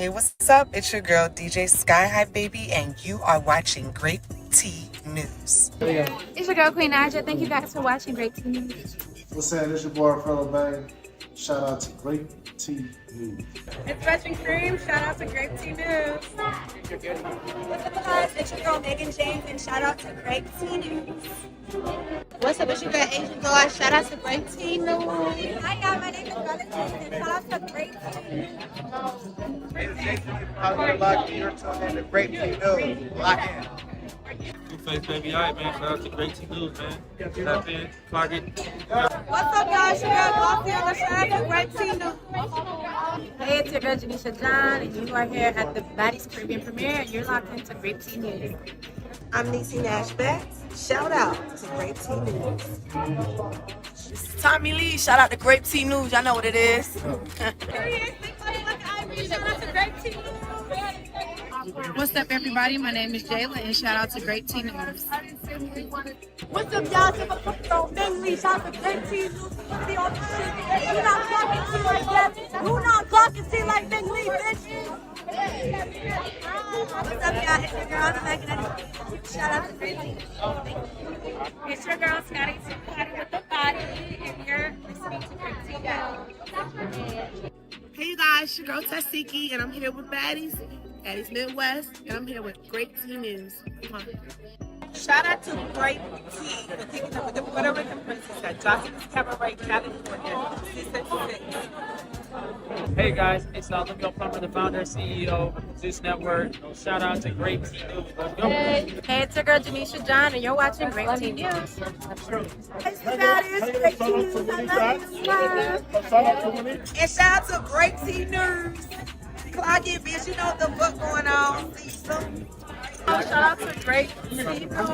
Hey, what's up? It's your girl DJ Sky High Baby, and you are watching Grape Tea News. It's your girl Queen Naja. Thank you guys for watching Grape Tea News. What's up? It's your boy Fellow Bang. Shout out to Grape Tea News. It's Russian Cream. Shout out to Grape Tea News. What's up, guys? It's your girl Megan James, and shout out to Grape Tea News. What's up? It's your girl Asian Dolly. Shout out to Grape Tea News. Hi, y'all. My name is Joseline, and shout out to Grape Tea News. You're tuned in to Grape Tea News. Lock in. Face baby, all right, man. Shout out to Grape Tea News, man. Tap in, clock it. What's up, y'all? It's your girl Dolly. Shout out to Grape Tea News. Hey, it's your girl Janisha John, and you are here at the Baddies Caribbean premiere, and you're locked into Grape Tea News. I'm Niecy Nashback. Shout out to Grape Tea News. Tommy Lee, shout out to Grape Tea News. Y'all know what it is. Shout out to Grape Tea News. What's up, everybody? My name is Jayla, and shout out to Grape Tea News. What's up, y'all? It's your girl Lee. Shout out to Grape Tea News. Be on the shit. You not talking to like that. You not talking to like Big Lee, bitch. What's up, y'all? It's your girl Megan. Shout out to Grape Tea News. It's your girl Scotty Party with the Body, and you're listening to Grape Tea News. Hey you guys, your girl Tesehki, and I'm here with Baddies Midwest, and I'm here with Grape Tea News. Come on. Shout out to Grape Tea for taking up with the Puerto Rican princess at Joseline's Cabaret, California. Hey guys, it's Luke Plummer, the founder and CEO of Zeus Network. Shout out to Grape Tea News. Let's go. Hey, it's your girl Janisha John, and you're watching Grape Tea News. And shout out to Grape Tea News. Clock it, bitch. You know what the fuck going on. See some. Shout out to Grape Tea News. Y'all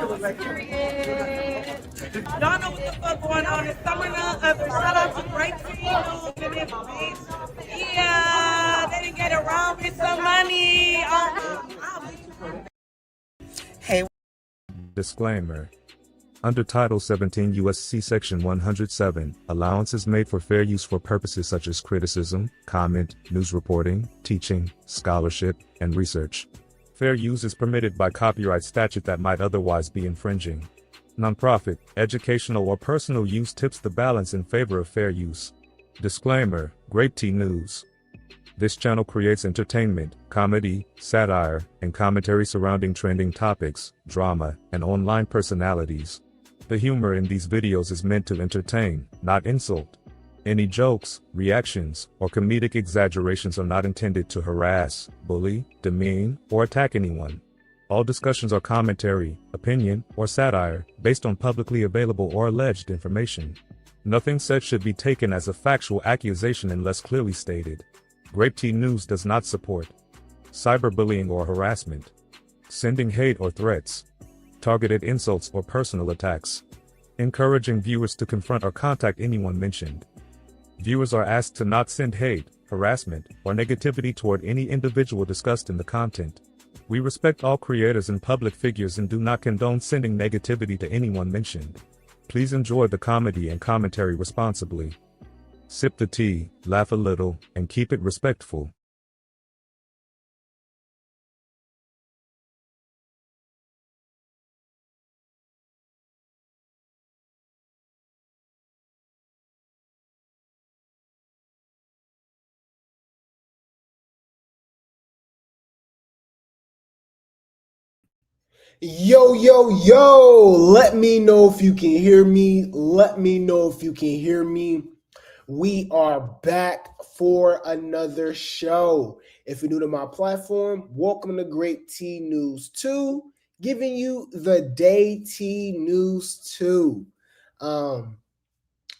know what the fuck going on. It's summer none other. Shout out to Grape Tea News and this bitch. Yeah, they didn't get it wrong with some money. Hey, Disclaimer. Under Title 17 U.S.C. Section 107, allowance is made for fair use for purposes such as criticism, comment, news reporting, teaching, scholarship, and research. Fair use is permitted by copyright statute that might otherwise be infringing. Nonprofit, educational, or personal use tips the balance in favor of fair use. Disclaimer, Grape Tea News. This channel creates entertainment, comedy, satire, and commentary surrounding trending topics, drama, and online personalities. The humor in these videos is meant to entertain, not insult. Any jokes, reactions, or comedic exaggerations are not intended to harass, bully, demean, or attack anyone. All discussions are commentary, opinion, or satire, based on publicly available or alleged information. Nothing said should be taken as a factual accusation unless clearly stated. Grape Tea News does not support cyberbullying or harassment, sending hate or threats, targeted insults or personal attacks, encouraging viewers to confront or contact anyone mentioned. Viewers are asked to not send hate, harassment, or negativity toward any individual discussed in the content. We respect all creators and public figures and do not condone sending negativity to anyone mentioned. Please enjoy the comedy and commentary responsibly. Sip the tea, laugh a little, and keep it respectful. Yo, yo, yo! Let me know if you can hear me. Let me know if you can hear me. We are back for another show. If you're new to my platform, welcome to Grape Tea News Too, giving you the Day Tea News Too.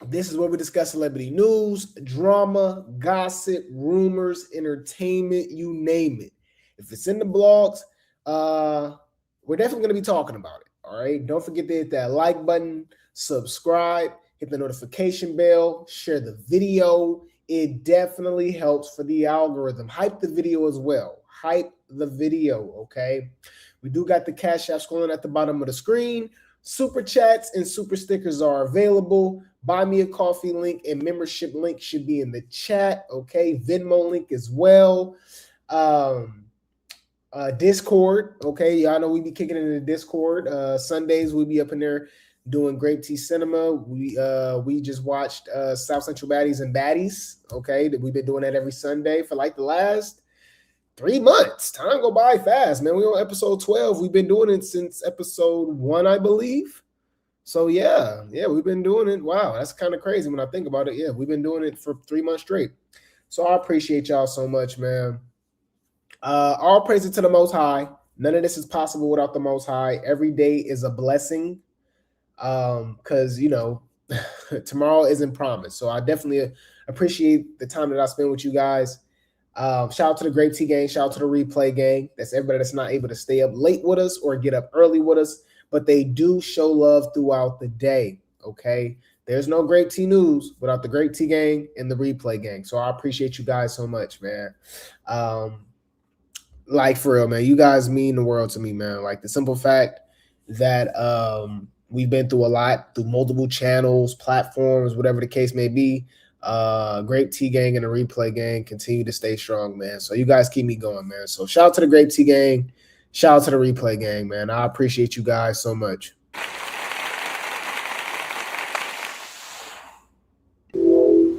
This is where we discuss celebrity news, drama, gossip, rumors, entertainment, you name it. If it's in the blogs, we're definitely going to be talking about it. All right. Don't forget to hit that like button, subscribe, hit the notification bell, share the video. It definitely helps for the algorithm. Hype the video as well. Hype the video. Okay. We do got the Cash App scrolling at the bottom of the screen. Super chats and super stickers are available. Buy me a coffee link and membership link should be in the chat. Okay. Venmo link as well. Discord. Okay, y'all know we be kicking it in the Discord. Sundays we be up in there doing Grape Tea Cinema. We just watched South Central Baddies and Baddies. Okay, we've been doing that every Sunday for like the last 3 months. Time go by fast, man. We're on episode 12. We've been doing it since episode 1, I believe. So yeah, we've been doing it. Wow, that's kind of crazy when I think about it. Yeah, we've been doing it for 3 months straight. So I appreciate y'all so much, man. All praise to the Most High. None of this is possible without the Most High. Every day is a blessing, because tomorrow isn't promised. So I definitely appreciate the time that I spend with you guys. Shout out to the Grape Tea gang. Shout out to the Replay gang. That's everybody that's not able to stay up late with us or get up early with us, but they do show love throughout the day. Okay, there's no Grape Tea News without the Grape Tea gang and the Replay gang. So I appreciate you guys so much, man. Like for real, man, you guys mean the world to me, man. Like the simple fact that we've been through a lot through multiple channels, platforms, whatever the case may be. Grape Tea gang and the Replay gang continue to stay strong, man. So you guys keep me going, man. So shout out to the Grape Tea gang, shout out to the Replay gang, man. I appreciate you guys so much.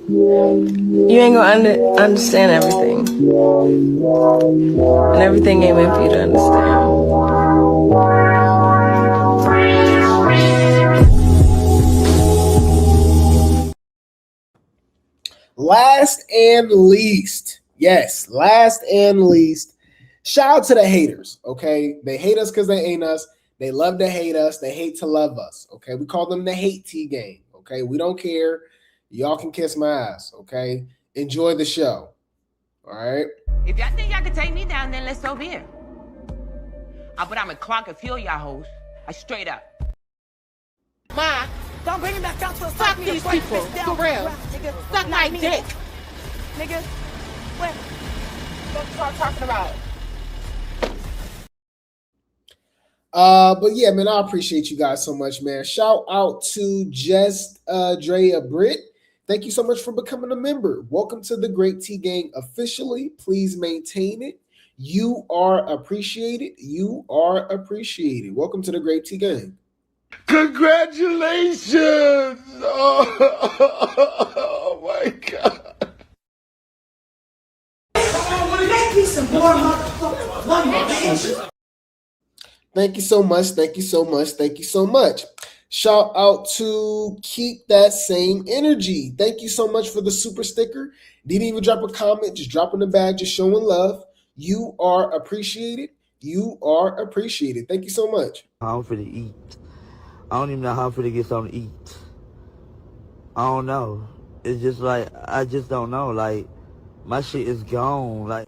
You ain't gonna understand everything. And everything ain't meant for you to understand. Last and least, yes, last and least, shout out to the haters, okay? They hate us because they ain't us. They love to hate us. They hate to love us, okay? We call them the hate tea gang, okay? We don't care. Y'all can kiss my ass, okay? Enjoy the show, all right? If y'all think y'all can take me down, then let's over here. But I'm a clock and feel y'all hoes. I straight up. Ma, don't bring him back out to Fuck these people, for real. Suck my dick. Nigga, what? What you talking about? But yeah, man, I appreciate you guys so much, man. Shout out to Just Drea Britt. Thank you so much for becoming a member. Welcome to the Grape Tea gang officially. Please maintain it. You are appreciated. You are appreciated. Welcome to the Grape Tea gang. Congratulations! Oh my God. Thank you so much. Thank you so much. Thank you so much. Shout out to Keep That Same Energy. Thank you so much for the super sticker. Didn't even drop a comment, just dropping the bag, just showing love. You are appreciated. You are appreciated. Thank you so much. I'm finna eat. I don't even know how I'm finna get something to eat. I don't know. It's just like, I just don't know. Like, my shit is gone. Like,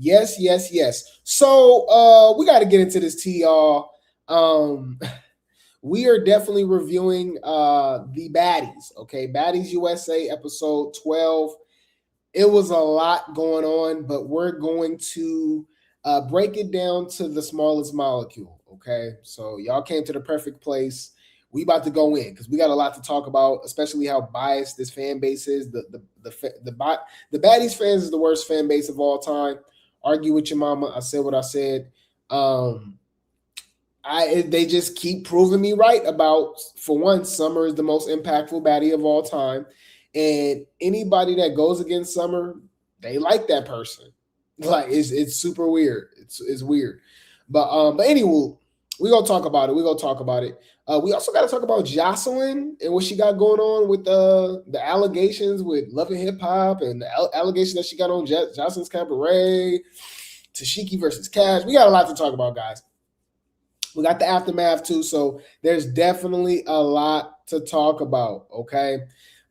Yes, yes, yes. So we got to get into this tea, y'all. We are definitely reviewing the Baddies, okay? Baddies USA episode 12. It was a lot going on, but we're going to break it down to the smallest molecule, okay? So y'all came to the perfect place. We about to go in because we got a lot to talk about, especially how biased this fan base is. The Baddies fans is the worst fan base of all time. Argue with your mama. I said what I said. They just keep proving me right about, for one, Summer is the most impactful baddie of all time. And anybody that goes against Summer, they like that person. Like it's super weird. It's weird. But anyway, we're gonna talk about it. We also got to talk about Joseline and what she got going on with the allegations with Love and Hip Hop and the allegations that she got on Joseline's Cabaret, Tesehki versus Kash. We got a lot to talk about, guys. We got the aftermath too, so there's definitely a lot to talk about, okay?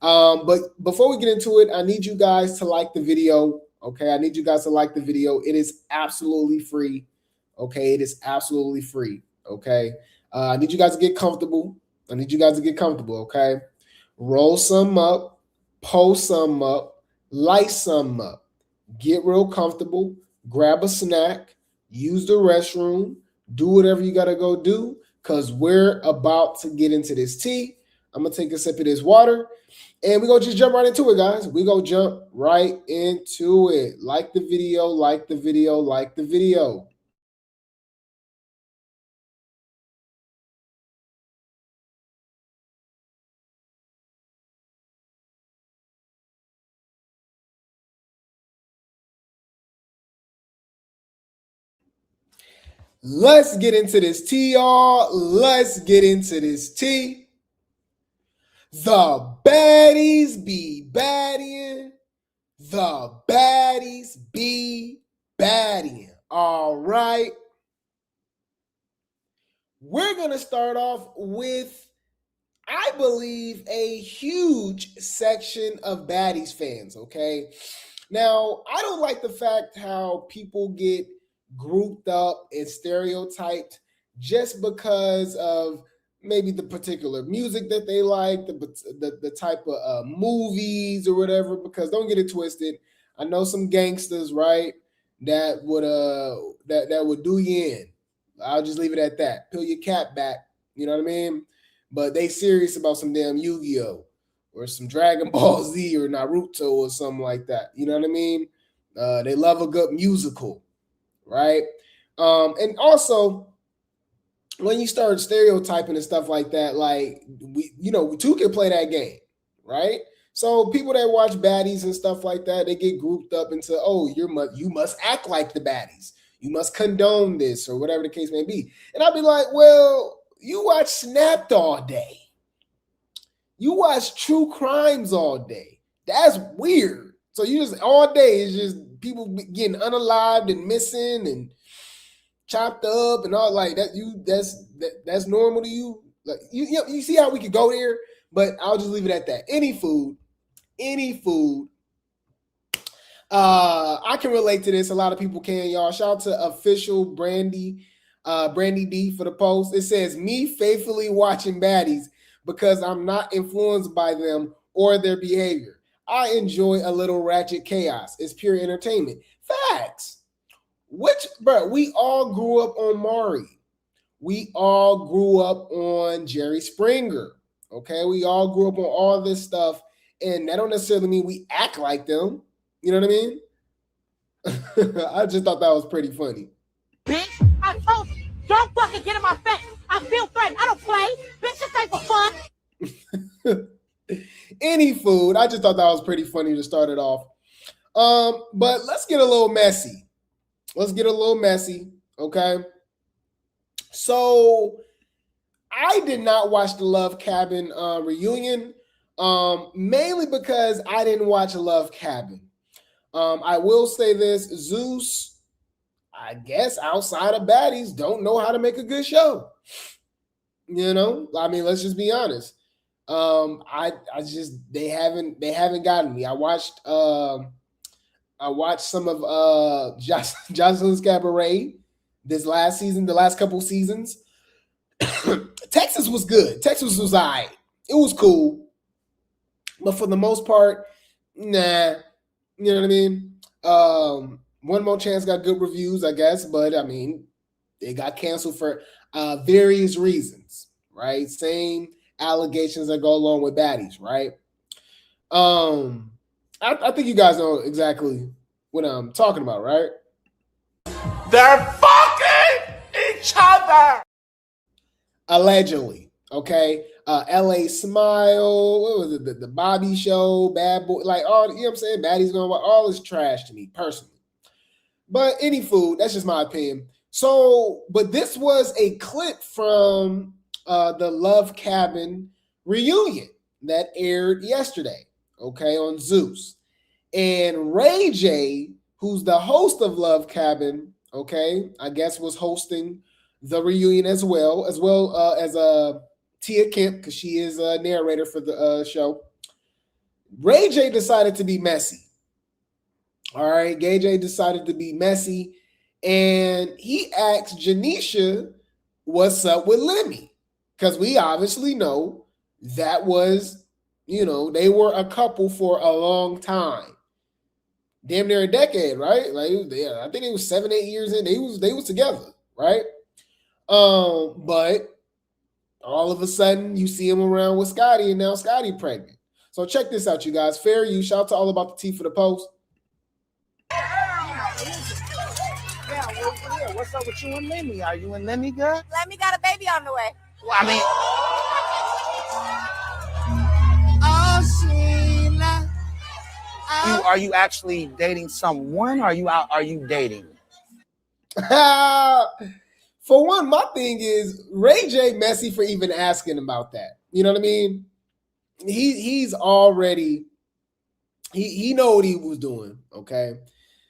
But before we get into it, I need you guys to like the video, okay? I need you guys to like the video. It is absolutely free, okay? It is absolutely free, okay? I need you guys to get comfortable. Okay? Roll some up, post some up, light some up. Get real comfortable. Grab a snack. Use the restroom. Do whatever you got to go do because we're about to get into this tea. I'm gonna take a sip of this water, and we're gonna just jump right into it, guys. We're gonna jump right into it. Like the video, like the video, like the video. Let's get into this tea, y'all. Let's get into this tea. The baddies be baddying. The baddies be baddying. All right. We're going to start off with, I believe, a huge section of baddies fans, okay? Now, I don't like the fact how people get grouped up and stereotyped just because of maybe the particular music that they like, the type of movies or whatever, because don't get it twisted. I know some gangsters, right, that would do you in. I'll just leave it at that. Peel your cap back, you know what I mean? But they serious about some damn Yu-Gi-Oh! Or some Dragon Ball Z or Naruto or something like that. You know what I mean? They love a good musical, right? And also, when you start stereotyping and stuff like that, like we too can play that game, right? So people that watch baddies and stuff like that, they get grouped up into, oh, you must act like the baddies. You must condone this or whatever the case may be. And I'll be like, well, you watch Snapped all day. You watch true crimes all day. That's weird. So you just all day is just people getting unalived and missing and chopped up and all like that. That's normal to you. Like you see how we could go there, but I'll just leave it at that. Any food. I can relate to this. A lot of people can, y'all. Shout out to official Brandy D for the post. It says, me faithfully watching baddies because I'm not influenced by them or their behavior. I enjoy a little ratchet chaos. It's pure entertainment. Facts. We all grew up on Maury. We all grew up on Jerry Springer. Okay, we all grew up on all this stuff, and that don't necessarily mean we act like them. You know what I mean? I just thought that was pretty funny. Bitch, I told you, don't fucking get in my face. I feel threatened. I don't play. Bitch, this ain't for fun. Any food. I just thought that was pretty funny to start it off. But let's get a little messy. Okay? So I did not watch the Love Cabin reunion, mainly because I didn't watch Love Cabin. I will say this, Zeus, I guess outside of baddies, don't know how to make a good show. You know, I mean, let's just be honest. They haven't gotten me. I watched some of Joseline's Cabaret this last season, the last couple seasons. Texas was good. Texas was all right. It was cool. But for the most part, nah. You know what I mean? One More Chance got good reviews, I guess, but I mean, they got canceled for various reasons, right? Same allegations that go along with baddies, right? I think you guys know exactly what I'm talking about, right? They're fucking each other. Allegedly, okay? LA Smile, what was it? The Bobby Show, Bad Boy, like all, you know what I'm saying? Baddies going, all is trash to me personally. But any food, that's just my opinion. So, but this was a clip from the Love Cabin reunion that aired yesterday, okay, on Zeus. And Ray J, who's the host of Love Cabin, okay, I guess was hosting the reunion as well as Tia Kemp, because she is a narrator for the show. Ray J decided to be messy. All right, Gay J decided to be messy, and he asked Janisha what's up with Lemmy, because we obviously know that was, you know, they were a couple for a long time, damn near a decade, right? Like, I think it was 7-8 years in. They was together, right? But all of a sudden you see him around with Scotty, and now Scotty pregnant. So check this out, you guys. Fair use. Shout out to All About the Tea for the post. What's up with you and Lemmy? Are you and Lemmy good? Lemmy got a baby on the way. Well, I mean, are you actually dating someone? Or are you dating? For one, my thing is Ray J messy for even asking about that. You know what I mean? He's already he know what he was doing. Okay,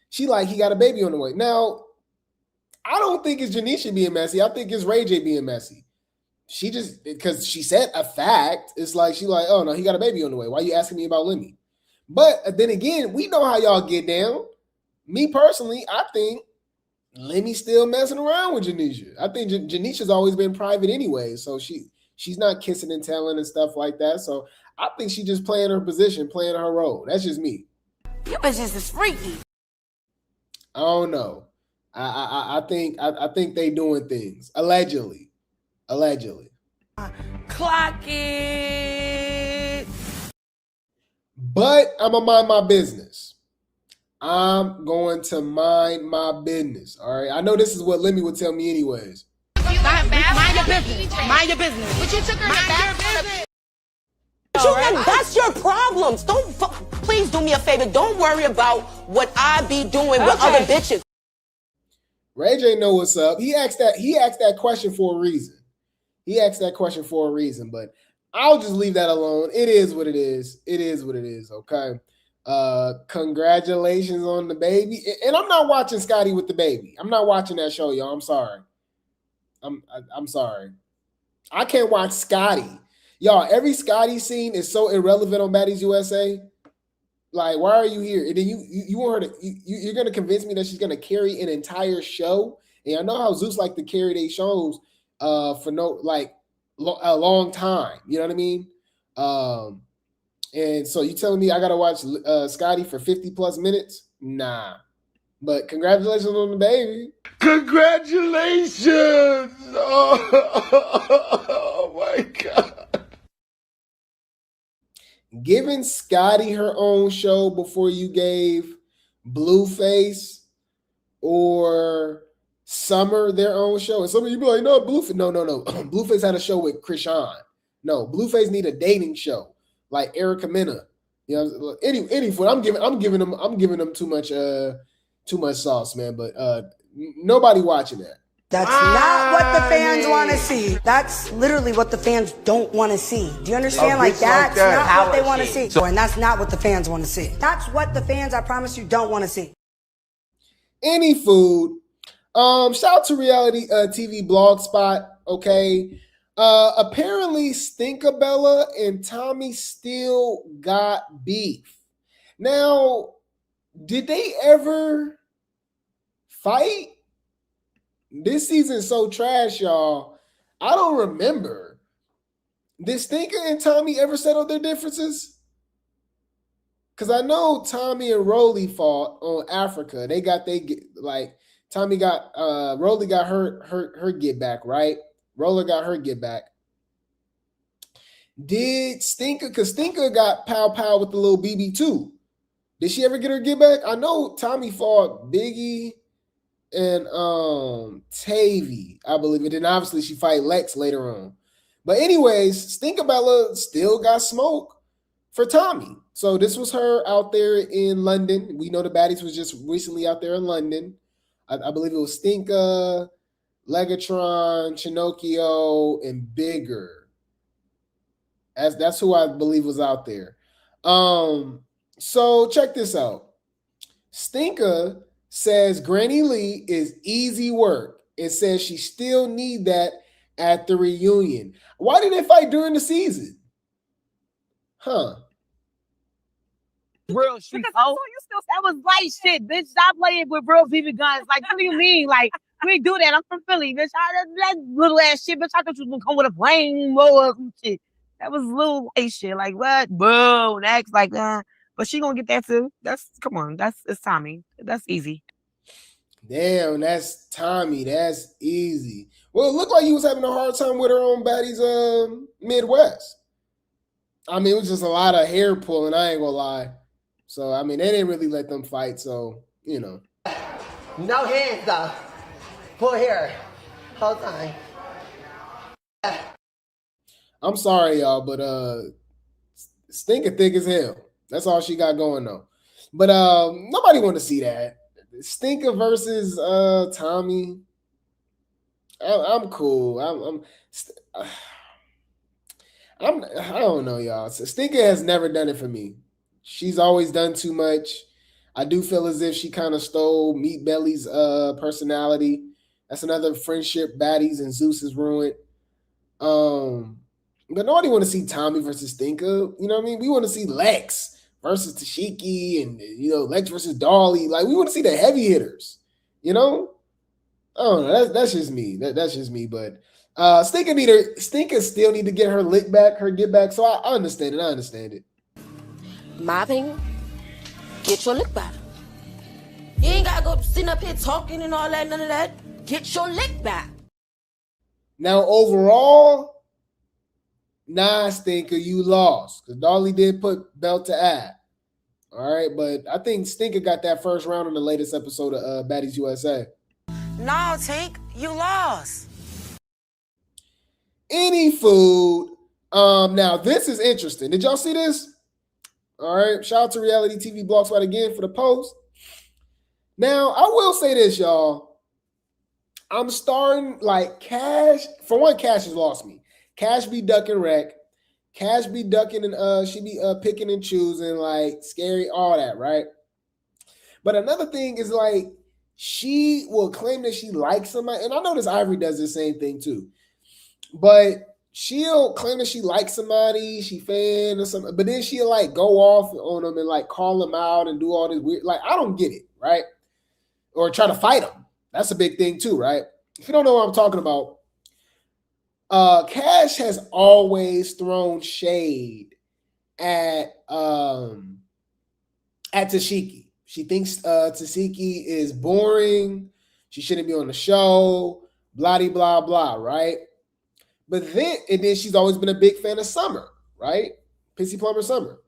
she like he got a baby on the way. Now, I don't think it's Janisha being messy. I think it's Ray J being messy. She just because she said a fact. It's like she like, oh no, he got a baby on the way. Why are you asking me about Lemmy? But then again, we know how y'all get down. Me personally, I think Lemmy's still messing around with Janisha. I think Janisha's always been private anyway, so she's not kissing and telling and stuff like that. So I think she's just playing her position, playing her role. That's just me. You bitches is freaky. I don't know. I think they doing things allegedly. Clock it. But I'm gonna mind my business. I'm going to mind my business. All right. I know this is what Lemmy would tell me anyways. Mind your business. Mind your business. But you took her back. That's your problems. Please do me a favor. Don't worry about what I be doing with other bitches. Ray J know what's up. He asked that question for a reason. But I'll just leave that alone. It is what it is. Okay. Congratulations on the baby. And I'm not watching Scotty with the baby. I'm not watching that show, y'all. I'm sorry. I'm sorry. I can't watch Scotty. Y'all, every Scotty scene is so irrelevant on Baddies USA. Like, why are you here? And then you want her to you're gonna convince me that she's gonna carry an entire show. And I know how Zeus like to carry their shows for a long time. You know what I mean? And so you telling me I gotta watch Scotty for 50 plus minutes? Nah. But congratulations on the baby. Congratulations! Oh my God. Giving Scotty her own show before you gave Blueface or Summer their own show. And some of you be like, no, Blueface. No. Blueface had a show with Krishan. No, Blueface need a dating show like Erica Mena. You know, anyway, I'm giving them too much sauce, man. But nobody watching that. That's not what the fans want to see. That's literally what the fans don't want to see. Do you understand? That's not what they want to see. And that's not what the fans want to see. That's what the fans, I promise you, don't want to see. Any food. Shout out to Reality TV Blog Spot. Okay. Apparently Stinkabella and Tommy still got beef. Now, did they ever fight? This season's so trash, y'all. I don't remember. Did Stinker and Tommy ever settle their differences? Because I know Tommy and Rolly fought on Africa. They got Tommy got Rolly got her get back, right? Roller got her get back. Did Stinker, because Stinker got pow with the little BB too. Did she ever get her get back? I know Tommy fought Biggie and Tavy, I believe. And then obviously she fight Lex later on. But anyways, Stinkabella still got smoke for Tommy. So this was her out there in London. We know the Baddies was just recently out there in London. I believe it was Stinka, Legatron, Chinocchio, and Bigger. That's who I believe was out there. So check this out. Stinka says Granny Lee is easy work and says she still need that at the reunion. Why did they fight during the season? Huh? Real shit. That was light shit, bitch. Stop playing with real BB guns. Like, what do you mean? Like, we do that. I'm from Philly, bitch. That little ass shit, bitch. I thought you was gonna come with a flamethrower or some shit. That was little light shit. Like, what? Boo. Next, like, but she gonna get that too. It's Tommy. That's easy. Damn, that's Tommy. That's easy. Well, it looked like he was having a hard time with her on Baddies Midwest. I mean, it was just a lot of hair pulling, I ain't gonna lie. So, I mean, they didn't really let them fight, so, you know. No hands, though. Pull hair. Whole time. I'm sorry, y'all, but Stinker thick as hell. That's all she got going, though. But nobody want to see that. Stinker versus Tommy. I'm cool. I don't know, y'all. So Stinker has never done it for me. She's always done too much. I do feel as if she kind of stole Meat Belly's personality. That's another friendship Baddies and Zeus has ruined. But nobody want to see Tommy versus Stinker. You know what I mean? We want to see Lex versus Tesehki and, you know, Lex versus Dolly. Like, we want to see the heavy hitters, you know? I don't know. That's just me. That's just me. But Stinker still need to get her lick back, her get back. So I understand it. I understand it. My opinion, get your lick back. You ain't gotta go sitting up here talking and all that, none of that. Get your lick back. Now, overall, nah, Stinker, you lost. Because Dolly did put belt to ad. All right, but I think Stinker got that first round in the latest episode of Baddies USA. No, Tink, you lost. Any food. Now, this is interesting. Did y'all see this? All right, shout out to Reality TV Blogspot again for the post. Now, I will say this, y'all. I'm starting, like, Kash. For one, Kash has lost me. Kash be ducking wreck. Kash be ducking and she be picking and choosing, like, scary, all that, right? But another thing is, like, she will claim that she likes somebody. And I notice Ivory does the same thing, too. But she'll claim that she likes somebody, she fan or something, but then she'll like go off on them and like call them out and do all this weird, like, I don't get it, right? Or try to fight them. That's a big thing too, right? If you don't know what I'm talking about, Kash has always thrown shade at Tesehki. She thinks Tesehki is boring. She shouldn't be on the show, blah, blah, blah, right? But then she's always been a big fan of Summer, right? Pissy Plumber Summer.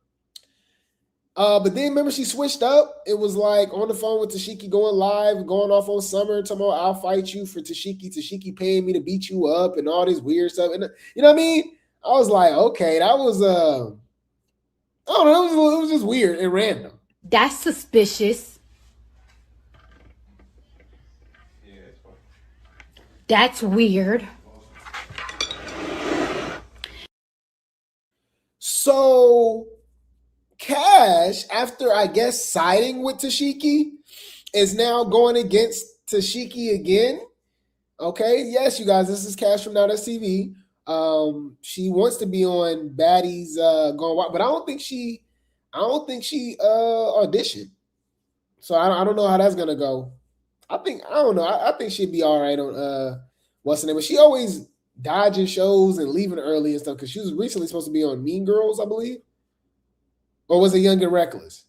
But then remember she switched up. It was like on the phone with Tesehki going live, going off on Summer, talking about I'll fight you for Tesehki. Tesehki paying me to beat you up and all this weird stuff. And you know what I mean? I was like, okay, that was I don't know, it was just weird and random. That's suspicious. That's weird. So Kash, after I guess siding with Tesehki, is now going against Tesehki again. Okay, yes, you guys, this is Kash from Now That's TV. She wants to be on Baddies Going Wild, but I don't think she auditioned. So I don't know how that's gonna go. I don't know. I think she'd be all right on what's the name, but she always dodging shows and leaving early and stuff because she was recently supposed to be on Mean Girls, I believe. Or was it Young and Reckless?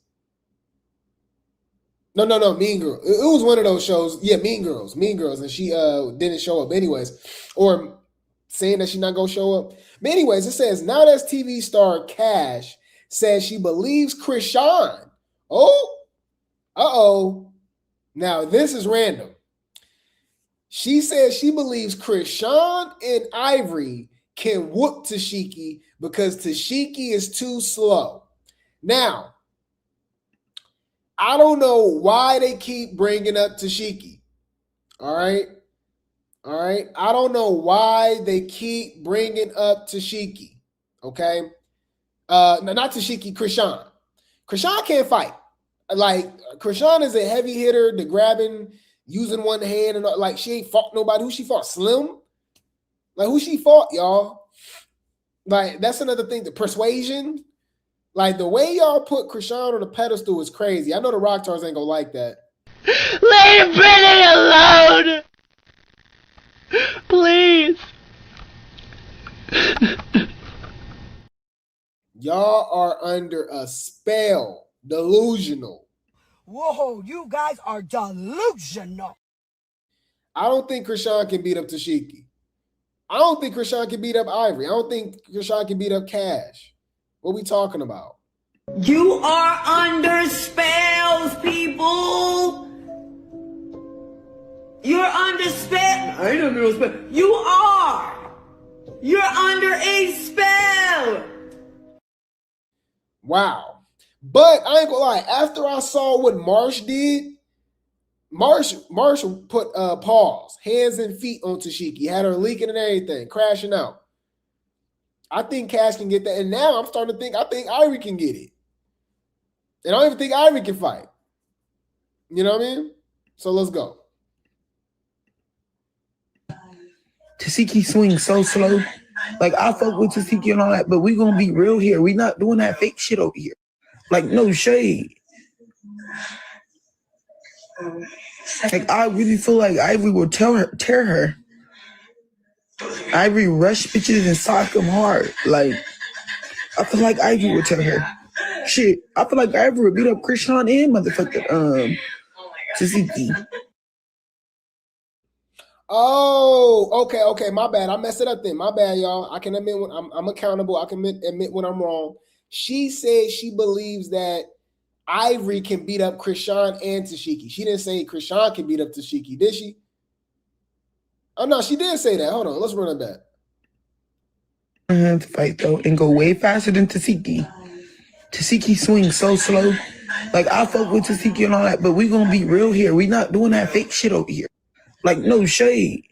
No, Mean Girls. It was one of those shows. Yeah, Mean Girls. And she didn't show up anyways. Or saying that she's not going to show up. But anyways, it says, Now That's TV star Kash says she believes Krishan. Uh-oh. Now, this is random. She says she believes Krishan and Ivory can whoop Tesehki because Tesehki is too slow. Now, I don't know why they keep bringing up Tesehki. All right. I don't know why they keep bringing up Tesehki. Okay. No, not Tesehki, Krishan. Krishan can't fight. Like, Krishan is a heavy hitter, the grabbing, using one hand, and like she ain't fought nobody. Who she fought? Slim? Like, who she fought, y'all? Like, that's another thing. The persuasion. Like, the way y'all put Krishan on a pedestal is crazy. I know the Rock Stars ain't gonna like that. Leave Brittany alone! Please! Y'all are under a spell. Delusional. Whoa, you guys are delusional. I don't think Krishan can beat up Tesehki. I don't think Krishan can beat up Ivory. I don't think Krishan can beat up Kash. What we talking about? You are under spells, people. You're under spell. I ain't under no spell. You are. You're under a spell. Wow. But I ain't gonna lie. After I saw what Marsh did, Marsh put paws, hands and feet on Tesehki, had her leaking and everything, crashing out. I think Kash can get that. And now I'm starting to think, I think Ivory can get it. And I don't even think Ivory can fight. You know what I mean? So let's go. Tesehki swings so slow. Like, I fuck with Tesehki and all that, but we gonna be real here. We not doing that fake shit over here. Like, no shade. Like, I really feel like Ivory will tear her. Ivory rush bitches and sock them hard. Like, I feel like Ivory will tear her. Shit, I feel like Ivory would beat up Krishan and motherfucking Tesehki. Oh, okay. My bad. I messed it up then. My bad, y'all. I can admit when I'm accountable. I can admit when I'm wrong. She said she believes that Ivory can beat up Krishan and Tesehki. She didn't say Krishan can beat up Tesehki, did she? Oh no, she did say that. Hold on, let's run it back. I have to fight though and go way faster than Tesehki. Tesehki swings so slow. Like, I fuck with Tesehki and all that, but we gonna be real here. We not doing that fake shit over here. Like, no shade.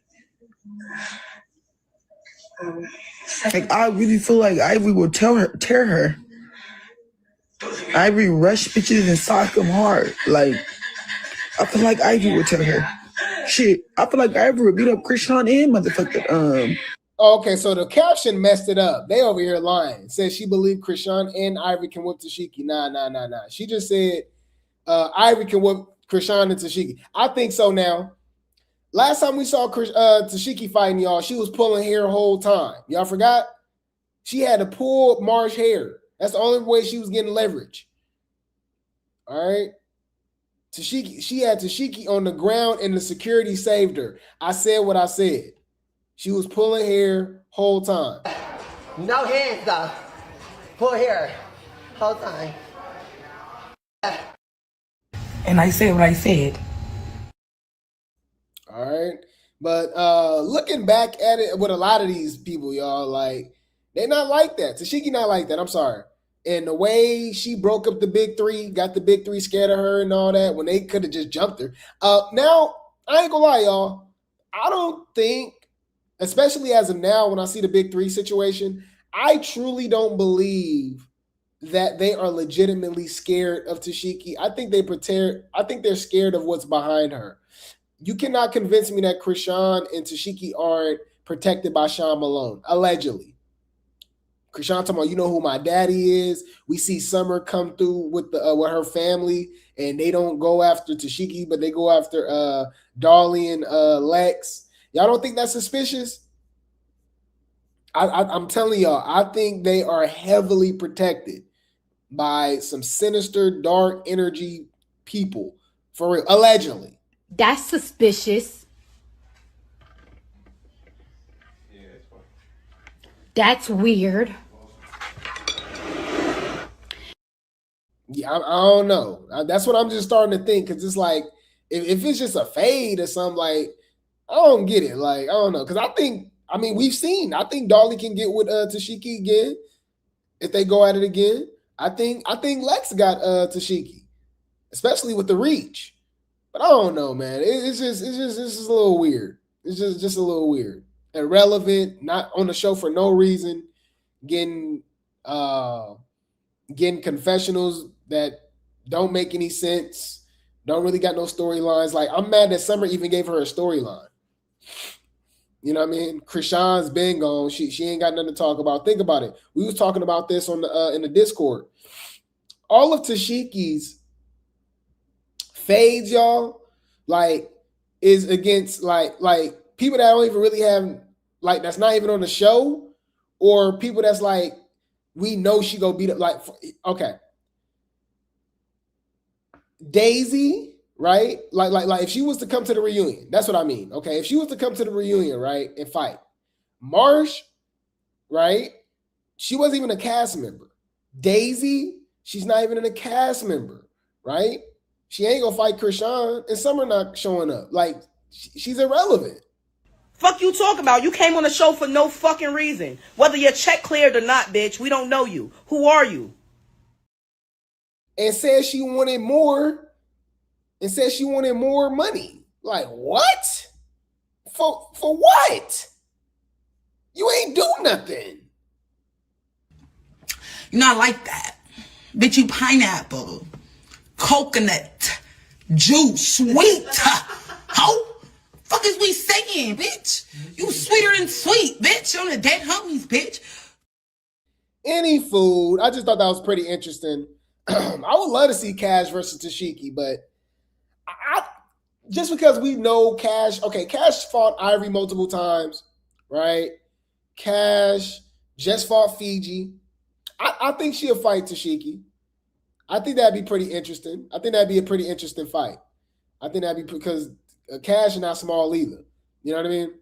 Like, I really feel like Ivory will tear her. Ivory rush bitches and sock them hard. Like, I feel like Ivory will tear her. Shit, I feel like Ivory would beat up Krishan and motherfucking Okay, so the caption messed it up. They over here lying. Says she believed Krishan and Ivory can whip Tesehki. Nah. She just said Ivory can whip Krishan and Tesehki. I think so now. Last time we saw Tesehki fighting, y'all, she was pulling hair the whole time. Y'all forgot? She had to pull Marsh hair. That's the only way she was getting leverage. All right. She had Tesehki on the ground and the security saved her. I said what I said. She was pulling hair whole time. No hands though. Pull hair whole time. And I said what I said. All right. But looking back at it with a lot of these people, y'all, like, they're not like that. Tesehki not like that. I'm sorry. And the way she broke up the big three, got the big three scared of her and all that, when they could have just jumped her. Now, I ain't gonna lie, y'all. I don't think, especially as of now, when I see the big three situation, I truly don't believe that they are legitimately scared of Tesehki. I think they're scared of what's behind her. You cannot convince me that Krishan and Tesehki aren't protected by Sean Malone, allegedly. Krishan talking about, you know who my daddy is. We see Summer come through with her family, and they don't go after Tesehki, but they go after Dolly and Lex. Y'all don't think that's suspicious? I'm telling y'all, I think they are heavily protected by some sinister, dark energy people, for real, allegedly. That's suspicious. That's weird. Yeah, I don't know. That's what I'm just starting to think, because it's like, if it's just a fade or something, like, I don't get it. Like, I don't know. Because I think Dolly can get with Tesehki again if they go at it again. I think Lex got Tesehki, especially with the reach. But I don't know, man. It's just a little weird. It's just a little weird. Irrelevant, not on the show for no reason, getting confessionals that don't make any sense, don't really got no storylines. Like, I'm mad that Summer even gave her a storyline. You know what I mean? Krishan's been gone. She ain't got nothing to talk about. Think about it. We was talking about this on the in the Discord. All of Tesehki's fades, y'all, like, is against like people that don't even really have, like, that's not even on the show, or people that's like, we know she go beat up. Like, okay, Daisy, right? Like if she was to come to the reunion, that's what I mean. Okay, if she was to come to the reunion, right, and fight Marsh, right? She wasn't even a cast member. Daisy, she's not even a cast member, right? She ain't gonna fight Krishan, and Summer not showing up. Like she's irrelevant. Fuck you talking about? You came on the show for no fucking reason. Whether your check cleared or not, bitch, we don't know you. Who are you? And said she wanted more. And said she wanted more money. Like what? For what? You ain't do nothing. You're not like that. Bitch, you pineapple, coconut, juice, sweet. How fuck is we saying, bitch? You sweeter than sweet, bitch. On the dead homies, bitch. Any food. I just thought that was pretty interesting. I would love to see Kash versus Tesehki, but just because we know Kash, okay, Kash fought Ivory multiple times, right? Kash just fought Fiji. I think she'll fight Tesehki. I think that'd be pretty interesting. I think that'd be a pretty interesting fight. I think that'd be because Kash is not small either. You know what I mean?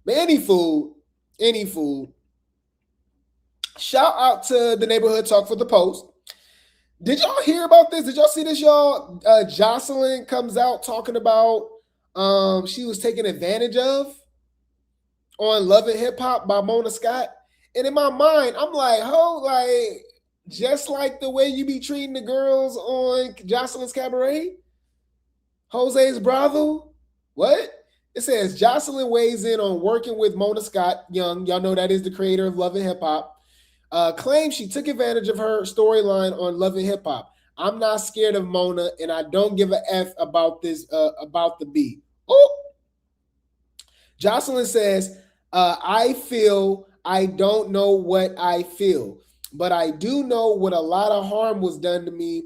But any food. Shout out to the Neighborhood Talk for the Post. Did y'all hear about this? Did y'all see this, y'all? Joseline comes out talking about she was taken advantage of on Love and Hip Hop by Mona Scott. And in my mind, I'm like, like, just like the way you be treating the girls on Joseline's Cabaret? Jose's Brothel? What? It says Joseline weighs in on working with Mona Scott Young. Y'all know that is the creator of Love and Hip Hop. Claims she took advantage of her storyline on Love and Hip Hop. I'm not scared of Mona, and I don't give a F about this, about the beat. Oh! Joseline says, I don't know what I feel, but I do know what a lot of harm was done to me.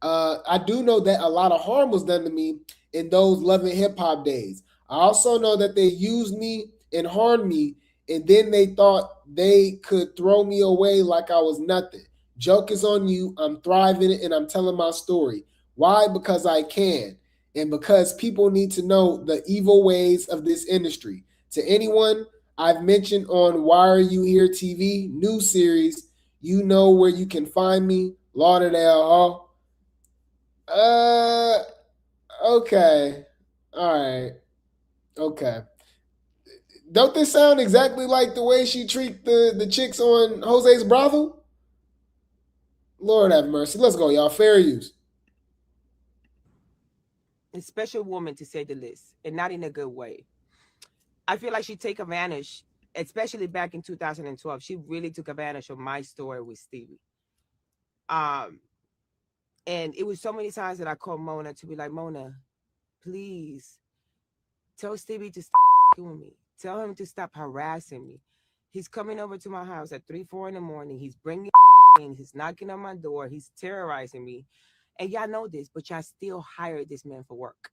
I do know that a lot of harm was done to me in those Love and Hip Hop days. I also know that they used me and harmed me, and then they thought they could throw me away like I was nothing. Joke is on you. I'm thriving and I'm telling my story. Why? Because I can, and because people need to know the evil ways of this industry. To anyone I've mentioned on Why Are You Here TV new series, you know where you can find me. Lauderdale. Okay. All right. Okay. Don't this sound exactly like the way she treat the chicks on Jose's Brothel? Lord have mercy. Let's go, y'all. Fair use. A special woman, to say the least, and not in a good way. I feel like she take advantage, especially back in 2012. She really took advantage of my story with Stevie. And it was so many times that I called Mona to be like, Mona, please tell Stevie to stop with me. Tell him to stop harassing me. He's coming over to my house at 3, 4 in the morning. He's bringing in. He's knocking on my door. He's terrorizing me. And y'all know this, but y'all still hired this man for work.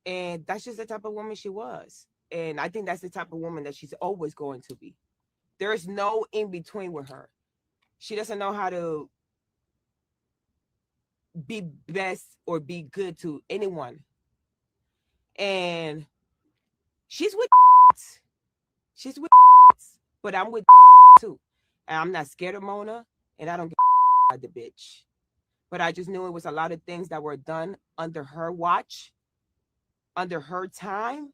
And that's just the type of woman she was. And I think that's the type of woman that she's always going to be. There's no in between with her. She doesn't know how to be best or be good to anyone. And she's with but I'm with too. And I'm not scared of Mona, and I don't get the bitch. But I just knew it was a lot of things that were done under her watch, under her time,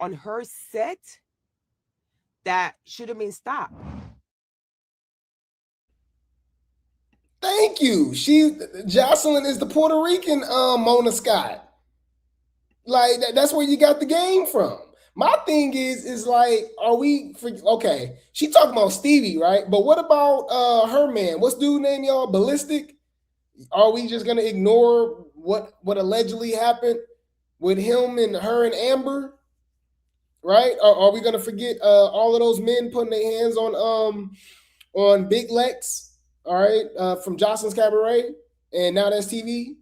on her set, that should have been stopped. Thank you. Joseline is the Puerto Rican Mona Scott. Like that's where you got the game from. My thing is like, okay? She talking about Stevie, right? But what about her man? What's dude name, y'all? Ballistic? Are we just gonna ignore what allegedly happened with him and her and Amber? Right? Or are we gonna forget all of those men putting their hands on Big Lex? All right, from Joseline's Cabaret, and now that's TV.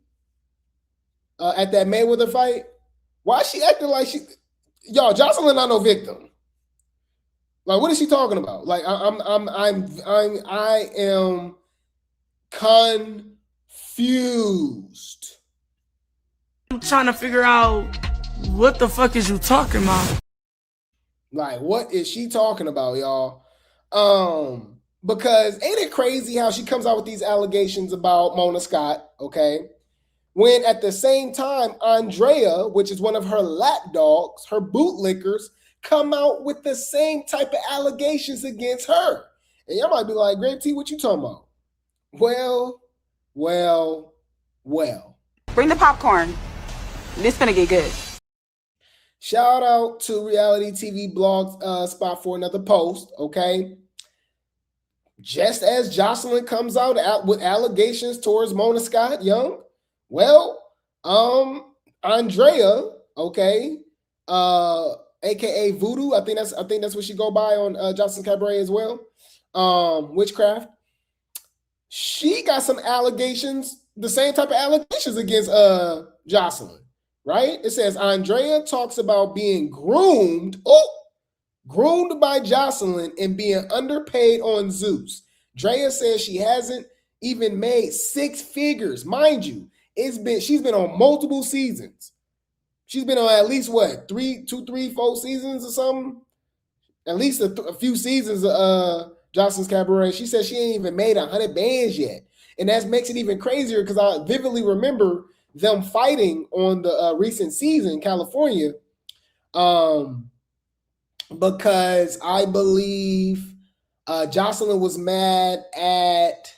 At that Mayweather fight, why is she acting like she? Y'all, Joseline not no victim. Like, what is she talking about? Like, I am confused. I'm trying to figure out what the fuck is you talking about? Like, what is she talking about, y'all? Because ain't it crazy how she comes out with these allegations about Mona Scott, okay? When at the same time, Andrea, which is one of her lap dogs, her bootlickers, come out with the same type of allegations against her. And y'all might be like, Grape Tea, what you talking about? Well. Bring the popcorn. This finna get good. Shout out to Reality TV Blog Spot for another post, okay? Just as Joseline comes out with allegations towards Mona Scott Young, well, Andrea, okay, aka Voodoo, I think that's what she go by on Joseline Cabaret as well. Witchcraft. She got some allegations, the same type of allegations against Joseline, right? It says Andrea talks about being groomed by Joseline and being underpaid on Zeus. Drea says she hasn't even made 6 figures. Mind you, she's been on multiple seasons. She's been on at least what, 2, 3, 4 seasons or something? At least a few seasons of Joseline's Cabaret. She said she ain't even made 100 bands yet. And that makes it even crazier because I vividly remember them fighting on the recent season in California. Because I believe Joseline was mad at,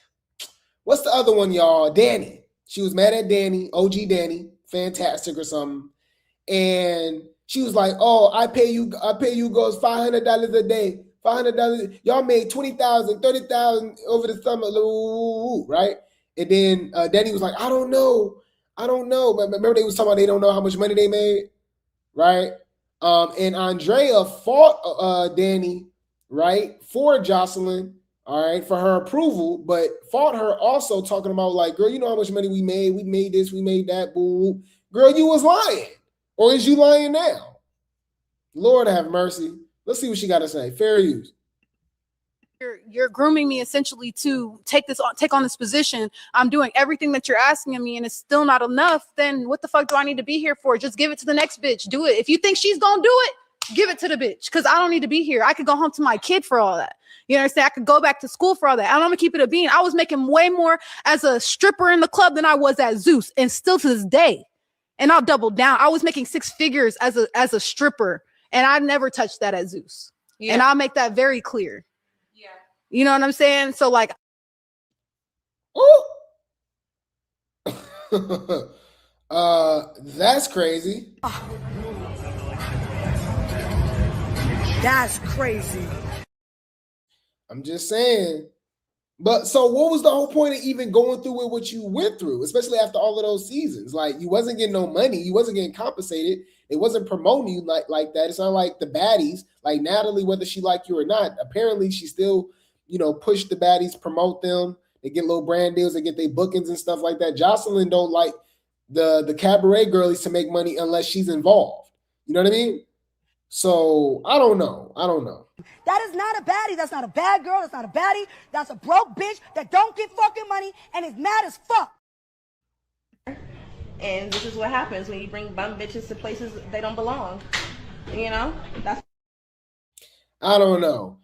what's the other one, y'all? Danny. She was mad at Danny, OG Danny, Fantastic or something. And she was like, oh, I pay you girls $500 a day. $500. Y'all made $20,000, $30,000 over the summer, right? And then Danny was like, I don't know. Remember they was talking about they don't know how much money they made, right? And Andrea fought Danny, right, for Joseline, all right, for her approval, but fought her also talking about like, girl, you know how much money we made? We made this, we made that, boo. Girl, you was lying. Or is you lying now? Lord have mercy. Let's see what she got to say. Fair use. You're grooming me essentially to take on this position. I'm doing everything that you're asking of me, and it's still not enough. Then what the fuck do I need to be here for? Just give it to the next bitch. Do it. If you think she's gonna do it, give it to the bitch. Because I don't need to be here. I could go home to my kid for all that. You understand? I could go back to school for all that. And I'm gonna keep it a bean. I was making way more as a stripper in the club than I was at Zeus, and still to this day. And I'll double down. I was making 6 figures as a stripper, and I never touched that at Zeus. Yeah. And I'll make that very clear. Yeah. You know what I'm saying? So like, that's crazy. That's crazy. I'm just saying. But so what was the whole point of even going through with what you went through, especially after all of those seasons? Like, you wasn't getting no money. You wasn't getting compensated. It wasn't promoting you like that. It's not like the baddies, like Natalie, whether she like you or not, apparently she still, push the baddies, promote them. They get little brand deals. They get their bookings and stuff like that. Joseline don't like the cabaret girlies to make money unless she's involved. You know what I mean? So I don't know. That is not a baddie. That's not a bad girl. That's not a baddie. That's a broke bitch that don't get fucking money and is mad as fuck. And this is what happens when you bring bum bitches to places they don't belong. That's. I don't know.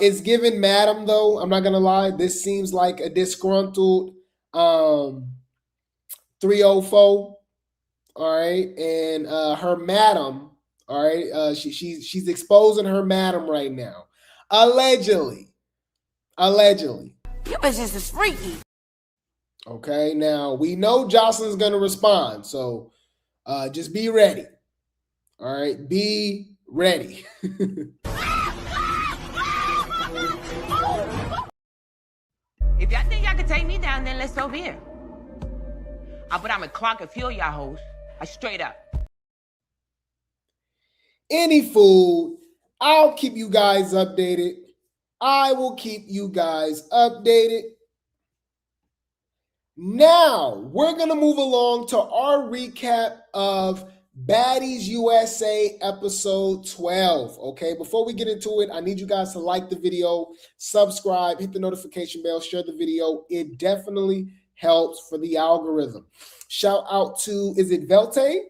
It's given madam though. I'm not gonna lie. This seems like a disgruntled 304. All right, and her madam. All right, she's exposing her madam right now. Allegedly. You bitches is freaky. Okay, now we know Joseline's gonna respond, so just be ready. All right, be ready. If y'all think y'all can take me down, then let's over here. But I'm a clock and fuel y'all hoes. I straight up. Any food, I'll keep you guys updated. I will keep you guys updated. Now, we're going to move along to our recap of Baddies USA episode 12. Okay, before we get into it, I need you guys to like the video, subscribe, hit the notification bell, share the video. It definitely helps for the algorithm. Shout out to, is it Velte?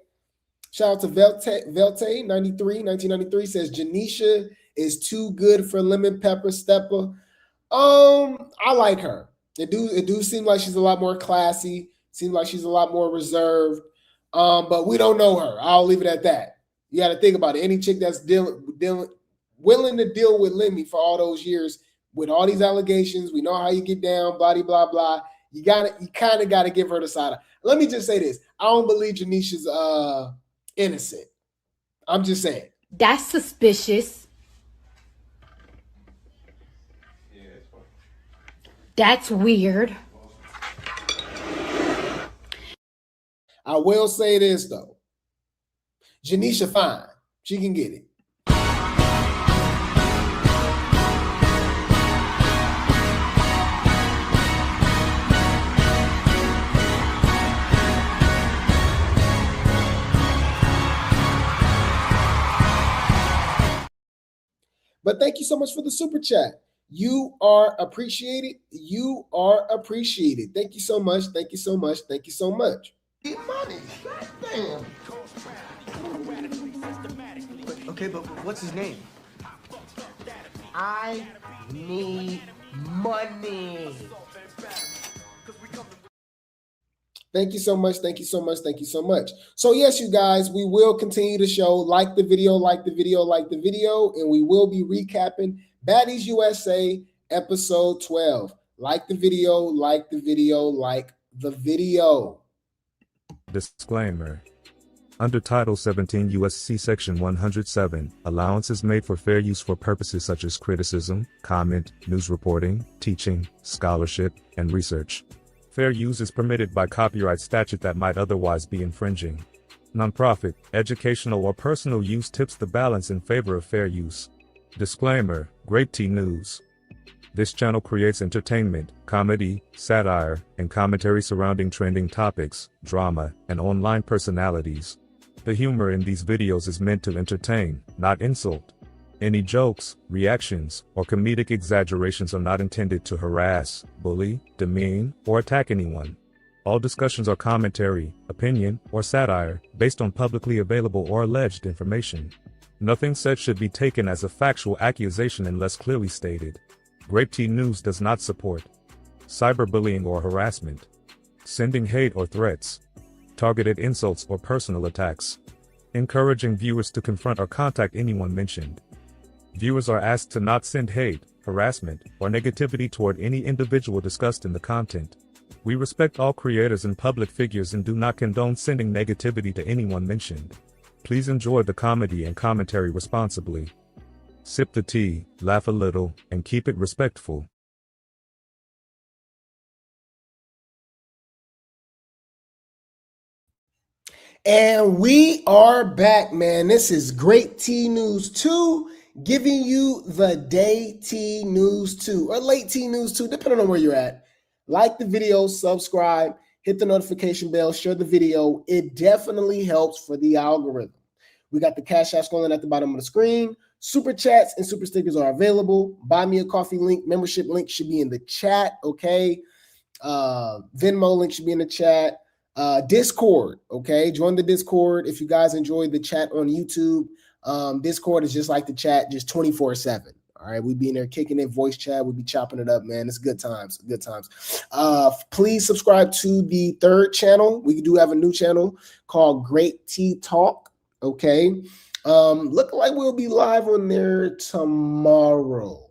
Shout out to Velte 1993 says Janisha is too good for lemon pepper stepper. I like her. It do seem like she's a lot more classy. Seems like she's a lot more reserved. But we don't know her. I'll leave it at that. You got to think about it. Any chick that's willing to deal with Lemmy for all those years with all these allegations, we know how you get down, blah, blah, blah. You kind of got to give her the side. Let me just say this. I don't believe Janisha's innocent. I'm just saying. That's suspicious. That's weird. I will say this though. Janisha fine. She can get it. But thank you so much for the super chat. You are appreciated. You are appreciated. Thank you so much. Thank you so much. Thank you so much. Money. Damn. Okay, but what's his name? I need money. Thank you so much. Thank you so much. Thank you so much. So yes, you guys, we will continue the show. Like the video, like the video, like the video, and we will be recapping Baddies USA episode 12. Like the video, like the video, like the video. Disclaimer. Under Title 17 U.S.C. Section 107, allowance is made for fair use for purposes such as criticism, comment, news reporting, teaching, scholarship, and research. Fair use is permitted by copyright statute that might otherwise be infringing. Nonprofit, educational, or personal use tips the balance in favor of fair use. Disclaimer, Grape Tea News. This channel creates entertainment, comedy, satire, and commentary surrounding trending topics, drama, and online personalities. The humor in these videos is meant to entertain, not insult. Any jokes, reactions, or comedic exaggerations are not intended to harass, bully, demean, or attack anyone. All discussions are commentary, opinion, or satire, based on publicly available or alleged information. Nothing said should be taken as a factual accusation unless clearly stated. Grape Tea News does not support cyberbullying or harassment, sending hate or threats, targeted insults or personal attacks, encouraging viewers to confront or contact anyone mentioned. Viewers are asked to not send hate, harassment, or negativity toward any individual discussed in the content. We respect all creators and public figures and do not condone sending negativity to anyone mentioned. Please enjoy the comedy and commentary responsibly. Sip the tea, laugh a little, and keep it respectful. And we are back, man. This is Grape Tea News Too, giving you the day tea news too, or late tea news too, depending on where you're at. Like the video, subscribe, hit the notification bell, share the video. It definitely helps for the algorithm. We got the Cash App scrolling at the bottom of the screen. Super chats and super stickers are available. Buy me a coffee link, membership link should be in the chat, okay? Venmo link should be in the chat. Discord, okay? Join the Discord if you guys enjoyed the chat on YouTube. Discord is just like the chat, just 24/7. All right, we be in there kicking it, voice chat. We be chopping it up, man. It's good times, good times. Please subscribe to the third channel. We do have a new channel called Grape Tea Talk, okay? Look like we'll be live on there tomorrow,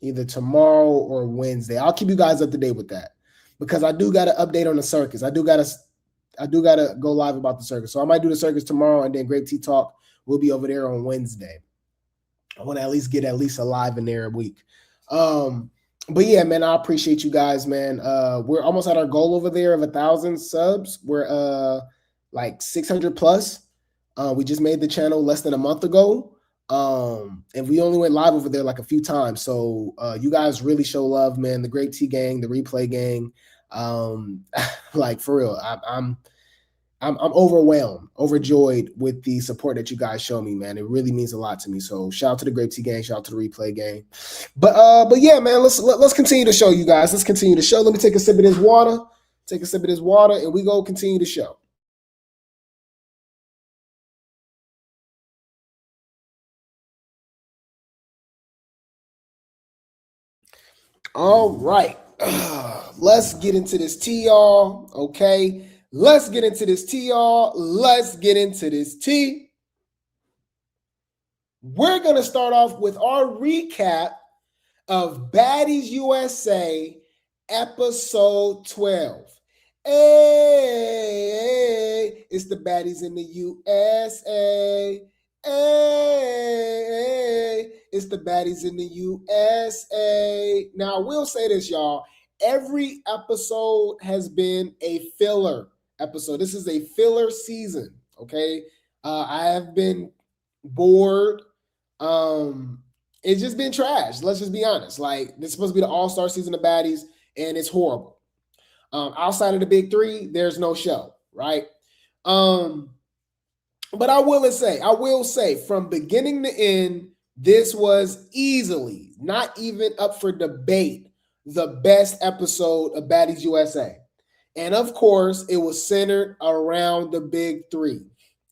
either tomorrow or Wednesday. I'll keep you guys up to date with that because I do got to update on the circus. I do got to go live about the circus. So I might do the circus tomorrow, and then Grape Tea Talk will be over there on Wednesday. I want to at least get a live in there a week. But yeah, man, I appreciate you guys, man. We're almost at our goal over there of 1,000 subs. We're like 600 plus. We just made the channel less than a month ago. And we only went live over there like a few times. So you guys really show love, man. The Grape Tea gang, the replay gang. Like for real, I'm overwhelmed, overjoyed with the support that you guys show me, man. It really means a lot to me. So shout out to the Grape Tea gang, shout out to the replay gang. But yeah, man, let's continue to show you guys. Let's continue to show. Let me take a sip of this water. Take a sip of this water, and we go continue to show. All right. Let's get into this tea, y'all. Okay. Let's get into this tea, y'all. Let's get into this tea. We're going to start off with our recap of Baddies USA episode 12. Hey, it's the baddies in the USA. Hey, it's the baddies in the USA. Now, I will say this, y'all. Every episode has been a filler episode. This is a filler season, okay? I have been bored. It's just been trash. Let's just be honest. Like, this is supposed to be the all-star season of baddies, and it's horrible. Outside of the big three, there's no show, right? But I will say, from beginning to end, this was easily, not even up for debate, the best episode of Baddies USA. And of course, it was centered around the big three.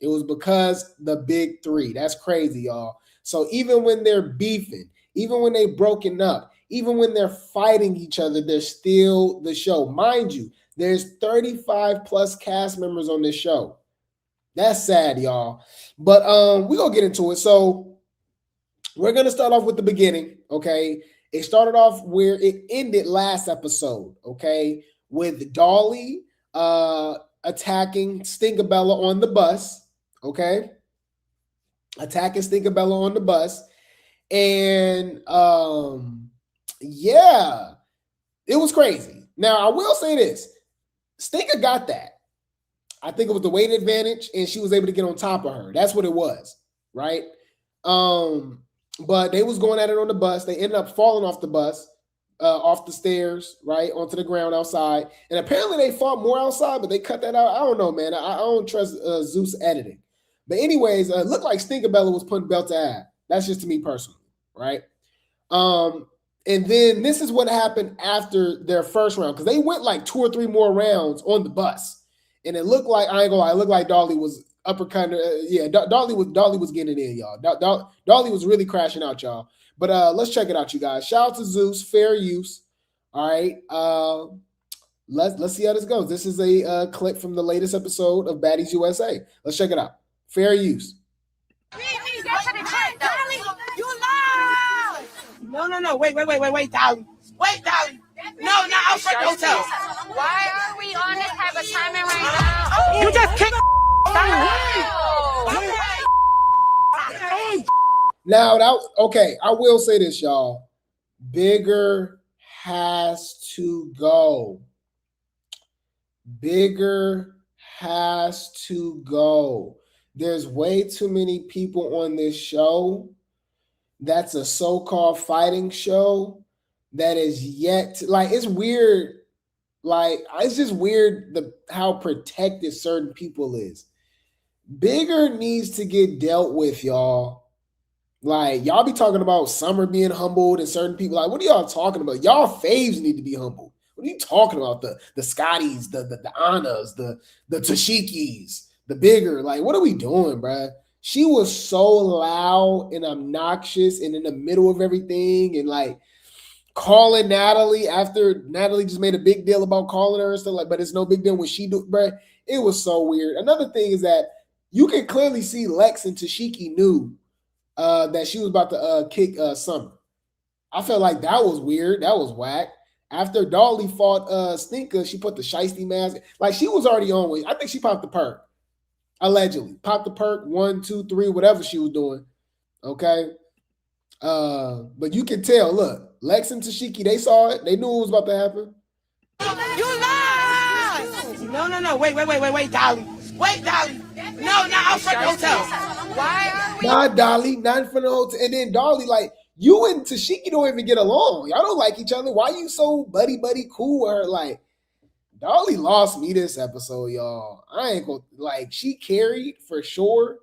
It was because the big three. That's crazy, y'all. So even when they're beefing, even when they've broken up, even when they're fighting each other, they're still the show. Mind you, there's 35 plus cast members on this show. That's sad, y'all. But we're going to get into it. So we're going to start off with the beginning, okay? It started off where it ended last episode, okay, with Dolly attacking Stinkabella on the bus, okay? Attacking Stinkabella on the bus. And yeah, it was crazy. Now, I will say this. Stinker got that. I think it was the weight advantage, and she was able to get on top of her. That's what it was, right? But they was going at it on the bus. They ended up falling off the bus, off the stairs, right, onto the ground outside. And apparently they fought more outside, but they cut that out. I don't know, man. I don't trust Zeus editing. But anyways, it looked like Stinkabella was putting belt to ass. That's just to me personally, right? And then this is what happened after their first round, because they went like 2 or 3 more rounds on the bus. And it looked like, I ain't gonna lie, it looked like Dolly was uppercutting. Dolly was getting it in, y'all. Dolly was really crashing out, y'all. But let's check it out, you guys. Shout out to Zeus, fair use. All right. Let's see how this goes. This is a clip from the latest episode of Baddies USA. Let's check it out. Fair use. No. Wait, Dolly. Wait, Dolly. No, outside the hotel. Why are we on this type of timing right now? You just kicked. Now, okay, I will say this, y'all. Bigger has to go. Bigger has to go. There's way too many people on this show. That's a so-called fighting show that is yet to, like, it's weird. Like, it's just weird how protected certain people is. Bigger needs to get dealt with, y'all. Like, y'all be talking about Summer being humbled and certain people. Like, what are y'all talking about? Y'all faves need to be humbled. What are you talking about? The Scotties, the Annas, the Tesehkis, the Bigger. Like, what are we doing, bruh? She was so loud and obnoxious and in the middle of everything and like calling Natalie after Natalie just made a big deal about calling her and stuff like, but it's no big deal when she do, bruh. It was so weird. Another thing is that you can clearly see Lex and Tesehki knew that she was about to kick Summer. I felt like that was weird. That was whack. After Dolly fought Stinker, she put the shiesty mask. Like, she was already on with. I think she popped the perk. Allegedly. Popped the perk 1, 2, 3, whatever she was doing. Okay. But you can tell, look, Lex and Tesehki, they saw it. They knew it was about to happen. You lied! No. Wait, Dolly. Wait, Dolly. No, outside the hotel. Why are we? Not Dolly, not in front of the hotel. And then Dolly, like, you and Tesehki don't even get along. Y'all don't like each other. Why you so buddy cool with her? Like, Dolly lost me this episode, y'all. I ain't gonna like. She carried for sure.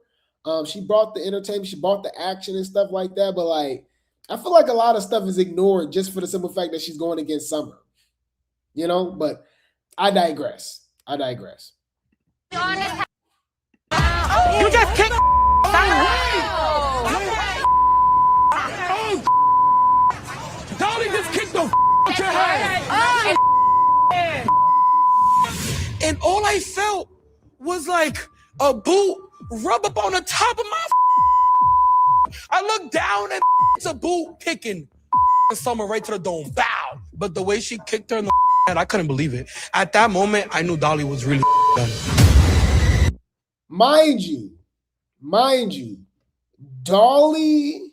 She brought the entertainment, she brought the action and stuff like that. But like, I feel like a lot of stuff is ignored just for the simple fact that she's going against Summer. You know, but I digress. You just kicked. Dolly just kicked the out your head. And all I felt was like a boot rub up on the top of my. I looked down and it's a boot kicking Summer right to the dome. Bow. But the way she kicked her in the head, I couldn't believe it. At that moment, I knew Dolly was really done. Mind you, Dolly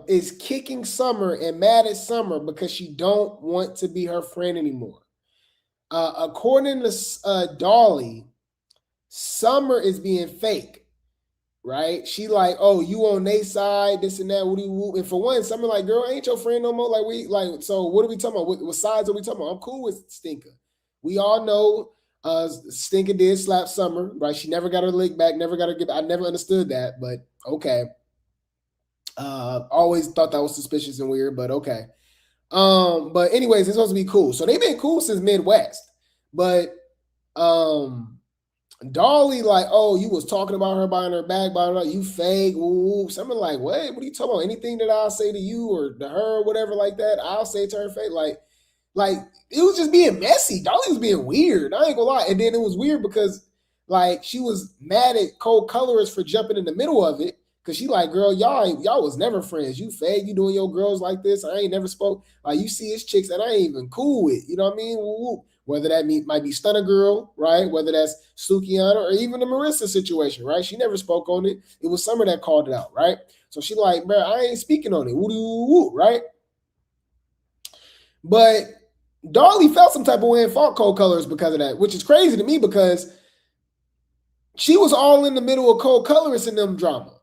is kicking Summer and mad at Summer because she don't want to be her friend anymore. According to Dolly, Summer is being fake, right? She like, oh, you on their side, this and that. And for one, Summer like, girl, I ain't your friend no more. Like, so what are we talking about? What sides are we talking about? I'm cool with Stinker. We all know Stinker did slap Summer, right? She never got her lick back, never got her get. I never understood that, but okay. Always thought that was suspicious and weird, but okay. But anyways, it's supposed to be cool. So they've been cool since Midwest. But Dolly, like, oh, you was talking about her behind her back, you fake. Ooh, something like, what are you talking about? Anything that I'll say to you or to her or whatever like that, I'll say to her face. Like it was just being messy. Dolly was being weird. I ain't gonna lie. And then it was weird because like she was mad at Cold Colorist for jumping in the middle of it. Cause she like, girl, y'all was never friends. You fake, you doing your girls like this. I ain't never spoke. Like you see his chicks that I ain't even cool with. You know what I mean? Woo-woo. Whether that might be Stunner Girl, right? Whether that's Sukiana or even the Marissa situation, right? She never spoke on it. It was Summer that called it out, right? So she like, bro, I ain't speaking on it. Woo-woo-woo, right? But Dolly felt some type of way and fought Cold Colors because of that, which is crazy to me because she was all in the middle of Cold Colors in them drama.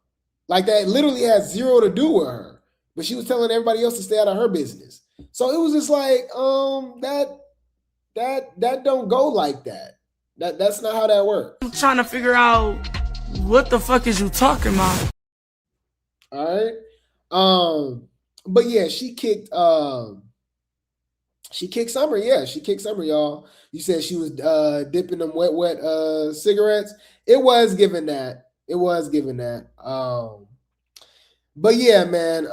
Like that literally has zero to do with her, but she was telling everybody else to stay out of her business. So it was just like, that don't go like that. That's not how that works. I'm trying to figure out what the fuck is you talking about. All right. But yeah, she kicked Summer. Yeah, she kicked Summer, y'all. You said she was dipping them wet cigarettes. It was given that. But yeah, man.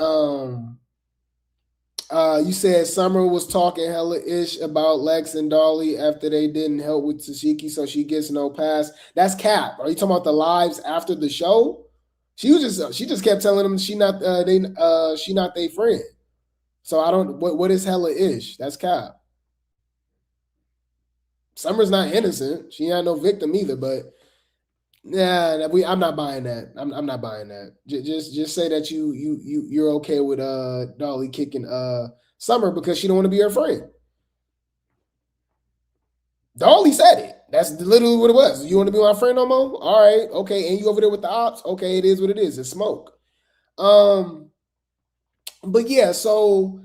You said Summer was talking hella ish about Lex and Dolly after they didn't help with Tesehki, so she gets no pass. That's cap. Are you talking about the lives after the show? She just kept telling them she not their friend. So I don't. What is hella ish? That's cap. Summer's not innocent. She ain't no victim either. But yeah, I'm not buying that. I'm not buying that. Just say that you're okay with Dolly kicking Summer because she don't want to be her friend. Dolly said it. That's literally what it was. You want to be my friend no more? All right, okay. And you over there with the ops? Okay, it is what it is. It's smoke. But yeah. So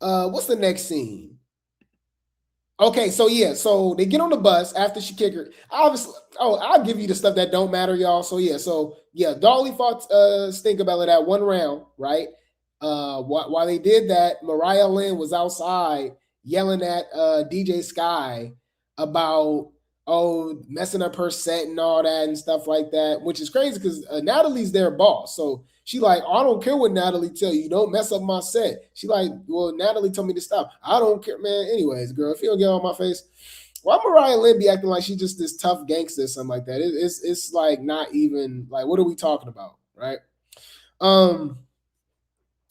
what's the next scene? Okay, so yeah, so they get on the bus after she kicked her. Obviously, I'll give you the stuff that don't matter, y'all. So yeah, Dolly fought Stinkabella that one round, right? While they did that, Mariah Lynn was outside yelling at DJ Sky about messing up her set and all that and stuff like that, which is crazy because Natalie's their boss. So she like, I don't care what Natalie tell you. Don't mess up my set. She like, well, Natalie told me to stop. I don't care, man. Anyways, girl, if you don't get on my face, why Mariah Lynn be acting like she's just this tough gangster or something like that? It's like not even like, what are we talking about, right? Ain't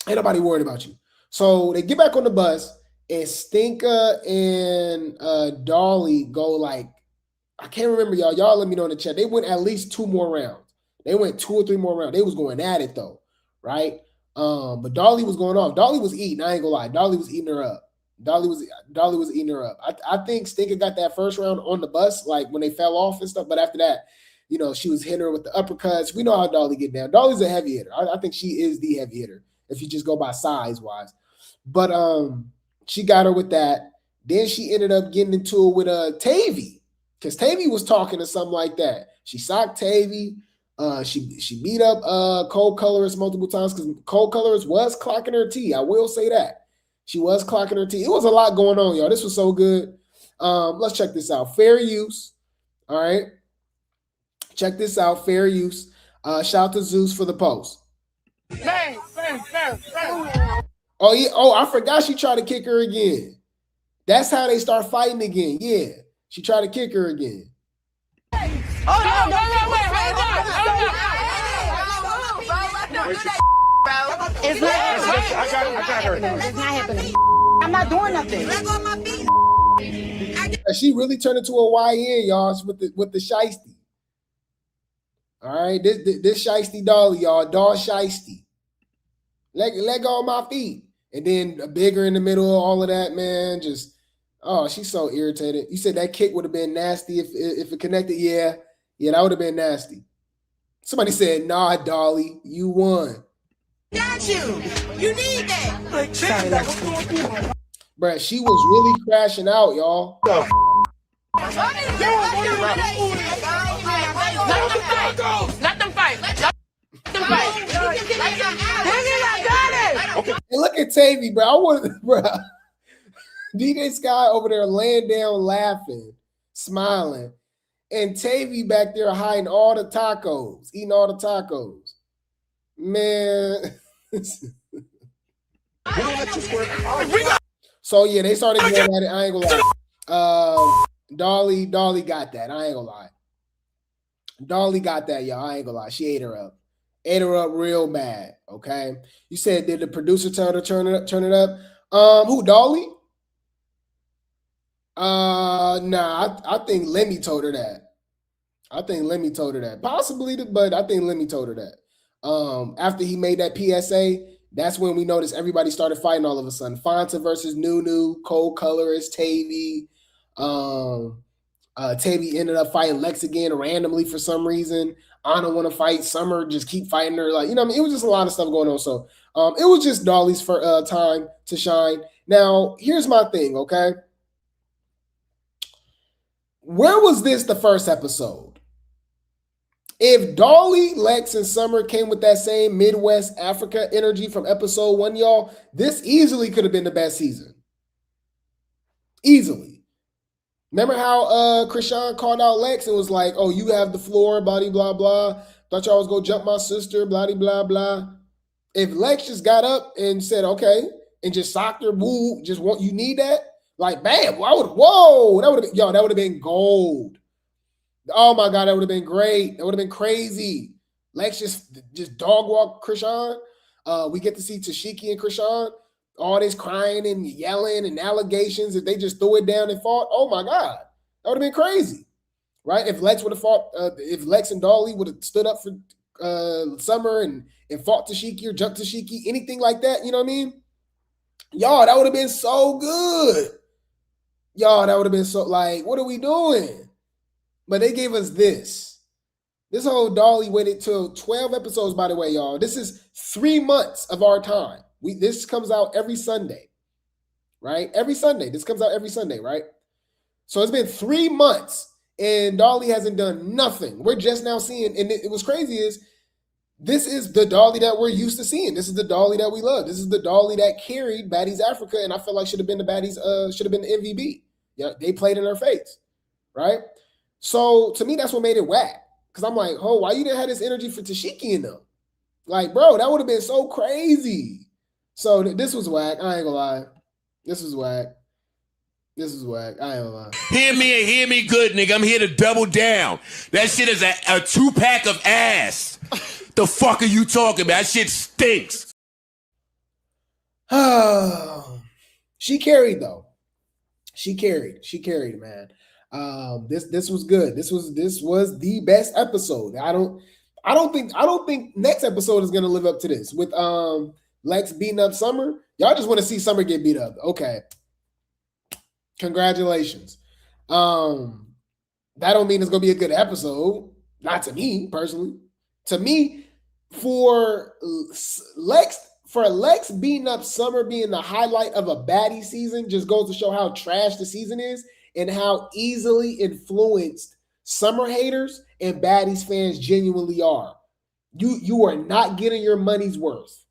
nobody worried about you. So they get back on the bus and Stinka and Dolly go like, I can't remember, y'all. Y'all let me know in the chat. They went at least 2 more rounds. They went 2 or 3 more rounds. They was going at it though, right? But Dolly was going off. Dolly was eating. I ain't gonna lie. Dolly was eating her up. Dolly was eating her up. I think Stinker got that first round on the bus, like when they fell off and stuff. But after that, you know, she was hitting her with the uppercuts. We know how Dolly get down. Dolly's a heavy hitter. I think she is the heavy hitter if you just go by size wise. But she got her with that. Then she ended up getting into it with Tavy, because Tavy was talking to something like that. She socked Tavy. She beat up Cold Colorist multiple times because Cold Colorist was clocking her tea. I will say that. She was clocking her tea. It was a lot going on, y'all. This was so good. Let's check this out. Fair use. All right. Check this out. Fair use. Shout out to Zeus for the post. Oh, yeah. Oh, I forgot she tried to kick her again. That's how they start fighting again. Yeah. She tried to kick her again. Oh, no, It's not happening. I got her. It's not happening. I'm not doing nothing. She really turned into a YN, y'all, with the shiesty. All right, this shiesty Dolly, y'all, doll shiesty. Let go of my feet, and then a bigger in the middle of all of that, man. Just she's so irritated. You said that kick would have been nasty if it connected. Yeah, that would have been nasty. Somebody said, "Nah, Dolly, you won." Got you. You need that. Bruh, she was really crashing out, y'all. Let them fight. Okay. And look at Tavy, bro. I want, bro. DJ Sky over there laying down, laughing, smiling, and Tavy back there hiding all the tacos, eating all the tacos. Man. So yeah, they started going at it. I ain't gonna lie. Dolly got that. I ain't gonna lie. Dolly got that, y'all. I ain't gonna lie. She ate her up. Ate her up real bad. Okay. You said, did the producer tell her to turn it up? Who, Dolly? Nah, I think Lemmy told her that. Possibly, but I think Lemmy told her that. After he made that PSA, that's when we noticed everybody started fighting all of a sudden. Fanta versus Nunu, Cold Colorist, Tavy. Tavy ended up fighting Lex again randomly for some reason. Anna want to fight Summer, just keep fighting her. Like, you know what I mean? It was just a lot of stuff going on. So it was just Dolly's time to shine. Now, here's my thing, okay? Where was this the first episode? If Dolly, Lex, and Summer came with that same Midwest Africa energy from episode 1, y'all, this easily could have been the best season. Easily. Remember how Krishan called out Lex and was like, oh, you have the floor, blah, blah, blah. Thought y'all was going to jump my sister, blah, blah, blah. If Lex just got up and said, okay, and just socked her, boo, just want, you need that? Like, bam, that would have been gold. Oh my God, that would have been great. That would have been crazy. Lex just dog walk Krishan. We get to see Tesehki and Krishan, all this crying and yelling and allegations. If they just threw it down and fought, oh my God, that would have been crazy, right? If Lex would have fought, if Lex and Dolly would have stood up for Summer and fought Tesehki or jumped Tesehki, anything like that, you know what I mean? Y'all, that would have been so good. Y'all, that would have been so, like, what are we doing? But they gave us this. This whole Dolly waited till 12 episodes, by the way, y'all. This is 3 months of our time. This comes out every Sunday, right? Every Sunday. This comes out every Sunday, right? So it's been 3 months, and Dolly hasn't done nothing. We're just now seeing, and it was crazy is, this is the Dolly that we're used to seeing. This is the Dolly that we love. This is the Dolly that carried Baddies Africa, and I feel like should have been the Baddies, should have been the MVP. Yeah, they played in her face, right? So to me, that's what made it whack. Because I'm like, oh, why you didn't have this energy for Tesehki in them? Like, bro, that would have been so crazy. So this was whack. I ain't gonna lie. This was whack. I ain't gonna lie. Hear me and hear me good, nigga. I'm here to double down. That shit is a 2-pack of ass. The fuck are you talking about? That shit stinks. She carried, though. She carried, man. This was good. This was the best episode. I don't think next episode is gonna live up to this with Lex beating up Summer. Y'all just want to see Summer get beat up. Okay. Congratulations. That don't mean it's gonna be a good episode. Not to me personally. To me, for Lex for Lex beating up Summer being the highlight of a baddie season just goes to show how trash the season is and how easily influenced Summer haters and baddies fans genuinely are. You are not getting your money's worth.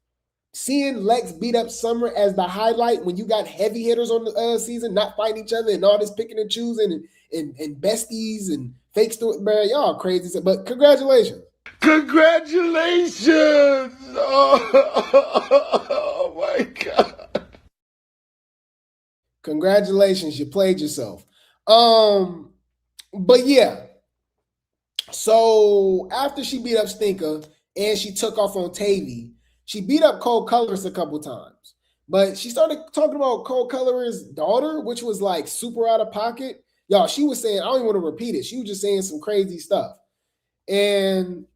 Seeing Lex beat up Summer as the highlight when you got heavy hitters on the season not fighting each other and all this picking and choosing and besties and fake stories, man, y'all crazy. But congratulations. Congratulations! Oh my God. Congratulations, you played yourself. But yeah. So after she beat up Stinker and she took off on Tavy, she beat up Cold Colorist a couple times. But she started talking about Cold Colorist's daughter, which was like super out of pocket. Y'all, she was saying, I don't even want to repeat it. She was just saying some crazy stuff. And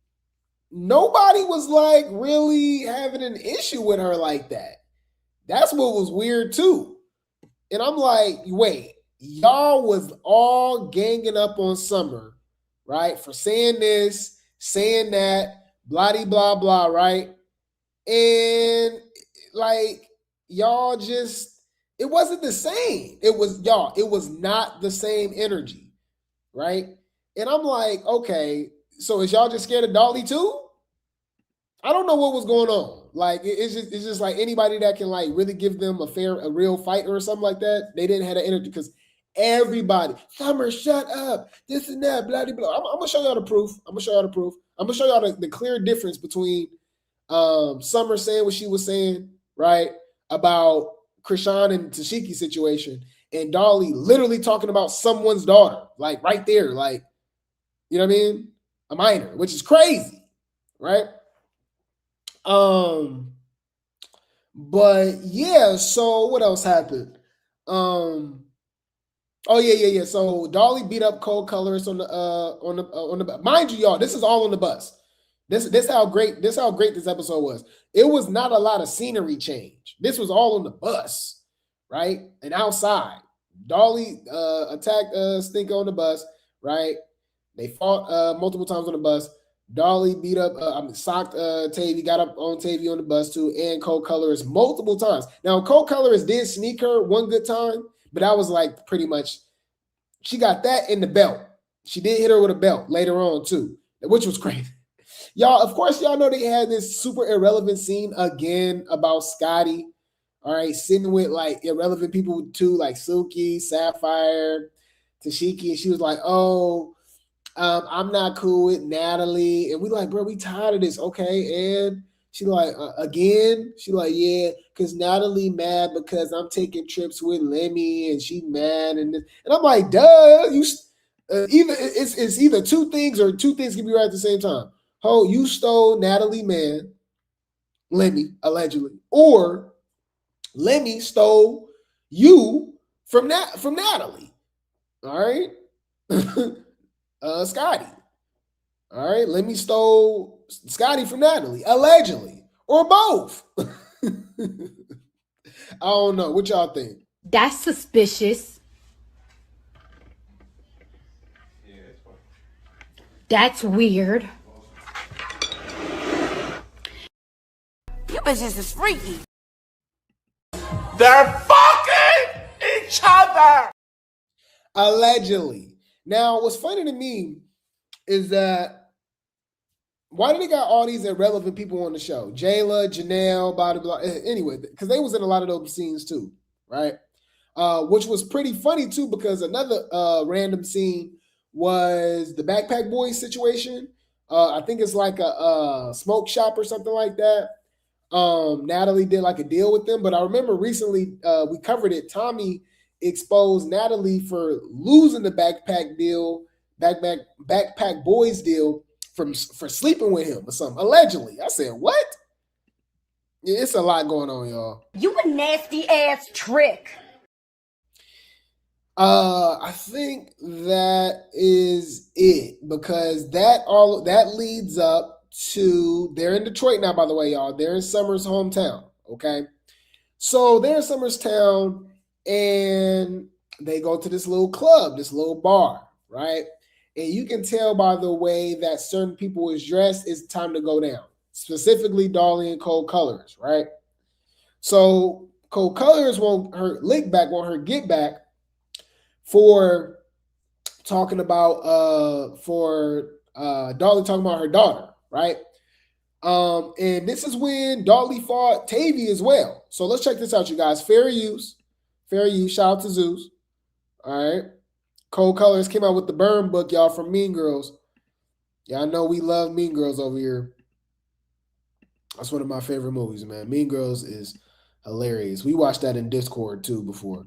nobody was like really having an issue with her like that. That's what was weird too. And I'm like, wait, y'all was all ganging up on Summer, right? For saying this, saying that, blah, blah, blah, right? And like, y'all just, it wasn't the same. It was not the same energy, right? And I'm like, okay, so is y'all just scared of Dolly too? I don't know what was going on. Like, it's just like anybody that can like really give them a real fight or something like that. They didn't have the energy because everybody, Summer, shut up, this and that, blah, blah, blah. I'm gonna show y'all the proof. I'm gonna show y'all the clear difference between Summer saying what she was saying, right, about Krishan and Tesehki situation, and Dolly literally talking about someone's daughter, like right there, like, you know what I mean? A minor, which is crazy, right? But yeah, so what else happened? Oh yeah. So Dolly beat up Cold Colorist on the mind you, y'all, this is all on the bus. This how great this episode was. It was not a lot of scenery change. This was all on the bus, right? And outside. Dolly attacked Stinker on the bus, right? They fought multiple times on the bus. Dolly beat up, socked Tavy, got up on Tavy on the bus too, and Cold Colorist multiple times. Now, Cold Colorist did sneak her one good time, but that was like pretty much, she got that in the belt. She did hit her with a belt later on too, which was crazy. Y'all, of course, y'all know they had this super irrelevant scene again about Scotty, all right, sitting with like irrelevant people too, like Suki, Sapphire, Tesehki, and she was like, oh, I'm not cool with Natalie. And we like, bro, we tired of this. Okay. And she like, again? She like, yeah, because Natalie mad because I'm taking trips with Lemmy and she mad. And I'm like, duh, it's either two things or two things can be right at the same time. Oh, you stole Natalie man, Lemmy, allegedly, or Lemmy stole you from Natalie. All right. Scotty. All right, Lemmy stole Scotty from Natalie, allegedly, or both. I don't know. What y'all think? That's suspicious. That's weird. You bitches is freaky. They're fucking each other. Allegedly. Now, what's funny to me is that why do they got all these irrelevant people on the show? Jayla, Janelle, blah, blah, blah. Anyway, because they was in a lot of those scenes too, right? Which was pretty funny too, because another random scene was the Backpack Boys situation. I think it's like a smoke shop or something like that. Natalie did like a deal with them, but I remember recently we covered it. Tommy exposed Natalie for losing the Backpack Boys deal for sleeping with him or something, allegedly. I said, what? Yeah, it's a lot going on, y'all. You a nasty ass trick. I think that is it, because that leads up to, they're in Detroit now, by the way, y'all. They're in Summer's hometown, okay? So they're in Summer's town, and they go to this little club, this little bar, right? And you can tell by the way that certain people is dressed, it's time to go down. Specifically, Dolly and Cold Colors, right? So Cold Colors want her lick back, want her get back for talking about Dolly talking about her daughter, right? And this is when Dolly fought Tavy as well. So let's check this out, you guys. Fair use. Shout out to Zeus. All right. Cold Colors came out with the burn book, y'all, from Mean Girls. Y'all know we love Mean Girls over here. That's one of my favorite movies, man. Mean Girls is hilarious. We watched that in Discord too before.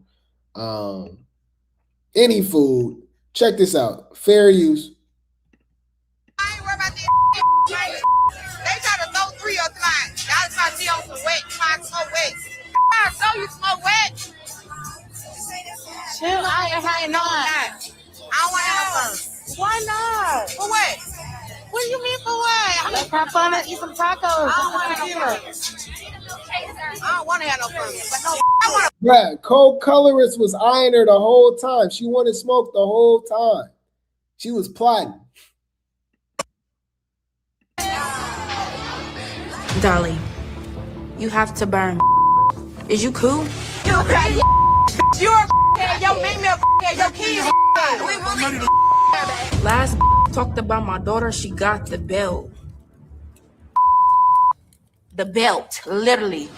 Any food. Check this out. Fair use. I ain't worried about this. They try to throw 3 or 5. Y'all try to see on some wet, smoke wet. I saw you smoke wet. Chill, I ain't high enough. I don't want to have no fun. Why not? For what? What do you mean for what? Let's have fun and eat some tacos. I don't want to have no fun. But no, I want to. Yeah, Cold Colorist was eyeing her the whole time. She wanted smoke the whole time. She was plotting. Dolly, you have to burn. Is you cool? You're a yo, make me a yo, kids. Last talked about my daughter, she got the belt. The belt, literally.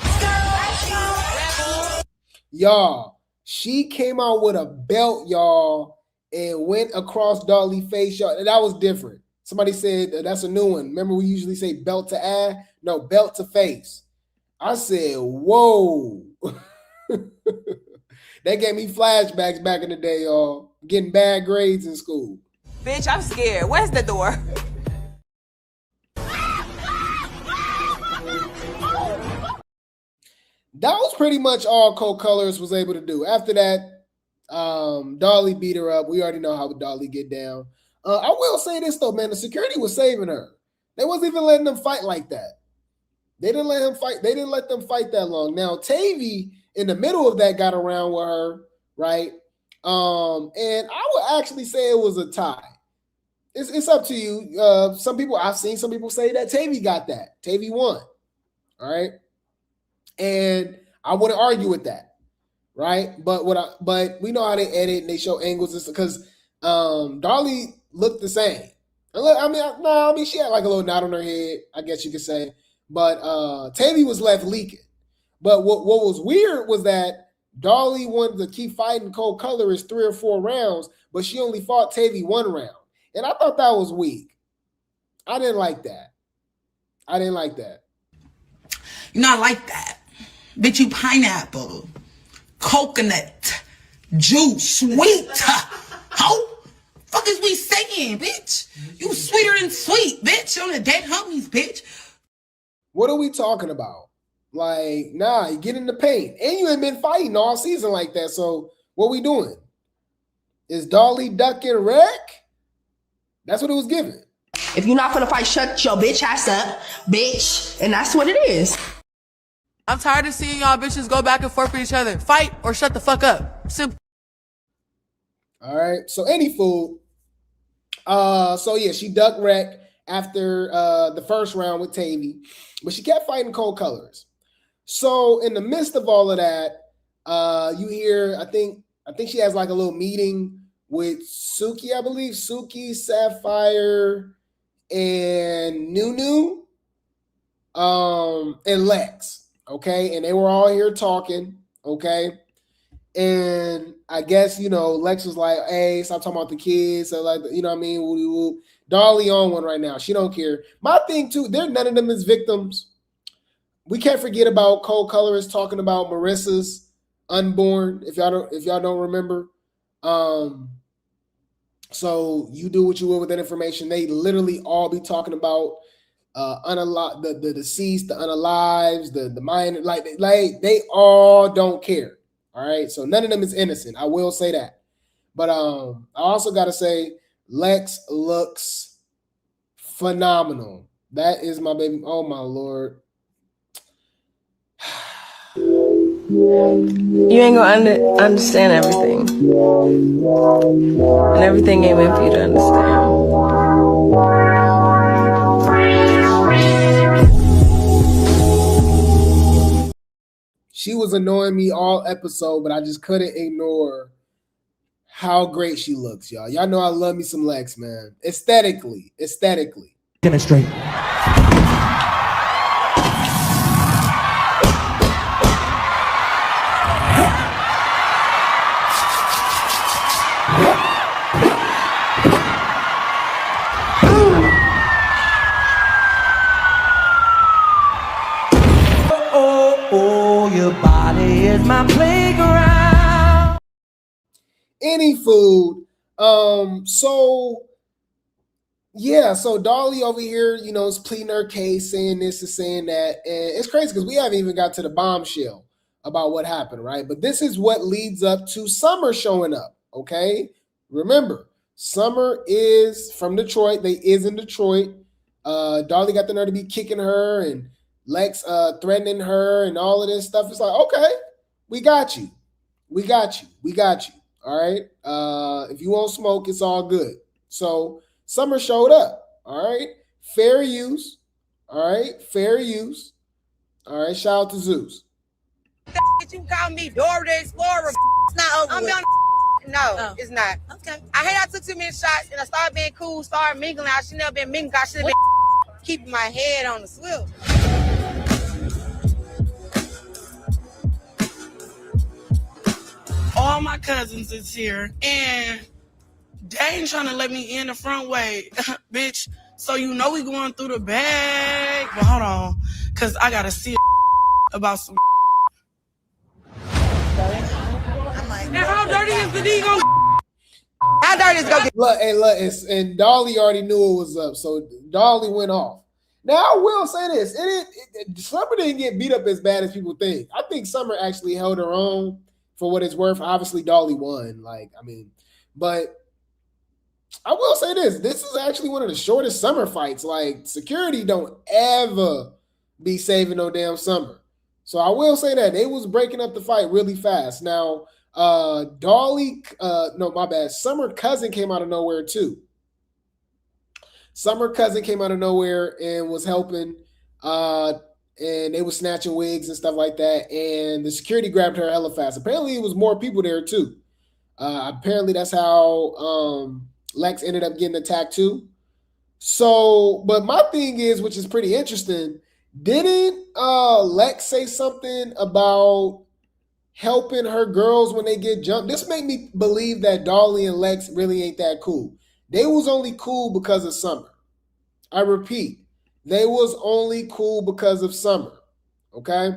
Y'all, she came out with a belt, y'all, and went across Dolly's face, y'all. And that was different. Somebody said that's a new one. Remember, we usually say belt to eye? No, belt to face. I said, whoa. That gave me flashbacks back in the day, y'all. Getting bad grades in school. Bitch, I'm scared. Where's the door? That was pretty much all Cold Colors was able to do. After that, Dolly beat her up. We already know how Dolly get down. I will say this, though, man. The security was saving her. They wasn't even letting them fight like that. They didn't let him fight. They didn't let them fight that long. Now, Tavy, in the middle of that, got around with her, right? And I would actually say it was a tie. It's up to you. I've seen some people say that Tavy got that. Tavy won. All right. And I wouldn't argue with that. Right. But we know how they edit and they show angles because Dolly looked the same. I mean, she had like a little knot on her head, I guess you could say. But Tavy was left leaking. But what was weird was that Dolly wanted to keep fighting Cold Colors 3 or 4 rounds, but she only fought Tavy 1 round. And I thought that was weak. I didn't like that. You're not like that. Bitch, you pineapple, coconut, juice, sweet. How fuck is we saying, bitch? You sweeter than sweet, bitch. On the dead homies, bitch. What are we talking about? Like, nah, you get in the paint. And you ain't been fighting all season like that. So what we doing? Is Dolly ducking wreck? That's what it was given. If you're not gonna fight, shut your bitch ass up, bitch. And that's what it is. I'm tired of seeing y'all bitches go back and forth with each other. Fight or shut the fuck up. Simple. All right. So any fool. So yeah, she ducked wreck after the first round with Tavy, but she kept fighting Cold Colors. So in the midst of all of that, you hear, I think she has like a little meeting with Suki, I believe. Suki, Sapphire, and Nunu, and Lex. Okay. And they were all here talking. Okay. And I guess, Lex was like, hey, stop talking about the kids. So like, you know what I mean? Woo-woo. Dolly on one right now. She don't care. My thing too, none of them is victims. We can't forget about Cold Colors talking about Marissa's unborn, if y'all don't remember. So you do what you will with that information. They literally all be talking about the deceased, the unalives, the minor, like they all don't care. All right. So none of them is innocent. I will say that. But I also gotta say Lex looks phenomenal. That is my baby. Oh my Lord. You ain't gonna understand everything. And everything ain't meant for you to understand. She was annoying me all episode, but I just couldn't ignore how great she looks, y'all. Y'all know I love me some Lex, man. Aesthetically. Demonstrate. Oh, your body is my playground. Any food. So Dolly over here, is pleading her case, saying this and saying that. And it's crazy because we haven't even got to the bombshell about what happened, right? But this is what leads up to Summer showing up, okay? Remember, Summer is from Detroit. They is in Detroit. Dolly got the nerve to be kicking her and Lex threatening her and all of this stuff. It's like, okay, we got you. All right. If you won't smoke, it's all good. So Summer showed up. All right. Fair use. All right. Shout out to Zeus. You call me Dora the Explorer. It's not over. No, it's not. Okay. I hate I took too many shots and I started being cool, started mingling. I should never been mingling. I should have been keeping my head on the swivel. All my cousins is here, and they ain't trying to let me in the front way, bitch. So we going through the bag. But hold on, cause I gotta see about some. And how dirty is the D gonna? How dirty is it gonna get? Look, and Dolly already knew it was up, so Dolly went off. Now I will say this: Summer didn't get beat up as bad as people think. I think Summer actually held her own. For what it's worth, obviously Dolly won. But I will say this: this is actually one of the shortest Summer fights. Like, security don't ever be saving no damn Summer. So I will say that they was breaking up the fight really fast. Now, Summer cousin came out of nowhere too. Summer cousin came out of nowhere and was helping. And they were snatching wigs and stuff like that. And the security grabbed her hella fast. Apparently, it was more people there too. Apparently, that's how Lex ended up getting attacked too. So, but my thing is, which is pretty interesting, didn't Lex say something about helping her girls when they get jumped? This made me believe that Dolly and Lex really ain't that cool. They was only cool because of Summer. I repeat. They was only cool because of Summer, okay?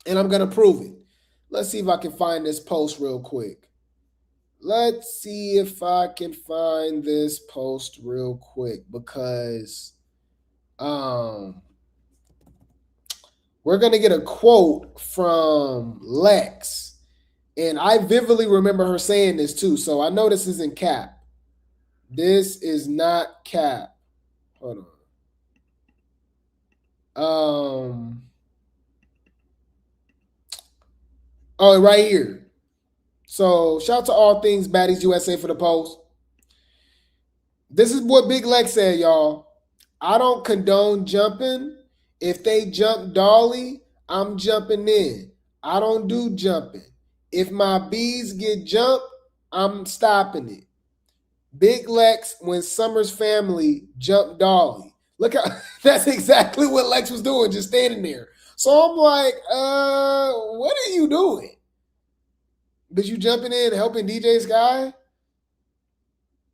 And I'm going to prove it. Let's see if I can find this post real quick. Let's see if I can find this post real quick because we're going to get a quote from Lex. And I vividly remember her saying this too, so I know this isn't cap. This is not cap. Hold on. Right here. So shout out to All Things Baddies USA for the post. This is what Big Lex said, y'all. I don't condone jumping. If they jump Dolly, I'm jumping in. I don't do jumping. If my bees get jumped, I'm stopping it. Big Lex when Summer's family jumped Dolly. Look how that's exactly what Lex was doing, just standing there. So I'm like, what are you doing? Did you jumping in helping DJ Sky?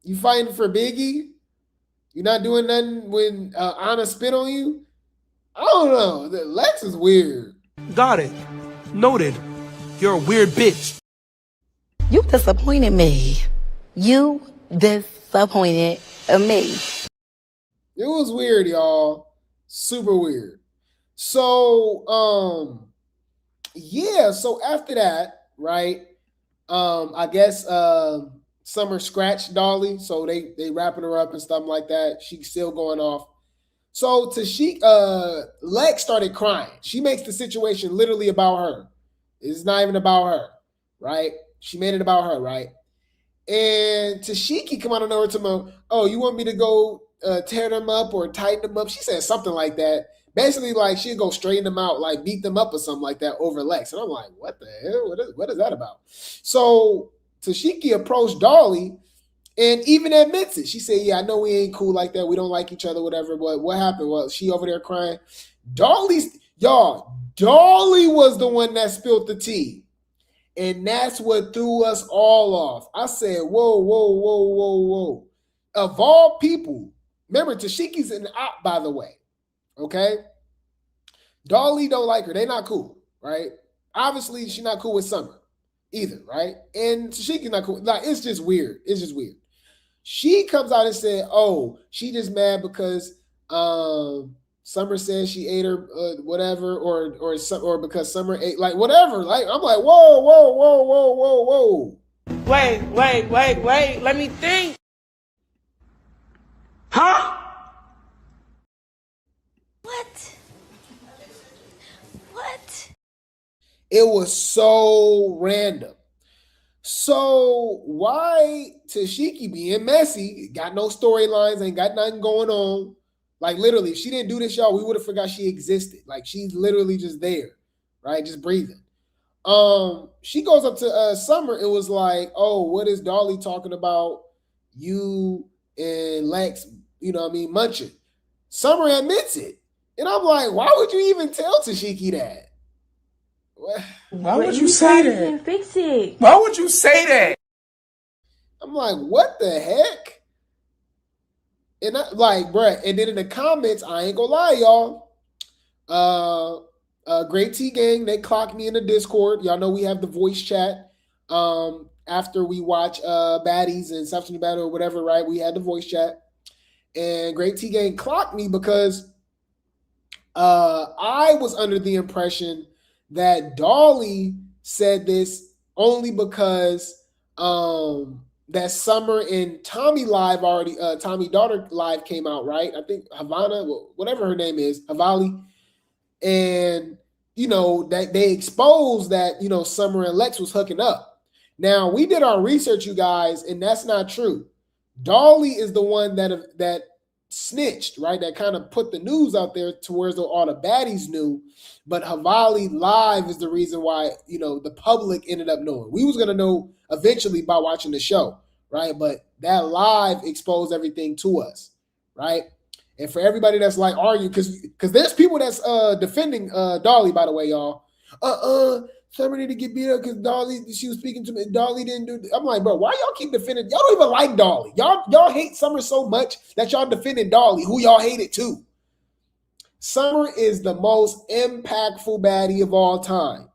You fighting for Biggie? You're not doing nothing when Anna spit on you? I don't know. Lex is weird. Got it. Noted. You're a weird bitch. You disappointed me. You disappointed me. It was weird, y'all. Super weird. So, so after that, right, I guess Summer scratched Dolly, so they wrapping her up and stuff like that. She's still going off. So Lex started crying. She makes the situation literally about her. It's not even about her, right? She made it about her, right? And Tesehki come out of nowhere to me, oh, you want me to go tear them up or tighten them up? She said something like that. basically like she'd go straighten them out, like beat them up or something like that over Lex. And I'm like, what the hell? What is that about? So Tesehki approached Dolly and even admits it. She said, yeah, I know we ain't cool like that. We don't like each other, whatever. But what happened? Well, she over there crying. Dolly was the one that spilled the tea. And that's what threw us all off. I said, whoa. Of all people, remember, Tesehki's an op, by the way. Okay? Dolly don't like her. They're not cool, right? Obviously, she's not cool with Summer either, right? And Tesehki's not cool. Like, it's just weird. It's just weird. She comes out and said, oh, she just mad because Summer said she ate her whatever, or because Summer ate, like, whatever. Like, I'm like, whoa. Wait. Let me think. Huh? What? It was so random. So why Tesehki being messy, got no storylines, ain't got nothing going on. Like literally, if she didn't do this, y'all, we would have forgot she existed. Like she's literally just there, right? Just breathing. She goes up to Summer. It was like, oh, what is Dolly talking about? You and Lex, munching. Summer admits it. And I'm like, why would you even tell Tesehki that? Why would you say that? Fix it. Why would you say that? I'm like, what the heck? And I, like, bruh, and then in the comments, I ain't gonna lie, y'all. Grape Tea Gang, they clocked me in the Discord. Y'all know we have the voice chat. After we watch Baddies and Substance Battle or whatever, right? We had the voice chat. And Grape Tea Gang clocked me because I was under the impression that Dolly said this only because that Summer and Tommy live already, Tommy daughter live came out, right? I think Havana, whatever her name is, Havali. And, that they exposed that, Summer and Lex was hooking up. Now, we did our research, you guys, and that's not true. Dolly is the one that snitched, right? That kind of put the news out there to where all the baddies knew. But Havali live is the reason why, the public ended up knowing. We was going to know eventually by watching the show, right? But that live exposed everything to us, right? And for everybody that's like arguing, because there's people that's defending Dolly, by the way, y'all. Summer need to get beat up because Dolly, she was speaking to me. Dolly didn't do. I'm like, bro, why y'all keep defending? Y'all don't even like Dolly. Y'all hate Summer so much that y'all defending Dolly, who y'all hated too. Summer is the most impactful baddie of all time.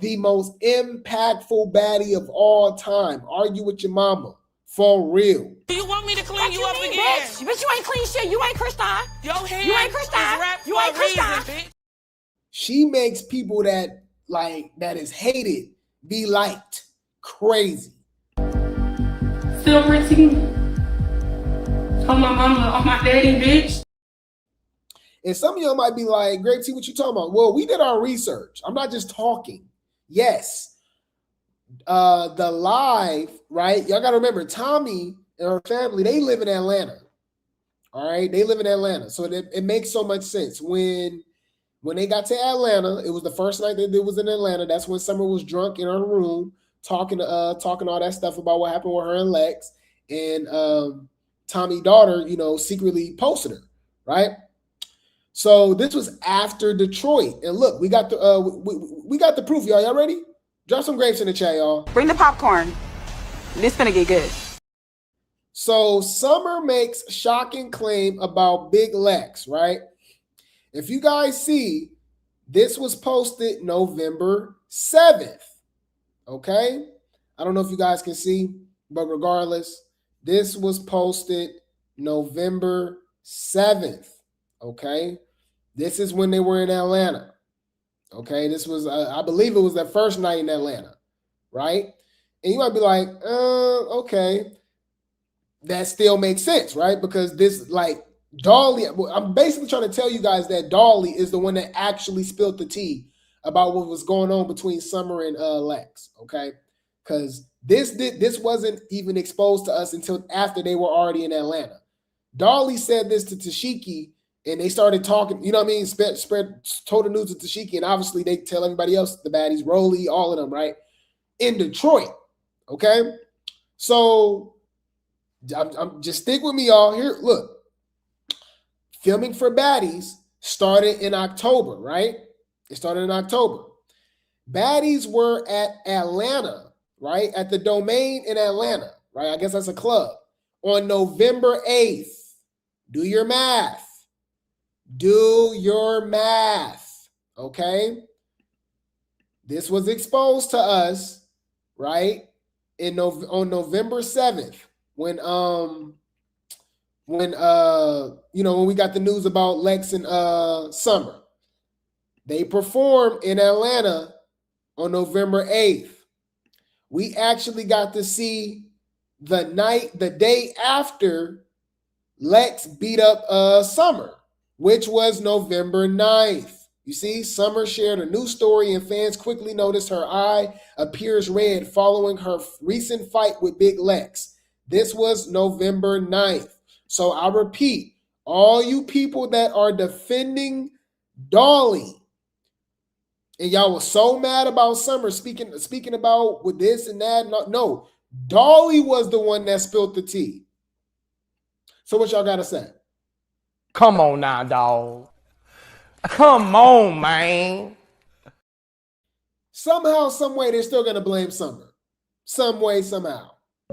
The most impactful baddie of all time. Argue with your mama. For real. Do you want me to clean you up again? Bitch, you ain't clean shit. You ain't Kristan. Your hair You ain't Kristan. You ain't Kristan. She makes people that is hated be liked. Crazy. Silver tea. On my mama, on my daddy, bitch. And some of y'all might be like, Grape Tea, what you talking about? Well, we did our research. I'm not just talking. Yes. The live, right? Y'all got to remember, Tommy and her family, they live in Atlanta. All right? They live in Atlanta. So it makes so much sense. When they got to Atlanta, it was the first night that it was in Atlanta. That's when Summer was drunk in her room, talking all that stuff about what happened with her and Lex. And Tommy's daughter, secretly posted her, right? So this was after Detroit. And look, we got the proof, y'all. Y'all ready? Drop some grapes in the chat, y'all. Bring the popcorn. This finna get good. So Summer makes shocking claim about Big Lex, right? If you guys see, this was posted November 7th, okay? I don't know if you guys can see, but regardless, this was posted November 7th, okay? This is when they were in Atlanta. Okay, this was, I believe it was their first night in Atlanta, right? And you might be like, okay, that still makes sense, right? Because this, Dolly, I'm basically trying to tell you guys that Dolly is the one that actually spilled the tea about what was going on between Summer and Lex, okay? Because this wasn't even exposed to us until after they were already in Atlanta. Dolly said this to Tesehki And they started talking, you know what I mean? Told the news to Tesehki, and obviously they tell everybody else, the baddies, Rolly, all of them, right? In Detroit, okay? So I'm just stick with me, y'all. Here, look. Filming for Baddies started in October, right? It started in October. Baddies were at Atlanta, right? At the Domain in Atlanta, right? I guess that's a club. On November 8th. Do your math. Do your math, okay? This was exposed to us, right? On November 7th, when we got the news about Lex and Summer. They performed in Atlanta on November 8th. We actually got to see the day after Lex beat up Summer, which was November 9th. You see, Summer shared a new story and fans quickly noticed her eye appears red following her recent fight with Big Lex. This was November 9th. So I repeat, all you people that are defending Dolly, and y'all were so mad about Summer speaking about with this and that. No, Dolly was the one that spilled the tea. So what y'all got to say? Come on now, dog. Come on, man. Somehow, some way, they're still going to blame Summer. Some way, somehow.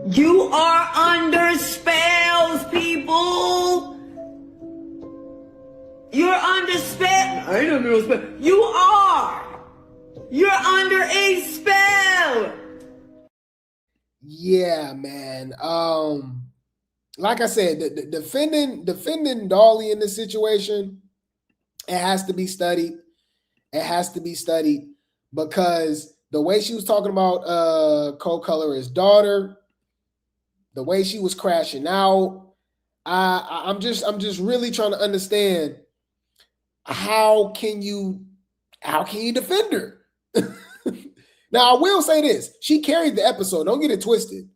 You are under spells, people. You're under spell. I ain't under no spell. You are. You're under a spell. Yeah, man. Like I said, defending Dolly in this situation, it has to be studied. It has to be studied because the way she was talking about co-color's daughter, the way she was crashing out, I'm just really trying to understand how can you defend her? Now I will say this: she carried the episode. Don't get it twisted.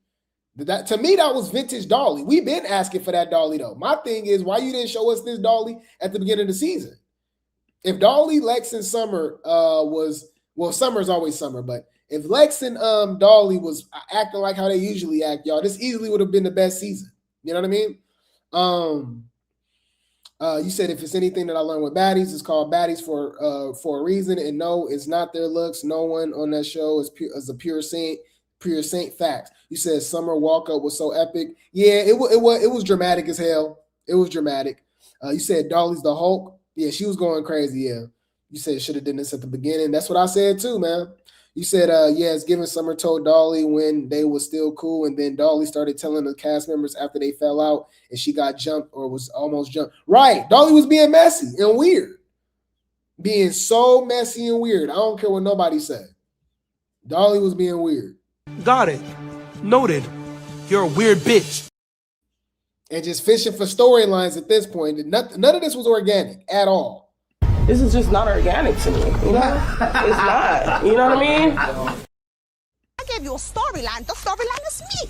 That to me, that was vintage Dolly. We've been asking for that Dolly though. My thing is, why you didn't show us this Dolly at the beginning of the season? If Dolly, Lex, and Summer Summer's always Summer, but if Lex and Dolly was acting like how they usually act, y'all, this easily would have been the best season. You know what I mean? You said if it's anything that I learned with baddies, it's called baddies for a reason. And no, it's not their looks. No one on that show is a pure saint. Facts. You said Summer walk up was so epic. Yeah, it was dramatic as hell. It was dramatic. You said Dolly's the Hulk. Yeah, she was going crazy. Yeah. You said should have done this at the beginning. That's what I said too, man. You said, yes, given Summer told Dolly when they were still cool, and then Dolly started telling the cast members after they fell out and she got jumped or was almost jumped. Right. Dolly was being messy and weird. Being so messy and weird. I don't care what nobody said. Dolly was being weird. Got it. Noted. You're a weird bitch. And just fishing for storylines at this point. None of this was organic at all. This is just not organic to me. You know? It's not. You know what I mean? I gave you a storyline. The storyline is me.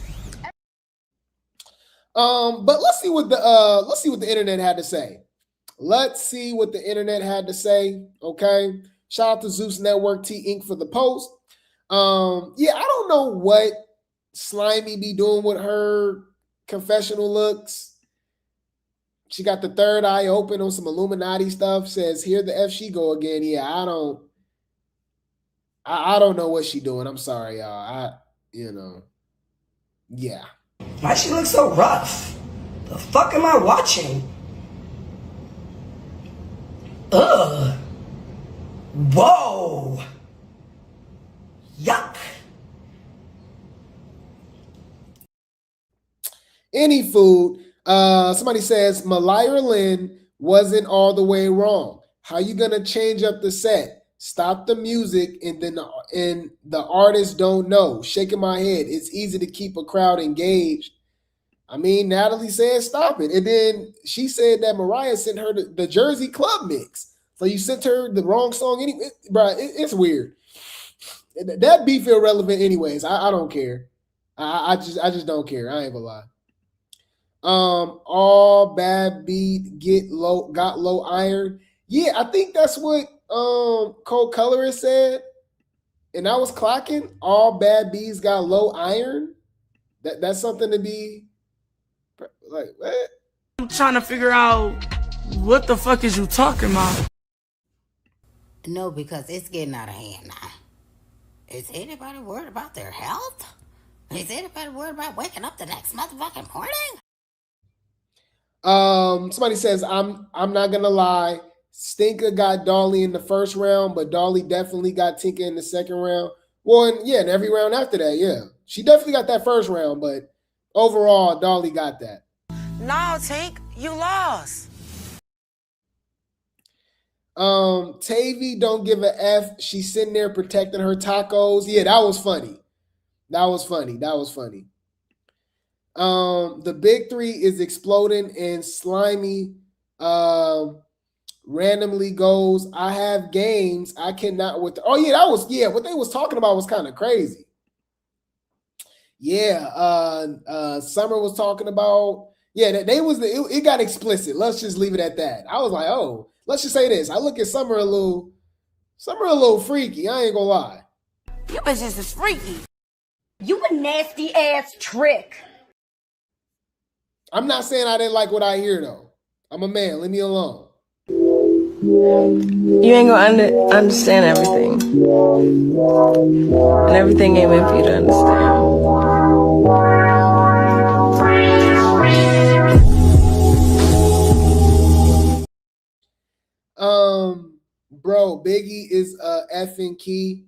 But let's see what the internet had to say. Let's see what the internet had to say. Okay. Shout out to Zeus Network T Inc. for the post. Yeah, I don't know what Slimy be doing with her confessional looks. She got the third eye open on some Illuminati stuff. Says, here the F she go again. Yeah, I don't know what she doing. I'm sorry, y'all. Yeah. Why she look so rough? The fuck am I watching? Ugh. Whoa. Yuck. Any food. Somebody says Malaya Lynn wasn't all the way wrong. How you gonna change up the set? Stop the music and then the artists don't know. Shaking my head. It's easy to keep a crowd engaged. I mean, Natalie said stop it. And then she said that Mariah sent her the Jersey Club mix. So you sent her the wrong song anyway. Bro, it's weird. That beef irrelevant anyways. I don't care. I just don't care. I ain't gonna lie. All bad beat got low iron. Yeah, I think that's what Cold Colorist said. And I was clocking. All bad bees got low iron. That's something to be like, what? I'm trying to figure out what the fuck is you talking about? No, because it's getting out of hand now. Is anybody worried about their health? Is anybody worried about waking up the next motherfucking morning? Somebody says, I'm not gonna lie. Stinker got Dolly in the first round, but Dolly definitely got Tinker in the second round. Well, in every round after that, yeah. She definitely got that first round, but overall, Dolly got that. No, Tink, you lost. Tavy don't give a F. She's sitting there protecting her tacos. Yeah, that was funny. That was funny. The big three is exploding, and Slimy randomly goes, I have games. I cannot with what they was talking about was kind of crazy. Yeah, Summer was talking about, it got explicit. Let's just leave it at that. I was like, oh, let's just say this. I look at Summer a little freaky. I ain't gonna lie. You bitches is freaky. You a nasty ass trick. I'm not saying I didn't like what I hear though. I'm a man. Leave me alone. You ain't gonna understand everything. And everything ain't meant for you to understand. Bro, Biggie is effing key.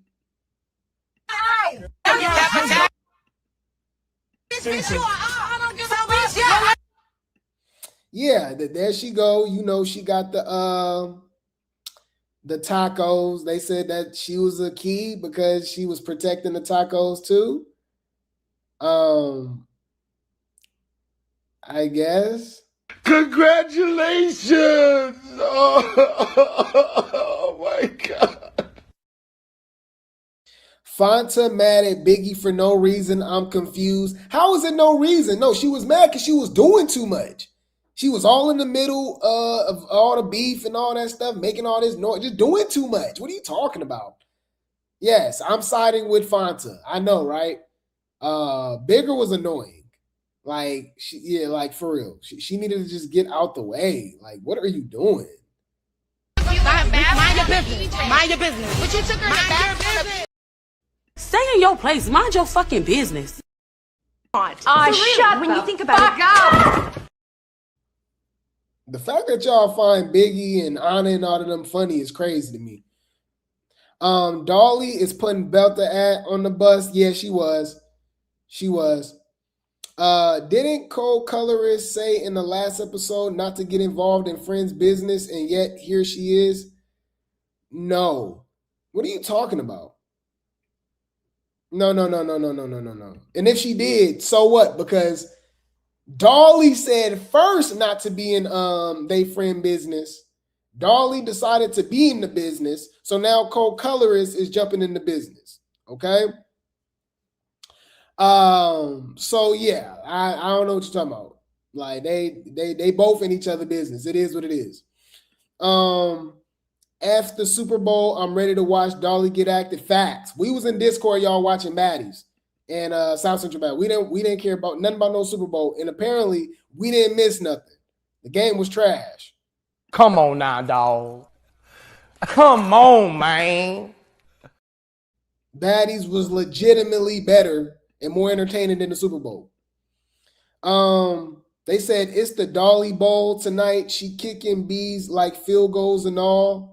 Yeah, there she go. You know, she got the tacos. They said that she was a key because she was protecting the tacos too. I guess. Congratulations! Oh my God. Fanta mad at Biggie for no reason. I'm confused. How is it no reason? No, she was mad because she was doing too much. She was all in the middle of all the beef and all that stuff, making all this noise, just doing too much. What are you talking about? Yes, I'm siding with Fanta. I know, right? Bigger was annoying. Like, for real. She needed to just get out the way. Like, what are you doing? Mind your business. Mind your business. But you took her to the bathroom. Stay in your place. Mind your fucking business. Shut when you think about it. The fact that y'all find Biggie and Anna and all of them funny is crazy to me. Dolly is putting Belta on the bus. Yeah, she was. Didn't Cold Colorist say in the last episode not to get involved in friends' business, and yet here she is? No. What are you talking about? No. And if she did, so what? Because Dolly said first not to be in they friend business. Dolly decided to be in the business. So now Cold Colorist is jumping in the business. Okay. So yeah, I don't know what you're talking about. Like they both in each other's business. It is what it is. After Super Bowl, I'm ready to watch Dolly get active. Facts. We was in Discord, y'all, watching Baddies and South Central Bad. We didn't care about nothing about no Super Bowl, and apparently we didn't miss nothing. The game was trash. Come on now, dog. Come on, man. Baddies was legitimately better and more entertaining than the Super Bowl. They said it's the Dolly Bowl tonight. She kicking bees like field goals and all.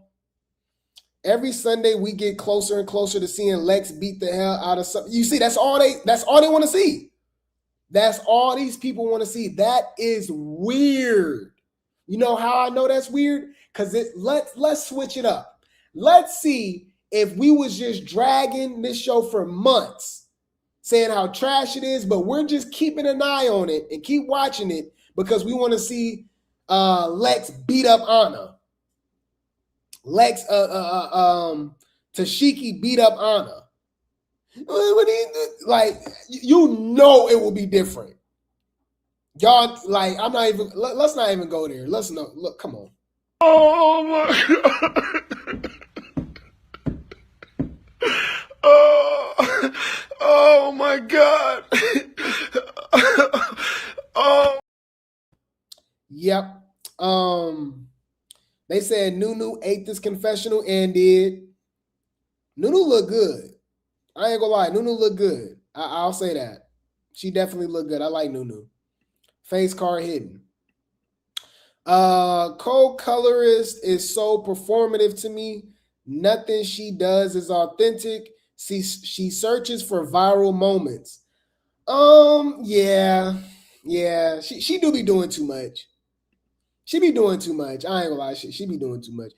Every Sunday we get closer and closer to seeing Lex beat the hell out of something. You see, that's all they want to see. That's all these people want to see. That is weird. You know how I know that's weird? Because let's switch it up. Let's see if we was just dragging this show for months, saying how trash it is, but we're just keeping an eye on it and keep watching it because we want to see Lex beat up Anna. Tesehki beat up Anna. Like, you know it will be different. Y'all, like, I'm not even, let's not even go there. Let's not, look, come on. Oh my God. Oh my God. Oh. Yep. They said Nunu ate this confessional and did. Nunu looked good. I ain't gonna lie. Nunu looked good. I'll say that. She definitely looked good. I like Nunu. Face card hidden. Co-colorist is so performative to me. Nothing she does is authentic. She searches for viral moments. Yeah. She do be doing too much. She be doing too much. I ain't gonna lie. She be doing too much.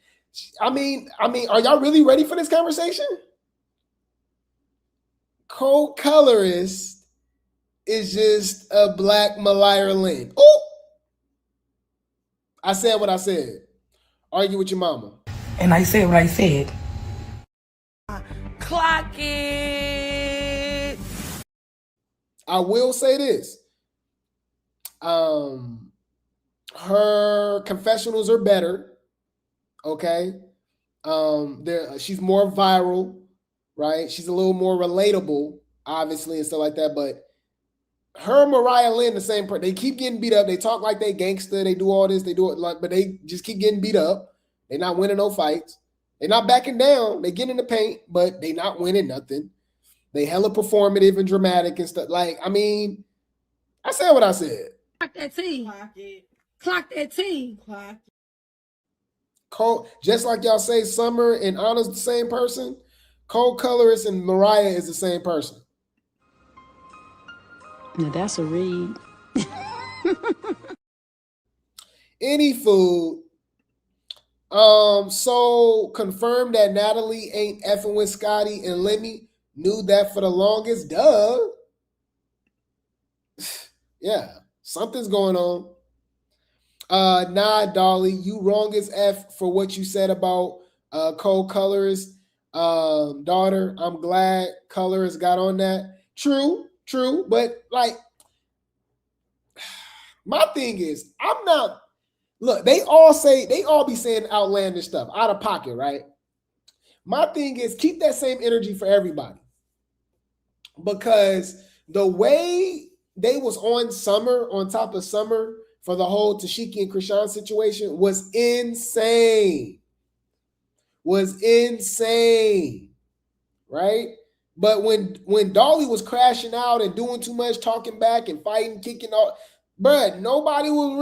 I mean, are y'all really ready for this conversation? Co-colorist is just a black Malaya Lynn. Oh, I said what I said. Argue with your mama. And I said what I said. Clock it. I will say this. Her confessionals are better. Okay. She's more viral, right? She's a little more relatable, obviously, and stuff like that. But her and Mariah Lynn, the same person. They keep getting beat up. They talk like they gangster. They do all this. They do it like, but they just keep getting beat up. They're not winning no fights. They're not backing down. They get in the paint, but they not winning nothing. They hella performative and dramatic and stuff. Like, I mean, I said what I said. Clock that T. Clock that T. Clock. Just like y'all say, Summer and Anna's the same person. Co-colorist and Mariah is the same person. Now that's a read. Any food. So confirmed that Natalie ain't effing with Scotty and Lemmy. Knew that for the longest. Duh. Yeah, something's going on. Nah, Dolly, you wrong as F for what you said about co-colorist daughter. I'm glad colorist got on that. True, but like, my thing is, I'm not. Look, they all be saying outlandish stuff out of pocket, right? My thing is, keep that same energy for everybody, because the way they was on top of Summer for the whole Tesehki and Krishan situation was insane. Right? But when Dolly was crashing out and doing too much, talking back and fighting, kicking off, bruh, nobody was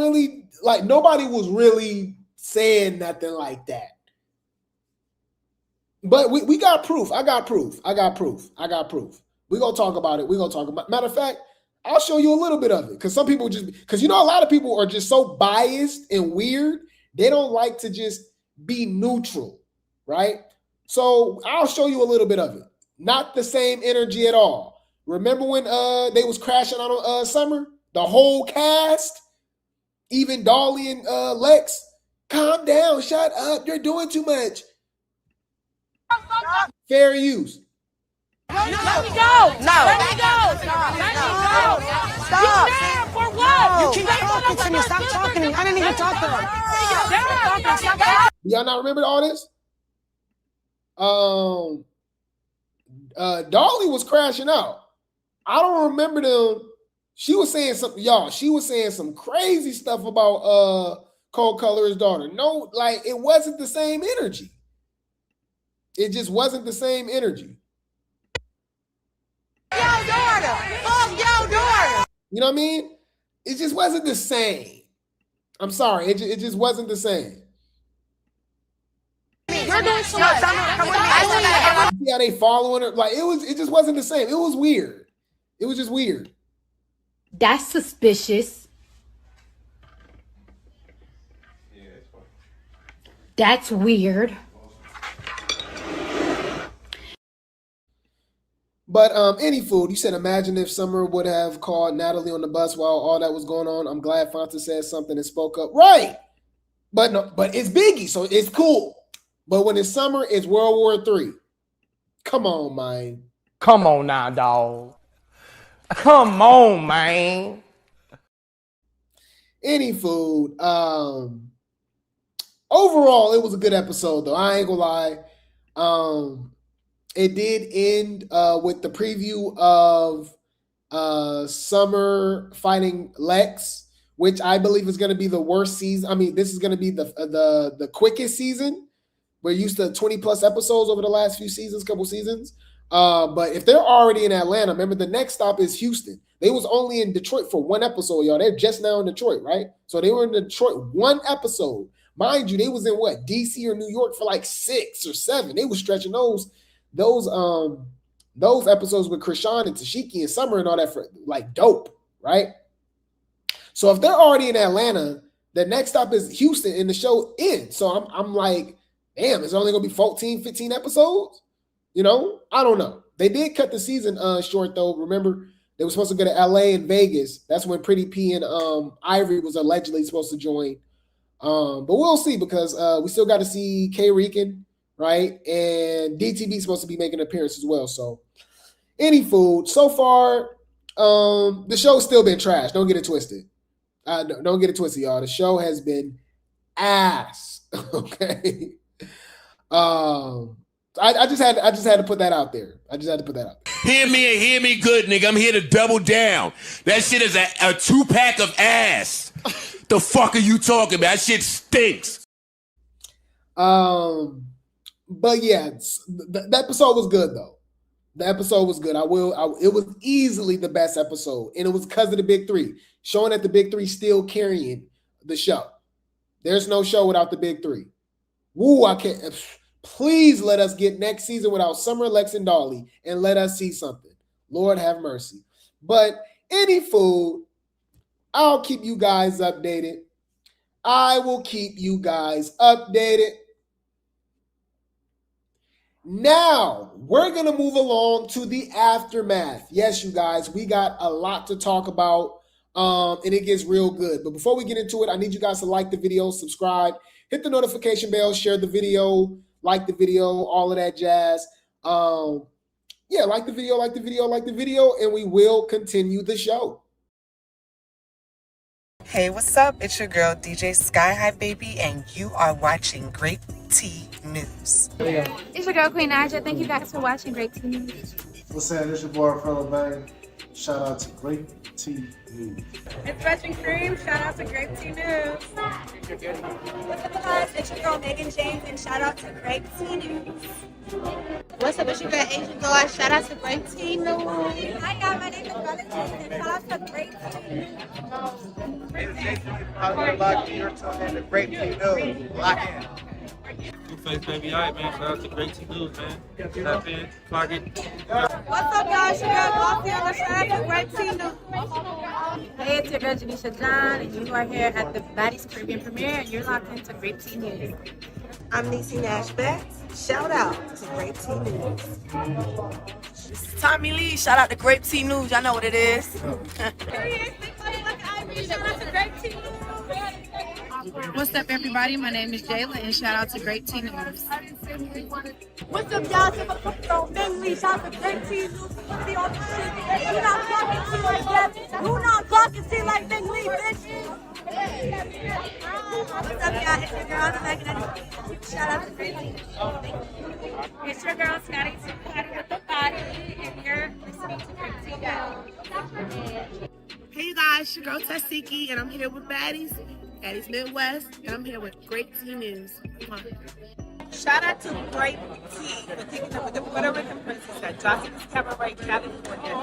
really saying nothing like that. But we got proof. I got proof. We're gonna talk about it. Matter of fact, I'll show you a little bit of it, because some people because a lot of people are just so biased and weird, they don't like to just be neutral, right? So I'll show you a little bit of it. Not the same energy at all. Remember when they was crashing out on Summer? The whole cast, even Dolly and Lex, calm down, shut up, you're doing too much. Fair use. Let me go. Let me go. Stop. You mad for what? You keep talking to me. Stop talking to me. I didn't even talk to them. Y'all not remember all this? Dolly was crashing out. I don't remember them. She was saying something, y'all. She was saying some crazy stuff about co-colorist daughter. No, like, it wasn't the same energy. It just wasn't the same energy. Yo, daughter. Fuck your daughter. You know what I mean? It just wasn't the same. I'm sorry. It just wasn't the same. You're doing too much. See how they following her? Like, it just wasn't the same. It was weird. It was just weird. That's suspicious. That's weird. But any food, you said, imagine if Summer would have called Natalie on the bus while all that was going on. I'm glad Fonta said something and spoke up. Right. But no, but it's Biggie, so it's cool. But when it's Summer, it's World War III. Come on, man. Come on now, dog. Come on, man. Any food. Overall, it was a good episode, though. I ain't gonna lie. It did end with the preview of Summer fighting Lex, which I believe is going to be the worst season. I mean, this is going to be the quickest season. We're used to 20 plus episodes over the last couple seasons. But if they're already in Atlanta, remember the next stop is Houston. They was only in Detroit for one episode, y'all. They're just now in Detroit, right? So they were in Detroit one episode. Mind you, they was in what, DC or New York for like 6 or 7. They was stretching those episodes with Krishan and Tesehki and Summer and all that for like dope, right? So if they're already in Atlanta, the next stop is Houston and the show ends. So I'm like, damn, it's only gonna be 14, 15 episodes? You know, I don't know. They did cut the season short though. Remember, they were supposed to go to LA and Vegas. That's when Pretty P and Ivory was allegedly supposed to join. But we'll see because we still got to see K Rican, right? And DTB is supposed to be making an appearance as well. So any food. So far, the show's still been trash. Don't get it twisted. Don't get it twisted, y'all. The show has been ass. Okay. I just had to put that out there. Hear me and hear me good, nigga. I'm here to double down. That shit is a 2-pack of ass. The fuck are you talking about? That shit stinks. But yeah, the episode was good though. The episode was good. It was easily the best episode, and it was because of the big three, showing that the big three still carrying the show. There's no show without the big three. Woo! I can't. Please let us get next season without Summer, Lex, and Dolly, and let us see something. Lord have mercy. But any food, I'll keep you guys updated. I will keep you guys updated. Now, we're going to move along to the aftermath. Yes, you guys, we got a lot to talk about, and it gets real good. But before we get into it, I need you guys to like the video, subscribe, hit the notification bell, share the video, like the video, all of that jazz. Yeah, like the video, and we will continue the show. Hey, what's up? It's your girl, DJ Sky High Baby, and you are watching Grape Tea News. It's your girl, Queen Aja. Thank you guys for watching Grape Tea News. What's up? It's your boy, Fellow Bang. Shout out to Grape Tea News. It's Fresh and Cream. Shout out to Grape Tea News. What's up, guys? It's your girl, Megan James, and shout out to Grape Tea News. What's up? It's your girl, Asian Dolly. Shout out to Grape Tea News. Hi, y'all. My name is Joseline, and shout out to Grape Tea News. You're tuning in to Grape Tea News. Lock in. Two-Face baby, all right, man. Shout out to Grape Tea News, man. Tap in, clock it. What's up, guys? Your girl, Dolly, and shout out to Grape Tea News. Hey, it's your girl, Janisha John, and you are here at the Baddies Caribbean premiere, and you're locked into Grape Tea News. I'm Niecy Nash Betts. Shout out to Grape Tea News. This is Tommy Lee. Shout out to Grape Tea News. Y'all know what it is. What's up, everybody? My name is Jayla, and shout out to Grape Tea News. What's up, y'all? Big Lee, shout out to Grape Tea News. Be on the shit. You not talking to like that. You not talking to like Big Lee, bitch. What's up, y'all? It's your girl, Megan. Shout out to Grape Tea. It's your girl, Scotty, with the body, and you're listening to Grape Tea News. Hey, you guys, your girl Tesehki, and I'm here with Baddies Midwest, and I'm here with Grape Tea News. Come on. Shout out to Grape Tea for taking up with the Puerto Rican princess at Joseline Cabaret, California.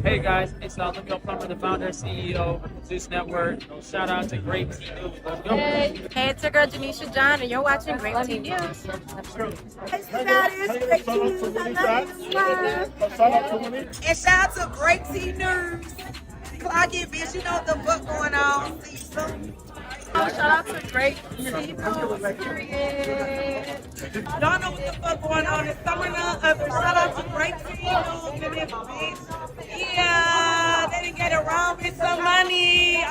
Hey guys, it's Lemio Plummer, the founder and CEO of Zeus Network. Shout out to Grape Tea News. Let's go. Hey, it's your girl Janisha John, and you're watching Grape Tea News. Hey, Baddies, Grape Tea News. And shout out to Grape Tea News. Clock it, bitch. You know what the fuck going on. See you soon. Shout out to Grape Tea News. Y'all know what the fuck going on. It's summer now. Shout out to Grape Tea News. Yeah, they didn't get around with some money.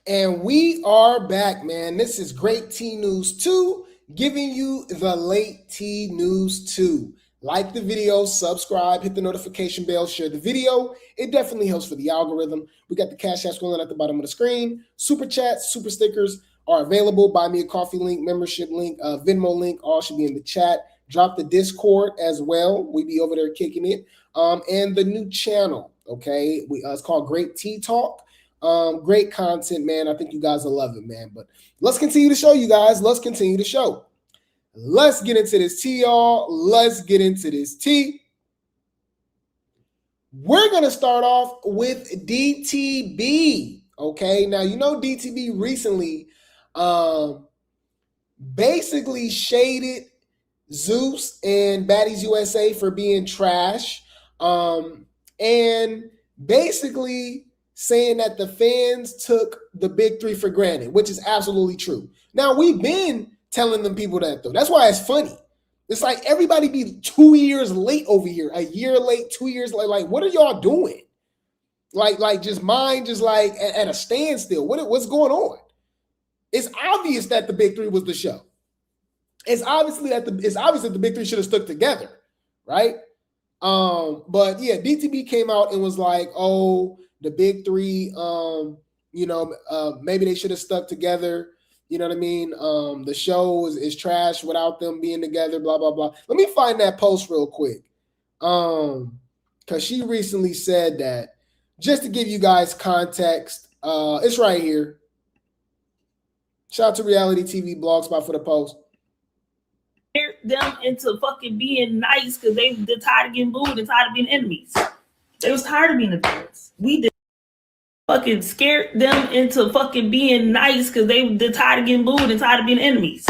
And we are back, man. This is Grape Tea News Too. giving you the Late Tea News Too. Like the video, subscribe, hit the notification bell, share the video. It definitely helps for the algorithm. We got the Cash App scrolling at the bottom of the screen. Super chats, super stickers are available. Buy me a coffee link, membership link, Venmo link, all should be in the chat. Drop the Discord as well. We be over there kicking it. And the new channel, okay? It's called Grape Tea Talk. Great content, man. I think you guys will love it, man. But let's continue to show you guys. Let's continue to show. Let's get into this tea, y'all. Let's get into this tea. We're going to start off with DTB, okay? Now, you know DTB recently basically shaded Zeus and Baddies USA for being trash and basically saying that the fans took the big three for granted, which is absolutely true. Now, we've been telling them people that, though. That's why it's funny. It's like everybody be 2 years late over here, a year late, 2 years late. Like, what are y'all doing? Like just mind just like at a standstill. What's going on? It's obvious that the big three was the show. It's obvious that the big three should have stuck together, right? But yeah, DTB came out and was like, oh, the big three, maybe they should have stuck together. You know what I mean? The show is trash without them being together, blah, blah, blah. Let me find that post real quick. Because she recently said that, just to give you guys context, it's right here. Shout out to Reality TV Blogspot for the post. Them into fucking being nice because they're tired of getting booed and tired of being enemies. They was tired of being the villains. We did fucking scared them into fucking being nice because they're tired of getting booed and tired of being enemies.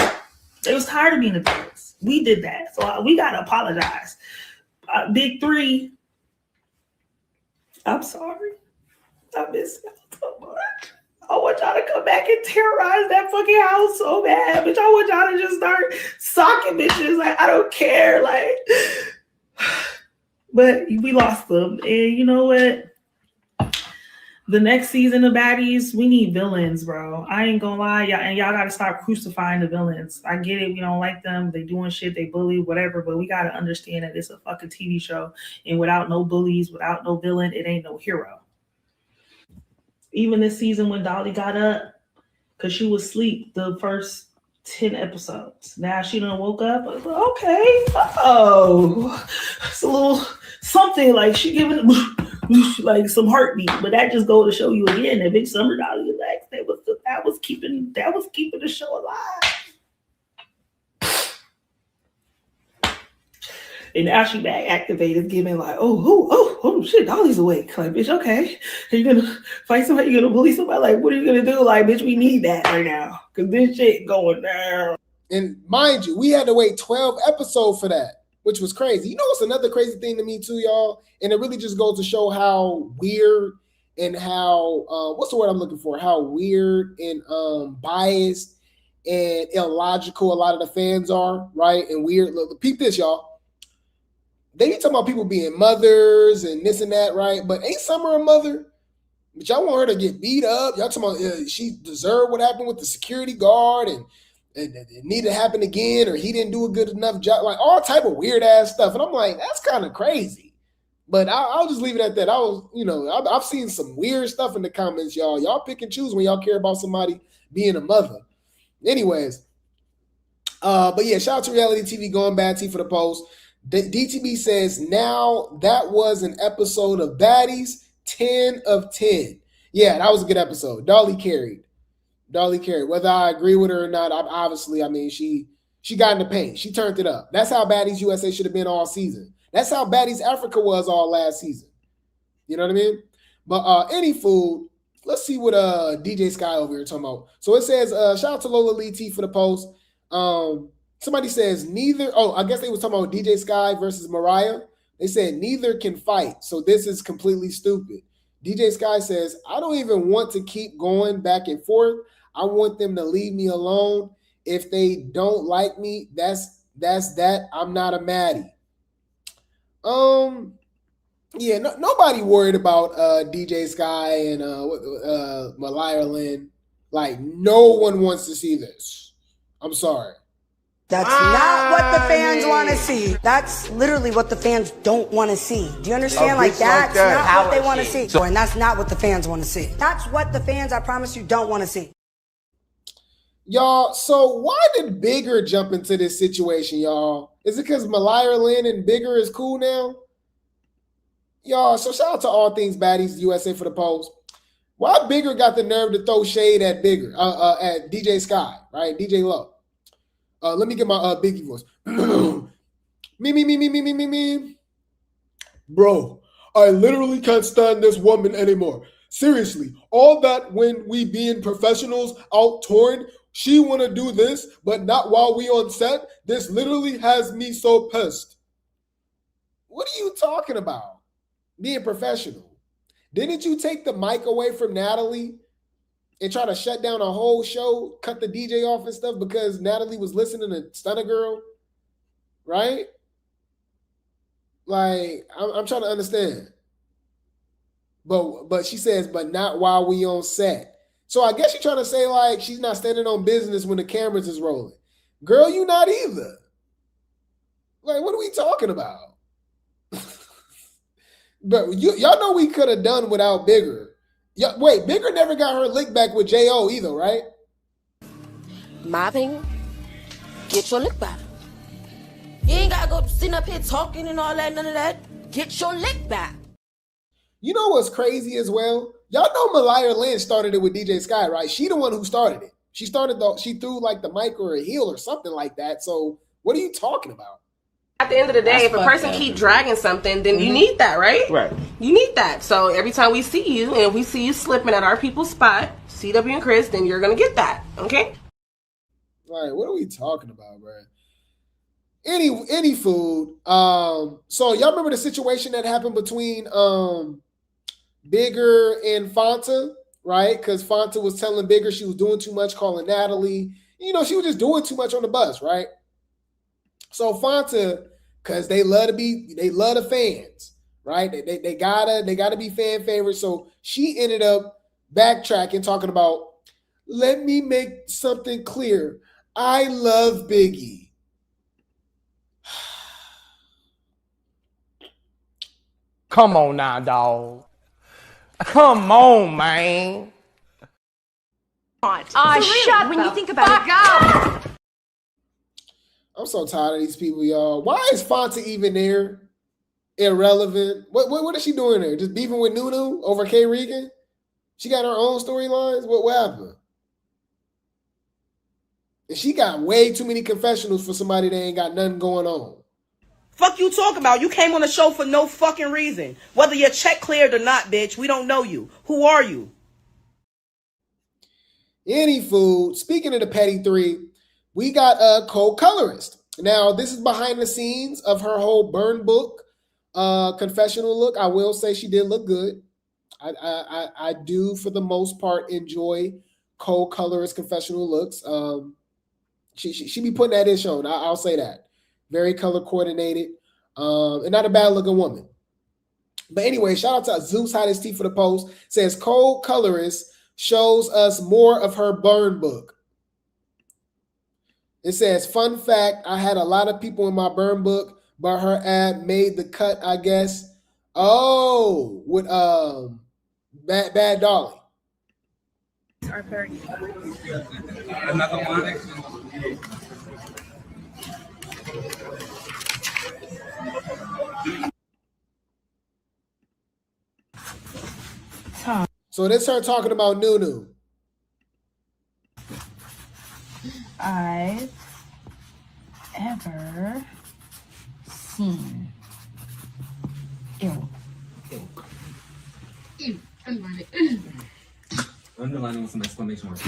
They was tired of being the villains. We did that. So we gotta apologize. Big three. I'm sorry. I miss y'all so much. I want y'all to come back and terrorize that fucking house so bad, bitch. I want y'all to just start socking bitches. Like, I don't care. Like, but we lost them. And you know what? The next season of Baddies, we need villains, bro. I ain't gonna lie. Y'all gotta stop crucifying the villains. I get it. We don't like them. They doing shit. They bully, whatever. But we gotta understand that it's a fucking TV show. And without no bullies, without no villain, it ain't no hero. Even this season when Dolly got up, because she was asleep the first 10 episodes. Now she done woke up. I was like, okay. Oh, it's a little something like she giving like some heartbeat. But that just go to show you again that Big Summer Dolly that was keeping the show alive. And now she back activated, giving like, oh shit, Dolly's awake. Like, bitch, okay. Are you gonna fight somebody? You gonna bully somebody? Like, what are you gonna do? Like, bitch, we need that right now. Cause this shit going down. And mind you, we had to wait 12 episodes for that, which was crazy. You know what's another crazy thing to me too, y'all? And it really just goes to show how weird and how what's the word I'm looking for? How weird and biased and illogical a lot of the fans are, right? And weird. Look, peep this, y'all. They be talking about people being mothers and this and that, right? But ain't Summer a mother? But y'all want her to get beat up. Y'all talking about she deserved what happened with the security guard and it needed to happen again, or he didn't do a good enough job. Like all type of weird ass stuff. And I'm like, that's kind of crazy. But I'll just leave it at that. I've seen some weird stuff in the comments, y'all. Y'all pick and choose when y'all care about somebody being a mother. Anyways, but yeah, shout out to Reality TV going bad T for the post. DTB says, now that was an episode of Baddies, 10 of 10. Yeah, that was a good episode. Dolly carried. Whether I agree with her or not, she got in the paint. She turned it up. That's how Baddies USA should have been all season. That's how Baddies Africa was all last season. You know what I mean? But any food, let's see what DJ Sky over here talking about. So it says, shout out to Lola Lee T for the post. Somebody says neither. Oh, I guess they was talking about DJ Sky versus Mariah. They said neither can fight. So this is completely stupid. DJ Sky says, I don't even want to keep going back and forth. I want them to leave me alone. If they don't like me, that's that. I'm not a Maddie. Yeah, nobody worried about DJ Sky and Malaya Lynn. Like, no one wants to see this. I'm sorry. That's not what the fans want to see. That's literally what the fans don't want to see. Do you understand? Like that's not what they want to see. And that's not what the fans want to see. That's what the fans, I promise you, don't want to see. Y'all, so why did Bigger jump into this situation, y'all? Is it because Malaya Lynn and Bigger is cool now? Y'all, so shout out to All Things Baddies USA for the post. Why Bigger got the nerve to throw shade at Bigger, at DJ Sky, right? DJ Low. Let me get my Biggie voice. me. Bro, I literally can't stand this woman anymore. Seriously, all that when we being professionals out touring, she want to do this, but not while we on set. This literally has me so pissed. What are you talking about? Being professional. Didn't you take the mic away from Natalie and try to shut down a whole show, cut the DJ off and stuff because Natalie was listening to Stunner Girl? Right? Like, I'm trying to understand. But she says, but not while we on set. So I guess you're trying to say, like, she's not standing on business when the cameras is rolling. Girl, you not either. Like, what are we talking about? But y'all know we could have done without Bigger. Wait, Bigger never got her lick back with J.O. either, right? My opinion, get your lick back. You ain't got to go sitting up here talking and all that, none of that. Get your lick back. You know what's crazy as well? Y'all know Malaya Lynn started it with DJ Sky, right? She the one who started it. She threw like the mic or a heel or something like that. So what are you talking about? At the end of the day, if a person keep dragging something, then you need that, right? Right. You need that. So every time we see you, and if we see you slipping at our people's spot, CW and Chris, then you're going to get that, okay? Right, what are we talking about, bro? Any food. So y'all remember the situation that happened between Bigger and Fanta, right? Because Fanta was telling Bigger she was doing too much, calling Natalie. You know, she was just doing too much on the bus, right? So Fanta, because they love the fans, right? They gotta be fan favorites. So she ended up backtracking, talking about, let me make something clear. I love Biggie. Come on now, dog. Come on, man. Shut when you think about it. I'm so tired of these people, y'all. Why is Fanta even there? Irrelevant. What is she doing there? Just beefing with Nunu over K. Regan? She got her own storylines? What happened? And she got way too many confessionals for somebody that ain't got nothing going on. Fuck you talking about? You came on the show for no fucking reason. Whether your check cleared or not, bitch, we don't know you. Who are you? Any food. Speaking of the Petty Three, we got a co-colorist. Now, this is behind the scenes of her whole burn book confessional look. I will say she did look good. I do, for the most part, enjoy co-colorist confessional looks. She be putting that ish on. I'll say that. Very color coordinated, and not a bad looking woman. But anyway, shout out to Zeus Hottest Tea for the post. Says co-colorist shows us more of her burn book. It says, fun fact, I had a lot of people in my burn book, but her ad made the cut, I guess. Oh, with Bad Dolly. Another one. So this her talking about Nunu. I've ever seen. Ew. Underline it. Underlining with some exclamation marks.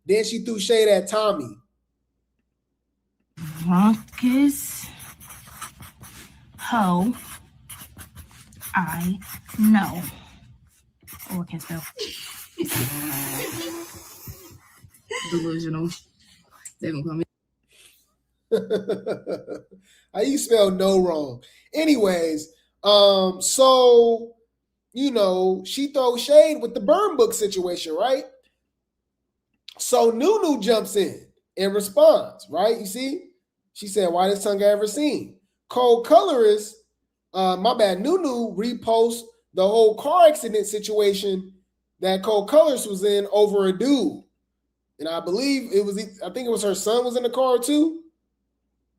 Then she threw shade at Tommy. Drunkest hoe I know. Oh, I can't spell. Delusional. They're gonna call me. How you spell no wrong? Anyways, so you know, she throws shade with the burn book situation, right? So Nunu jumps in and responds, right? You see? She said, why this tongue I ever seen? Cold Colorist, Nunu reposts the whole car accident situation that Cold Colorist was in over a dude. And I think it was her son was in the car too,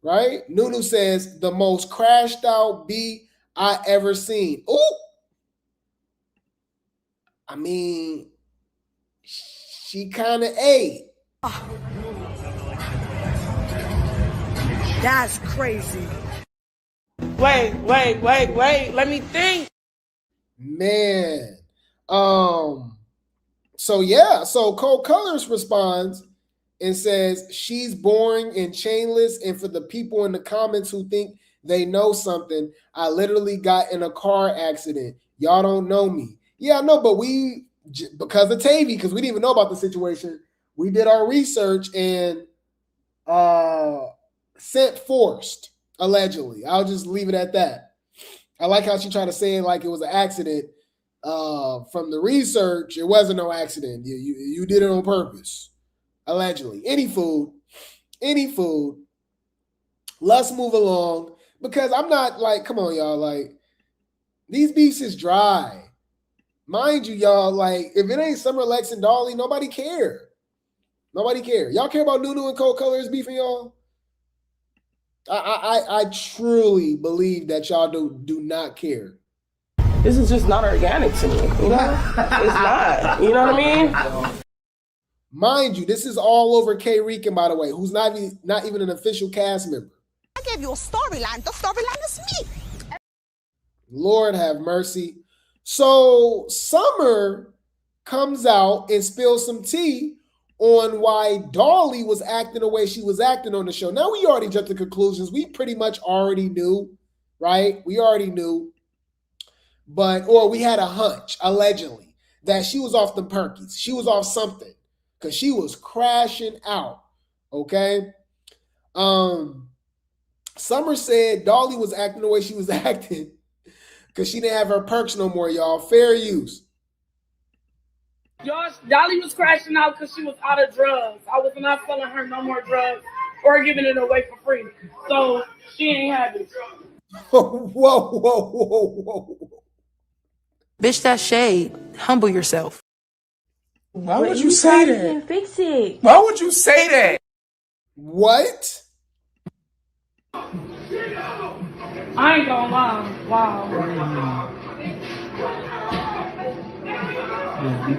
right? Nunu says, the most crashed out beat I ever seen. Ooh! I mean, she kind of ate. That's crazy. Wait. Let me think. Man. So Cold Colors responds and says, she's boring and chainless. And for the people in the comments who think they know something, I literally got in a car accident. Y'all don't know me. Yeah, I know, but because of Tavy, because we didn't even know about the situation, we did our research and sent forced, allegedly. I'll just leave it at that. I like how she tried to say it like it was an accident. From the research, it wasn't no accident. You did it on purpose, allegedly. Any food. Let's move along because I'm not like, come on, y'all. Like, these beefs is dry. Mind you, y'all, like, if it ain't Summer, Lex, and Dolly, nobody care. Y'all care about Nunu and Cold Colors beefing, y'all? I truly believe that y'all do not care. This is just not organic to me, you know? It's not, you know what I mean? Mind you, this is all over K. Rican, by the way, who's not even an official cast member. I gave you a storyline. The storyline is me. Lord have mercy. So Summer comes out and spills some tea on why Dolly was acting the way she was acting on the show. Now, we already jumped to conclusions. We pretty much already knew, right? We already knew. Or we had a hunch, allegedly, that she was off the perkies. She was off something because she was crashing out, okay? Summer said Dolly was acting the way she was acting because she didn't have her perks no more, y'all. Fair use. Y'all, Dolly was crashing out because she was out of drugs. I was not selling her no more drugs or giving it away for free. So she ain't have it. Whoa. Bitch, that's shade. Humble yourself. Why would you say that? Fix it. Why would you say that? What? I ain't gonna lie. Wow. Be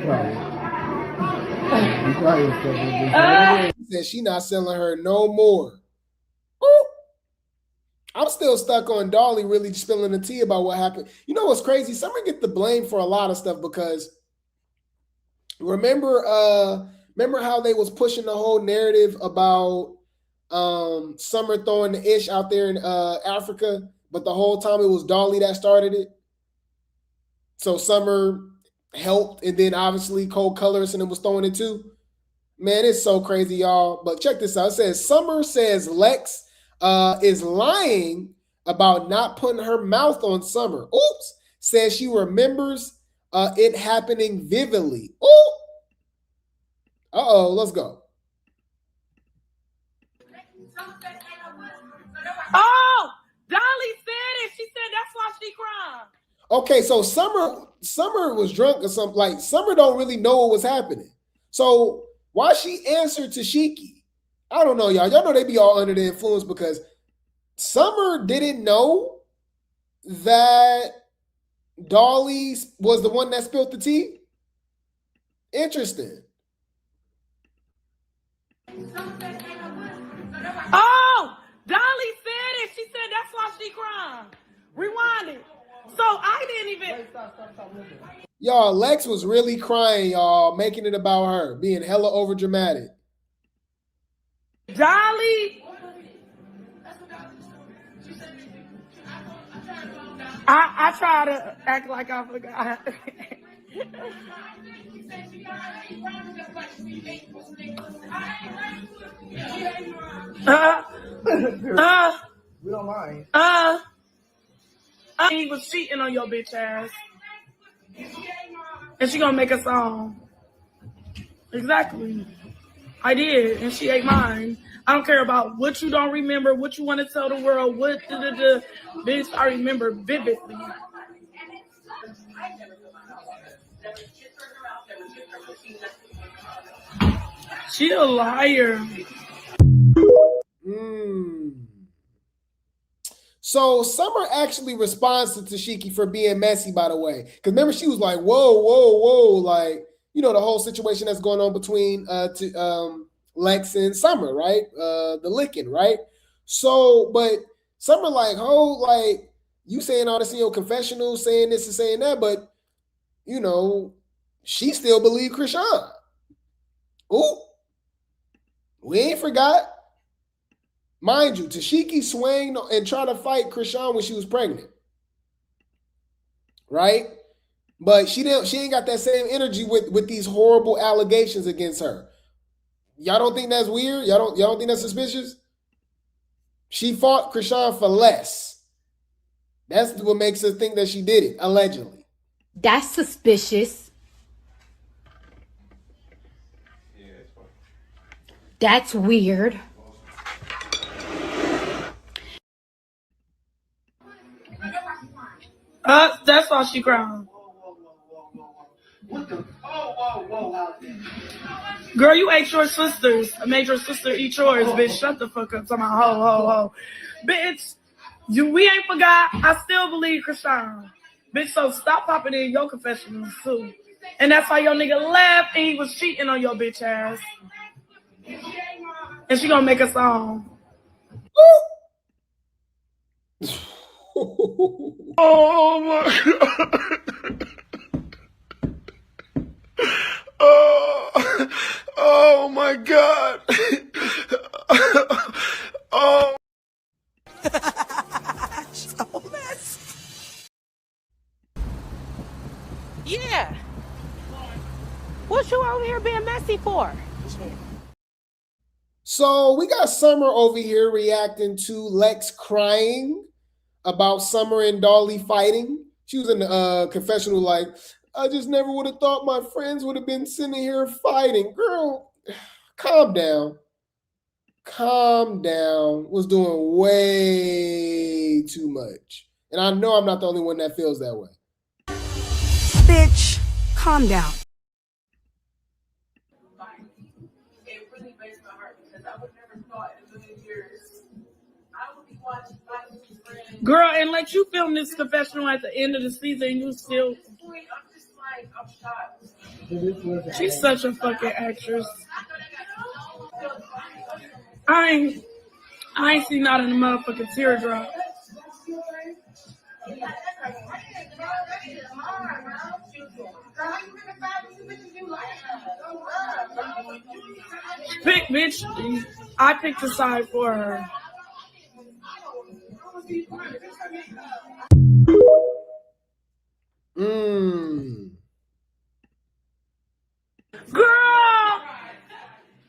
quiet. Said she not selling her no more. Ooh. I'm still stuck on Dolly really spilling the tea about what happened. You know what's crazy? Summer get the blame for a lot of stuff because remember how they was pushing the whole narrative about Summer throwing the ish out there in Africa, but the whole time it was Dolly that started it. So Summer helped, and then obviously Cold Colors and it was throwing it too. Man, it's so crazy, y'all. But check this out. It says Summer says Lex is lying about not putting her mouth on Summer. Oops. Says she remembers it happening vividly. Ooh. Uh-oh, let's go. Oh, Dolly said it. She said that's why she cried. Okay, so Summer was drunk or something. Like, Summer don't really know what was happening. So why she answered Tesehki? I don't know, y'all. Y'all know they be all under the influence because Summer didn't know that Dolly was the one that spilled the tea. Interesting. Oh, Dolly said it. She said that's why she cried. Rewind it. So I didn't even. Y'all, Lex was really crying, y'all, making it about her, being hella over dramatic. Dolly. I try to act like I forgot. We don't mind. He was cheating on your bitch ass. And she gonna make a song. Exactly. I did, and she ate mine. I don't care about what you don't remember, what you want to tell the world, what bitch, I remember vividly. She a liar. So Summer actually responds to Tesehki for being messy, by the way. Because remember, she was like, whoa, like, you know, the whole situation that's going on between Lex and Summer, right? The licking, right? So, but Summer like, like, you saying all this in your confessional, saying this and saying that, but, you know, she still believed Krishan. Ooh, we ain't forgot. Mind you, Tesehki swung and tried to fight Krishan when she was pregnant. Right? But she ain't got that same energy with these horrible allegations against her. Y'all don't think that's weird? Y'all don't think that's suspicious? She fought Krishan for less. That's what makes us think that she did it, allegedly. That's suspicious. That's weird. That's all she crying. Girl, you ate your sisters. I made your sister eat yours, bitch. Shut the fuck up. Talking about ho. Bitch, we ain't forgot. I still believe Krishan. Bitch, so stop popping in your confessionals too. And that's why your nigga left and he was cheating on your bitch ass. And she gonna make a song. Oh my God. Oh my God. Oh. So messy. Yeah. What you over here being messy for? So we got Summer over here reacting to Lex crying about Summer and Dolly fighting. She was in the confessional like, I just never would have thought my friends would have been sitting here fighting. Girl, calm down. Calm down. Was doing way too much. And I know I'm not the only one that feels that way. Bitch, calm down. Girl, and let you film this confessional at the end of the season, you still. She's such a fucking actress. I ain't seen not in a motherfucking teardrop. Pick, bitch. I picked a side for her. Girl!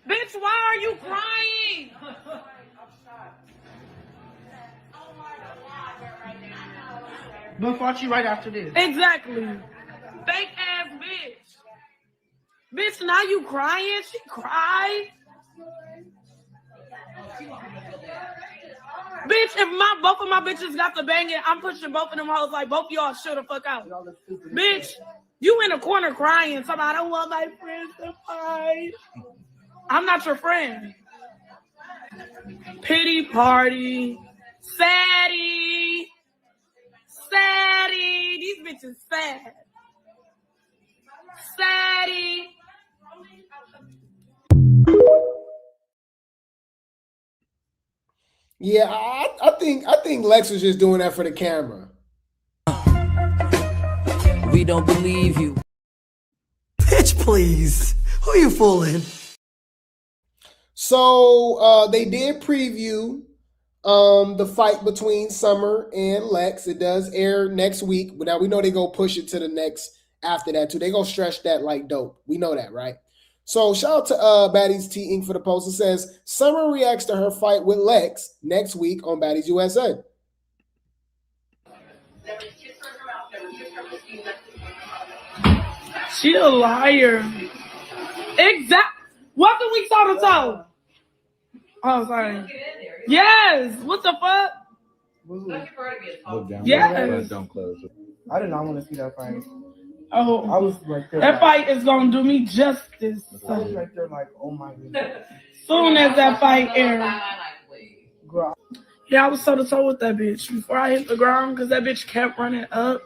Bitch, why are you crying? But fought you right after this. Exactly. Fake ass bitch. Bitch, now you crying? She cried. Bitch, if both of my bitches got the banging, I'm pushing both of them hoes like both of y'all should the fuck out. Bitch, you in a corner crying. Somebody, I don't want my friends to fight. I'm not your friend. Pity party. Saddy. These bitches sad. Saddy. Yeah, I think Lex was just doing that for the camera. We don't believe you. Bitch, please. Who you fooling? So they did preview the fight between Summer and Lex. It does air next week. But now we know they go push it to the next after that too. They gonna stretch that like dope. We know that, right? So shout out to Baddies T Inc. for the post. It says Summer reacts to her fight with Lex next week on Baddies USA. She a liar. Exact. Welcome week toe to toe. Oh, sorry. Yes. What the fuck? Yes. Don't close it. I did not want to see that fight. Oh, I was right there. That fight is gonna do me justice. I was right there like, oh my goodness. Soon as that fight aired. Yeah, I was toe to toe with that bitch before I hit the ground because that bitch kept running up.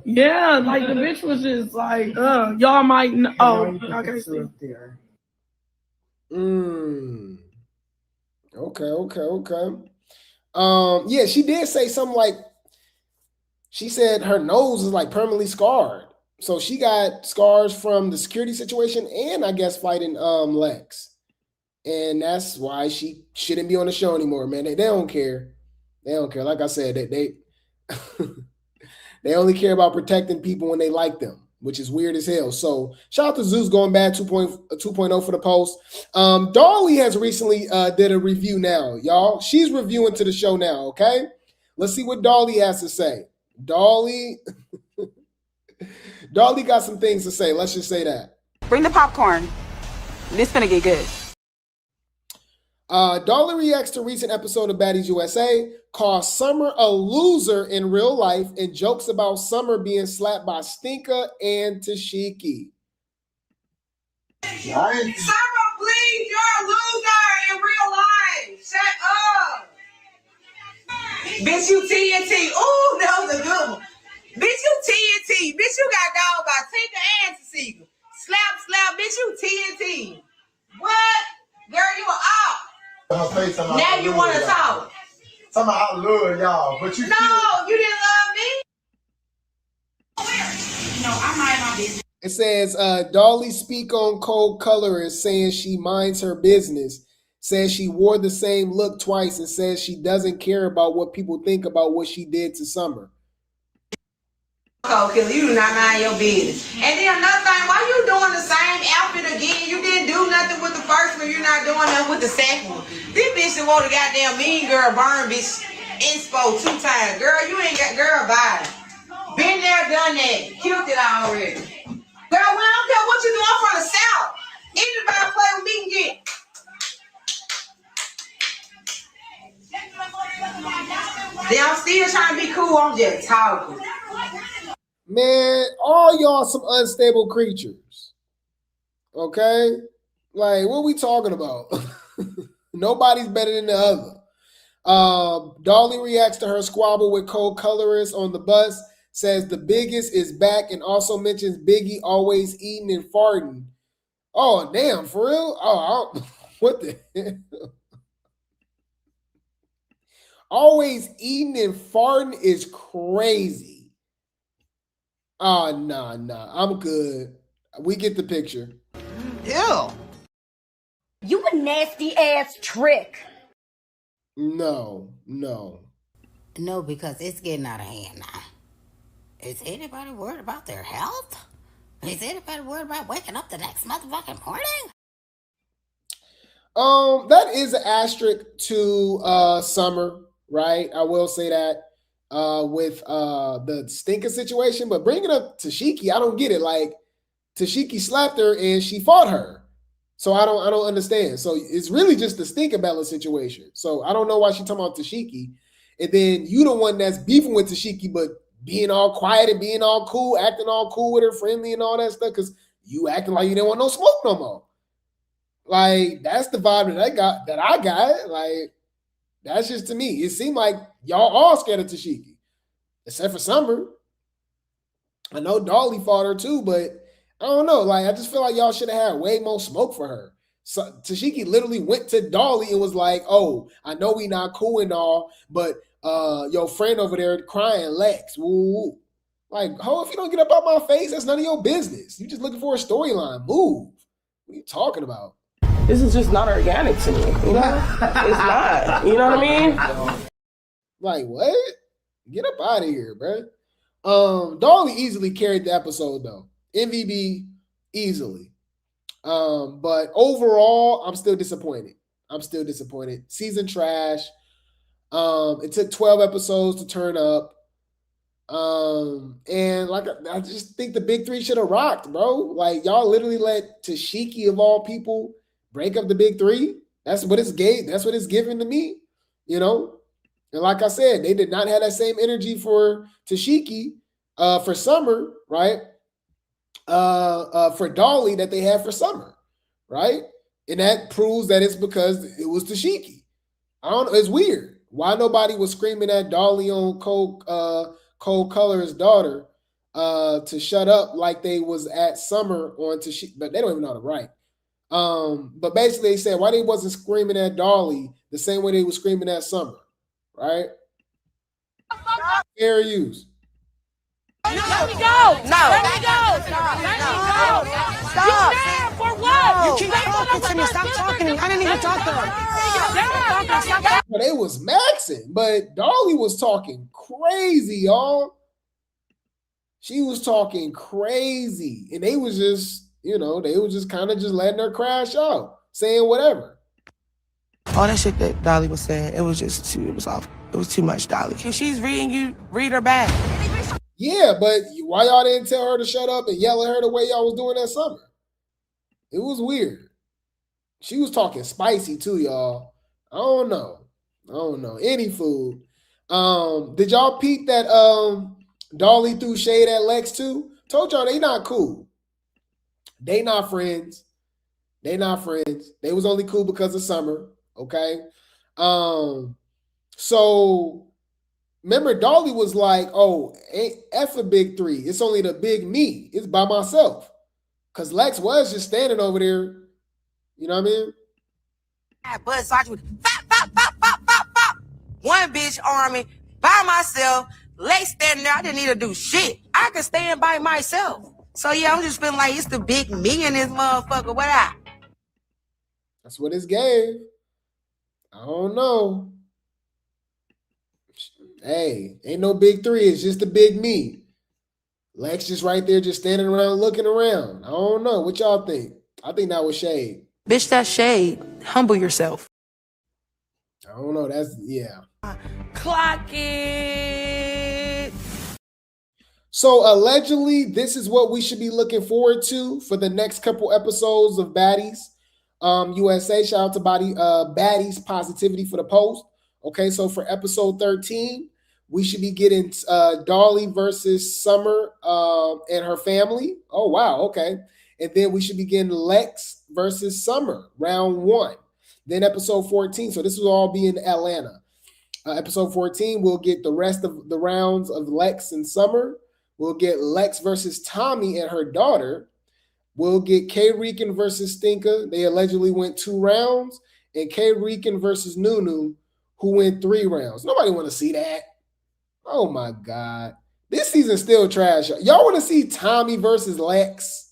Yeah, like the bitch was just like, y'all might know. Oh, okay. Okay. Yeah, she did say something like, she said her nose is like permanently scarred. So she got scars from the security situation and I guess fighting Lex. And that's why she shouldn't be on the show anymore, man. They don't care. They don't care. Like I said, they they only care about protecting people when they like them, which is weird as hell. So shout out to Zeus going bad 2.0 for the post. Dolly has recently did a review now, y'all. She's reviewing to the show now, okay? Let's see what Dolly has to say. Dolly got some things to say. Let's just say that. Bring the popcorn. This finna get good. Dolly reacts to recent episode of Baddies USA, calls Summer a loser in real life, and jokes about Summer being slapped by Stinka and Tesehki. Summer, please, you're a loser in real life. Shut up. Bitch, you TNT. Ooh, that was a good one. Bitch, you TNT. Bitch, you got dogged by Tinker and Tesehki. Slap, bitch, you TNT. What? Girl, you were out. Now you want to talk. Talking about I love y'all, but you you didn't love me. No, I mind my business. It says, Dolly speak on cold colorist saying she minds her business, says she wore the same look twice, and says she doesn't care about what people think about what she did to Summer. Killer, you do not mind your business. And then another thing, why you doing the same outfit again? You didn't do nothing with the first one. You're not doing nothing with the second one. This bitch that wore the goddamn Mean Girl burn bitch inspo 2 times. Girl, you ain't got girl body. Been there, done that. Killed it already. Girl, we don't care what you do. I'm from the South. Anybody play with me can get. Then I'm still trying to be cool. I'm just talking. Man, all y'all some unstable creatures. Okay? Like, what are we talking about? Nobody's better than the other. Dolly reacts to her squabble with co-colorist on the bus, says the biggest is back, and also mentions Biggie always eating and farting. Oh, damn, for real? Oh, what the hell? Always eating and farting is crazy. Oh, nah. I'm good. We get the picture. Ew. You a nasty ass trick. No. No, because it's getting out of hand now. Is anybody worried about their health? Is anybody worried about waking up the next motherfucking morning? That is an asterisk to Summer, right? I will say that. With the Stinker situation, but bringing up Tesehki, I don't get it. Like, Tesehki slapped her and she fought her, so I don't understand. So it's really just the Stinkabella situation. So I don't know why she talking about Tesehki, and then you the one that's beefing with Tesehki, but being all quiet and being all cool, acting all cool with her, friendly and all that stuff, because you acting like you didn't want no smoke no more. Like, that's the vibe that I got. Like, that's just, to me, it seemed like y'all all scared of Tesehki, except for Summer. I know Dolly fought her too, but I don't know. Like, I just feel like y'all should have had way more smoke for her. So Tesehki literally went to Dolly and was like, "Oh, I know we not cool and all, but your friend over there crying, Lex. Woo." Like, if you don't get up out my face, that's none of your business. You just looking for a storyline. Move. What are you talking about? This is just not organic to me, you know? It's not. You know what I mean? Like, what? Get up out of here, bro. Dolly easily carried the episode, though. MVP, easily. But overall, I'm still disappointed. Season trash. It took 12 episodes to turn up. And like I just think the big three should have rocked, bro. Like y'all literally let Tesehki of all people break up the big three. That's what it's gave. That's what it's given to me, you know. And like I said, they did not have that same energy for Tesehki for Summer, right? For Dolly that they had for Summer, right? And that proves that it's because it was Tesehki. I don't know. It's weird. Why nobody was screaming at Dolly on Cole Color's daughter to shut up like they was at Summer on Tesehki, but they don't even know how to write. But basically they said why they wasn't screaming at Dolly the same way they were screaming at Summer, right? Fair use. Let me go. No. Let me go. Stop. Let me go. Stop. You there for what? You keep talking to me. Stop talking to me. I didn't even talk to her. Well, they was maxing, but Dolly was talking crazy, y'all. She was talking crazy, and they was just, you know, they was just kind of just letting her crash out, saying whatever. All that shit that Dolly was saying, it was just too, it was off. It was too much, Dolly. If she's reading you, read her back. Yeah, but why y'all didn't tell her to shut up and yell at her the way y'all was doing that Summer? It was weird. She was talking spicy too, y'all. I don't know. Any food. Did y'all peep that Dolly threw shade at Lex too? Told y'all they not cool. They not friends. They was only cool because of Summer. Okay. So remember, Dolly was like, oh, ain't F a big three. It's only the big me. It's by myself. Because Lex was just standing over there. You know what I mean? Buzz Sergeant with bop. One bitch army by myself. Lex standing there. I didn't need to do shit. I could stand by myself. So yeah, I'm just feeling like it's the big me in this motherfucker. What up? That's what it's gave. I don't know. Hey, ain't no big three. It's just the big me. Lex just right there, just standing around looking around. I don't know. What y'all think? I think that was shade. Bitch, that's shade. Humble yourself. I don't know. That's, yeah. Clock it. So allegedly, this is what we should be looking forward to for the next couple episodes of Baddies USA. Shout out to Baddies Positivity for the post. Okay, so for episode 13, we should be getting Dolly versus Summer and her family. Oh, wow, okay. And then we should be getting Lex versus Summer, round 1. Then episode 14, so this will all be in Atlanta. Episode 14, we'll get the rest of the rounds of Lex and Summer. We'll get Lex versus Tommy and her daughter. We'll get K-Rican versus Stinka. They allegedly went 2 rounds. And K-Rican versus Nunu, who went 3 rounds. Nobody want to see that. Oh, my God. This season's still trash. Y'all want to see Tommy versus Lex?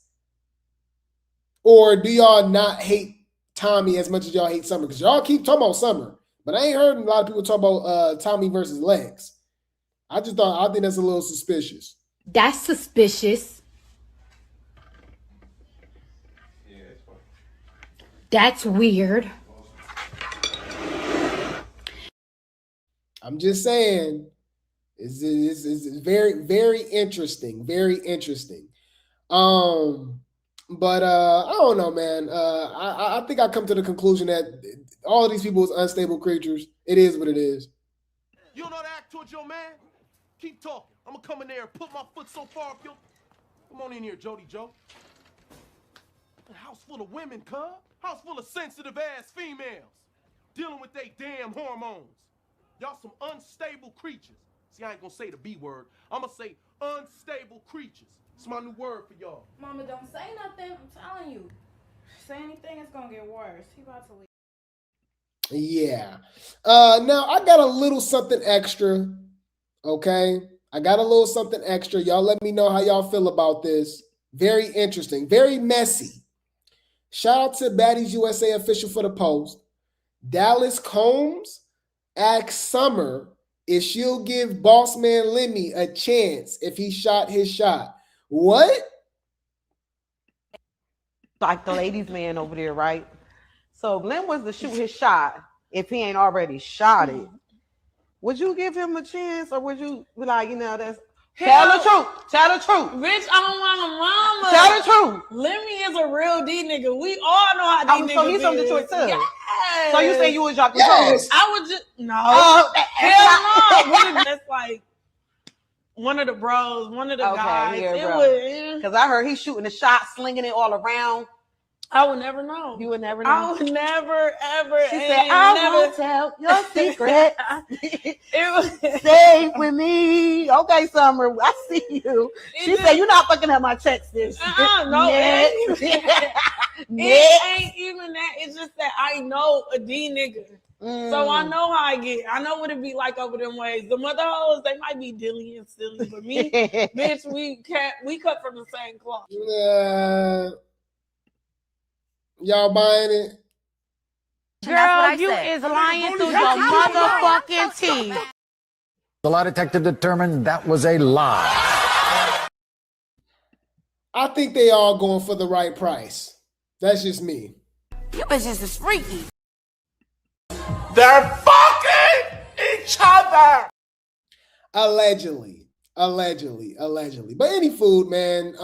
Or do y'all not hate Tommy as much as y'all hate Summer? Because y'all keep talking about Summer. But I ain't heard a lot of people talk about Tommy versus Lex. I think that's a little suspicious. That's suspicious. That's weird. I'm just saying, it's very, very interesting. Very interesting. But I don't know, man. I think I come to the conclusion that all of these people is unstable creatures. It is what it is. You don't know how to act towards your man? Keep talking. I'm gonna come in there and put my foot so far up your... Come on in here, Jody Joe. A house full of women, cuz. House full of sensitive-ass females. Dealing with they damn hormones. Y'all some unstable creatures. See, I ain't gonna say the B word. I'm gonna say unstable creatures. It's my new word for y'all. Mama, don't say nothing. I'm telling you. Say anything, it's gonna get worse. He about to leave. Yeah. Now, I got a little something extra. Okay? I got a little something extra. Y'all let me know how y'all feel about this. Very interesting. Very messy. Shout out to Baddies USA official for the post. Dallas Combs asks Summer if she'll give boss man Lemmy a chance if he shot his shot. What? Like the ladies' man over there, right? So if Lim was to shoot his shot, if he ain't already shot it, would you give him a chance, or would you be like, you know, that's Tell the truth. Tell the truth. Bitch, I don't want a mama. Tell the truth. Lemmy is a real D nigga. We all know how D niggas So he's from Detroit too. Yes. So you say you was Jacques Yes. I would just no. Hell no. What if that's like one of the bros, one of the guys? Yeah, it bro. would. Because I heard he's shooting the shot, slinging it all around. I would never know. You would never know. I would never, ever. She said, I won't tell your secret. It was Stay with me. Okay, Summer, I see you. She said, you're not fucking up my text this. No, it ain't even that. It's just that I know a D nigga. So I know how I get. I know what it be like over them ways. The mother hoes, they might be dilly and silly, but me, bitch, we cut from the same cloth. Y'all buying it? Girl, you is lying through your motherfucking teeth. The lie detector determined that was a lie. I think they all going for the right price. That's just me. You bitches is freaky. They're fucking each other. Allegedly. But any food, man.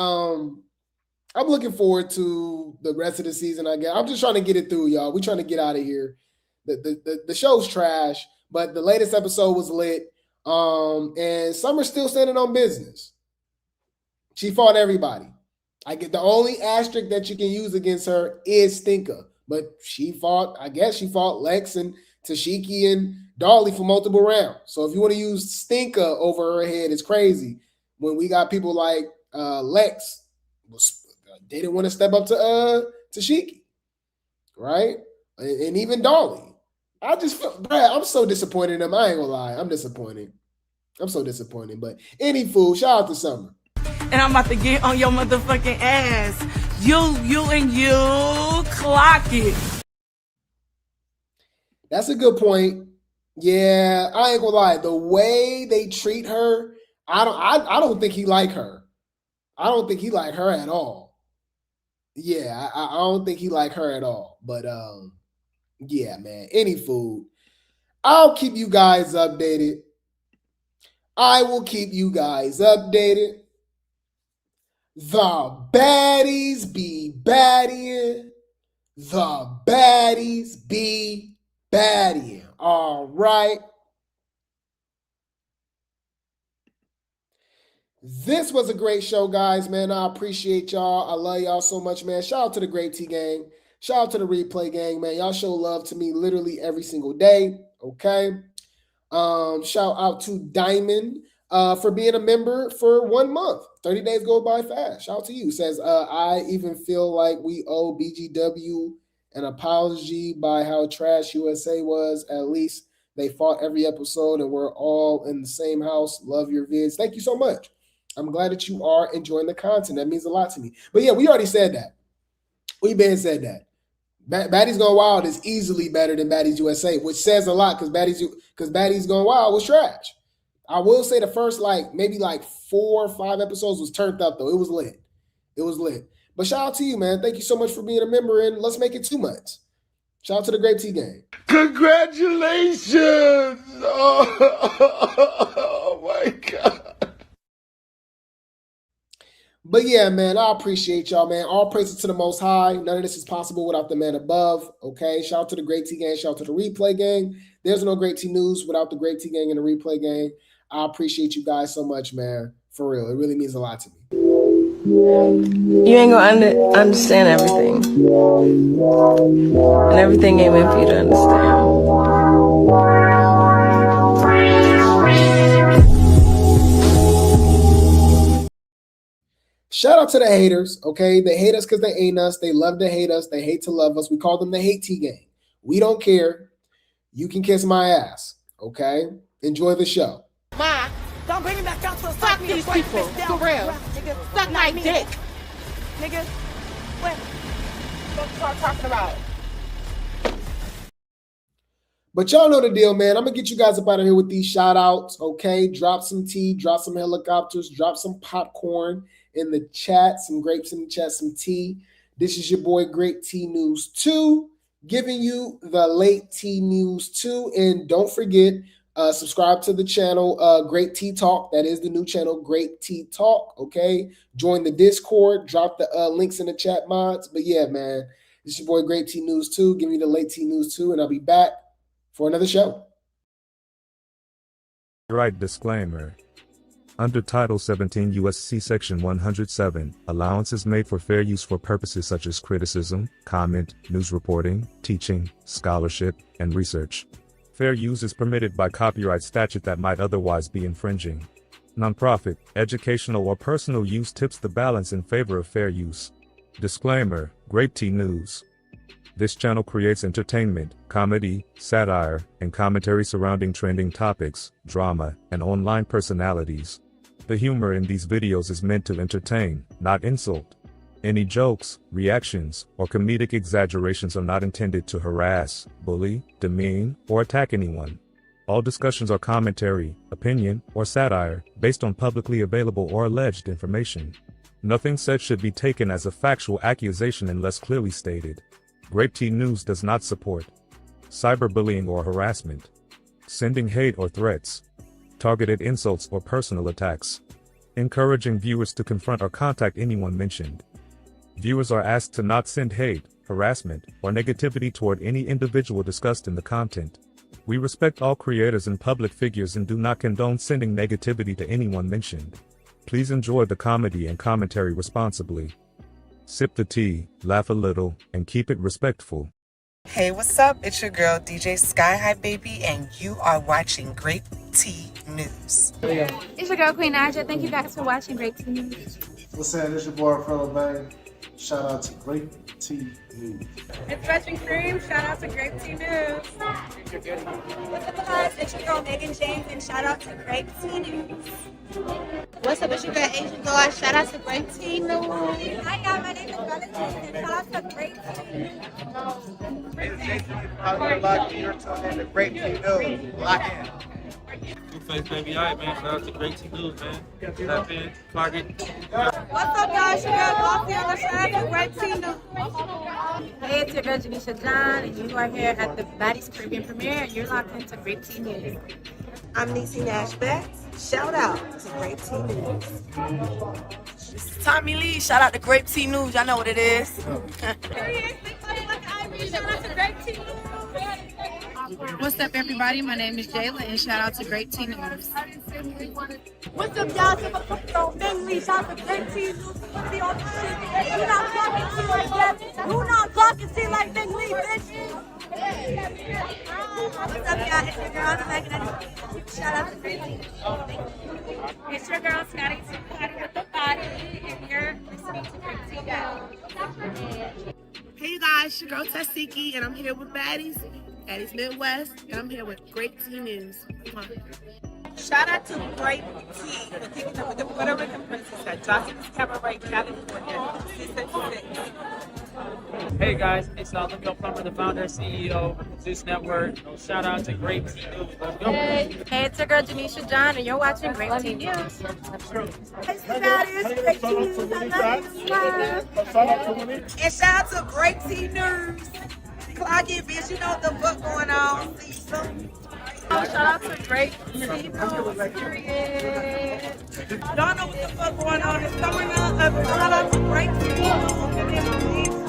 I'm looking forward to the rest of the season, I guess. I'm just trying to get it through, y'all. We're trying to get out of here. The show's trash, but the latest episode was lit. And Summer's still standing on business. She fought everybody. I get the only asterisk that you can use against her is Stinker. But she fought Lex and Tesehki and Dolly for multiple rounds. So if you want to use Stinker over her head, it's crazy. When we got people like Lex, they didn't want to step up to Tesehki, right? And even Dolly. I just feel, Brad, I'm so disappointed in them. I ain't gonna lie. I'm disappointed. I'm so disappointed. But any food, shout out to Summer. And I'm about to get on your motherfucking ass. You clock it. That's a good point. Yeah, I ain't gonna lie. The way they treat her, I don't think he like her. I don't think he like her at all. Yeah, I don't think he like her at all. But yeah, man. Any food. I'll keep you guys updated. I will keep you guys updated. The baddies be baddying. The baddies be baddying. All right. This was a great show, guys, man. I appreciate y'all. I love y'all so much, man. Shout out to the Grape Tea gang. Shout out to the Replay gang, man. Y'all show love to me literally every single day, okay? Shout out to Diamond for being a member for 1 month. 30 days go by fast. Shout out to you. Says, I even feel like we owe BGW an apology by how trash USA was. At least they fought every episode and we're all in the same house. Love your vids. Thank you so much. I'm glad that you are enjoying the content. That means a lot to me. But yeah, we already said that. We been said that. Baddies Gone Wild is easily better than Baddies USA, which says a lot because Baddies Gone Wild was trash. I will say the first maybe 4 or 5 episodes was turned up though. It was lit. It was lit. But shout out to you, man. Thank you so much for being a member, and let's make it 2 months. Shout out to the Grape Tea gang. Congratulations! Oh my God. But yeah, man, I appreciate y'all, man. All praises to the Most High. None of this is possible without the man above, okay? Shout out to the Grape Tea gang. Shout out to the Replay gang. There's no Grape Tea News without the Grape Tea gang and the Replay gang. I appreciate you guys so much, man. For real. It really means a lot to me. You ain't gonna understand everything. And everything ain't meant for you to understand. Shout out to the haters, okay? They hate us because they ain't us. They love to hate us. They hate to love us. We call them the Hate Tea gang. We don't care. You can kiss my ass, okay? Enjoy the show. Ma, don't bring me back down to the fuck these people. For real. Suck my dick. Nigga, what? What you start talking about? But y'all know the deal, man. I'm going to get you guys up out of here with these shout outs, okay? Drop some tea, drop some helicopters, drop some popcorn in the chat, some grapes in the chat, some tea. This is your boy, Grape Tea News 2, giving you the late Tea News 2. And don't forget, Subscribe to the channel, Grape Tea Talk. That is the new channel, Grape Tea Talk. Okay, join the Discord. Drop the links in the chat mods. But yeah, man, it's your boy Grape Tea News Too. Give me the late Tea News Too, and I'll be back for another show. Right disclaimer. Under Title 17 U.S.C. Section 107, allowance is made for fair use for purposes such as criticism, comment, news reporting, teaching, scholarship, and research. Fair use is permitted by copyright statute that might otherwise be infringing. Nonprofit, educational, or personal use tips the balance in favor of fair use. Disclaimer, Grape Tea News. This channel creates entertainment, comedy, satire, and commentary surrounding trending topics, drama, and online personalities. The humor in these videos is meant to entertain, not insult. Any jokes, reactions, or comedic exaggerations are not intended to harass, bully, demean, or attack anyone. All discussions are commentary, opinion, or satire, based on publicly available or alleged information. Nothing said should be taken as a factual accusation unless clearly stated. Grape Tea News does not support cyberbullying or harassment, sending hate or threats, targeted insults or personal attacks, encouraging viewers to confront or contact anyone mentioned. Viewers are asked to not send hate, harassment, or negativity toward any individual discussed in the content. We respect all creators and public figures and do not condone sending negativity to anyone mentioned. Please enjoy the comedy and commentary responsibly. Sip the tea, laugh a little, and keep it respectful. Hey, what's up? It's your girl, DJ Sky High Baby, and you are watching Grape Tea News. It's your girl, Queen Aja. Thank you guys for watching Grape Tea News. What's up? It's your boy, Fellow Bang. Shout out to Grape Tea News. It's Russian Cream. Shout out to Grape Tea News. What's up, guys? It's your girl, Megan James, and shout out to Grape Tea News. What's up? It's your girl, Asian Girl. Shout out to Grape Tea News. Hi, y'all. My name is Joseline, and shout out to Grape Tea News. You're tuning in to Grape Tea News. Lock in. Face baby, all right, man. Shout out to Grape Tea News, man. Tap in, clock it. What's up, guys? Your girl, Dolly, and shout out to Grape Tea News. Hey, it's your girl, Janisha John, and you are here at the Baddies Caribbean premiere, and you're locked into Grape Tea News. I'm Niecy Nash Betts. Shout out to Grape Tea News. This is Tommy Lee. Shout out to Grape Tea News. Y'all know what it is. What's up, everybody? My name is Jayla, and shout out to Grape Tea News. What's up, y'all? So, Lee, shout out to Grape Tea News. Be on the shit. You not talking to like that. You not talking to like Big Lee, bitch. What's up, y'all? It's your girl, Megan. Shout out to Grape Tea. It's your girl, Scotty, Party with the Body, and you're listening to Grape Tea News. Hey, you guys, your girl Tesehki, and I'm here with Baddies Midwest, and I'm here with Grape Tea News. Come on. Shout out to Grape Tea for picking up with the Puerto Rican princess at Joseline Cabaret, California. Hey guys, it's Leo Plummer, the founder and CEO of Zeus Network. Shout out to Grape Tea News. Let's go. Hey, it's your girl Janisha John, and you're watching Grape Tea News. And shout out to Grape Tea News. Clock it, bitch. You know what the fuck going on. See you soon. Shout out to Grape Tea News. Y'all know what the fuck going on. It's coming up. Shout out to Grape Tea News.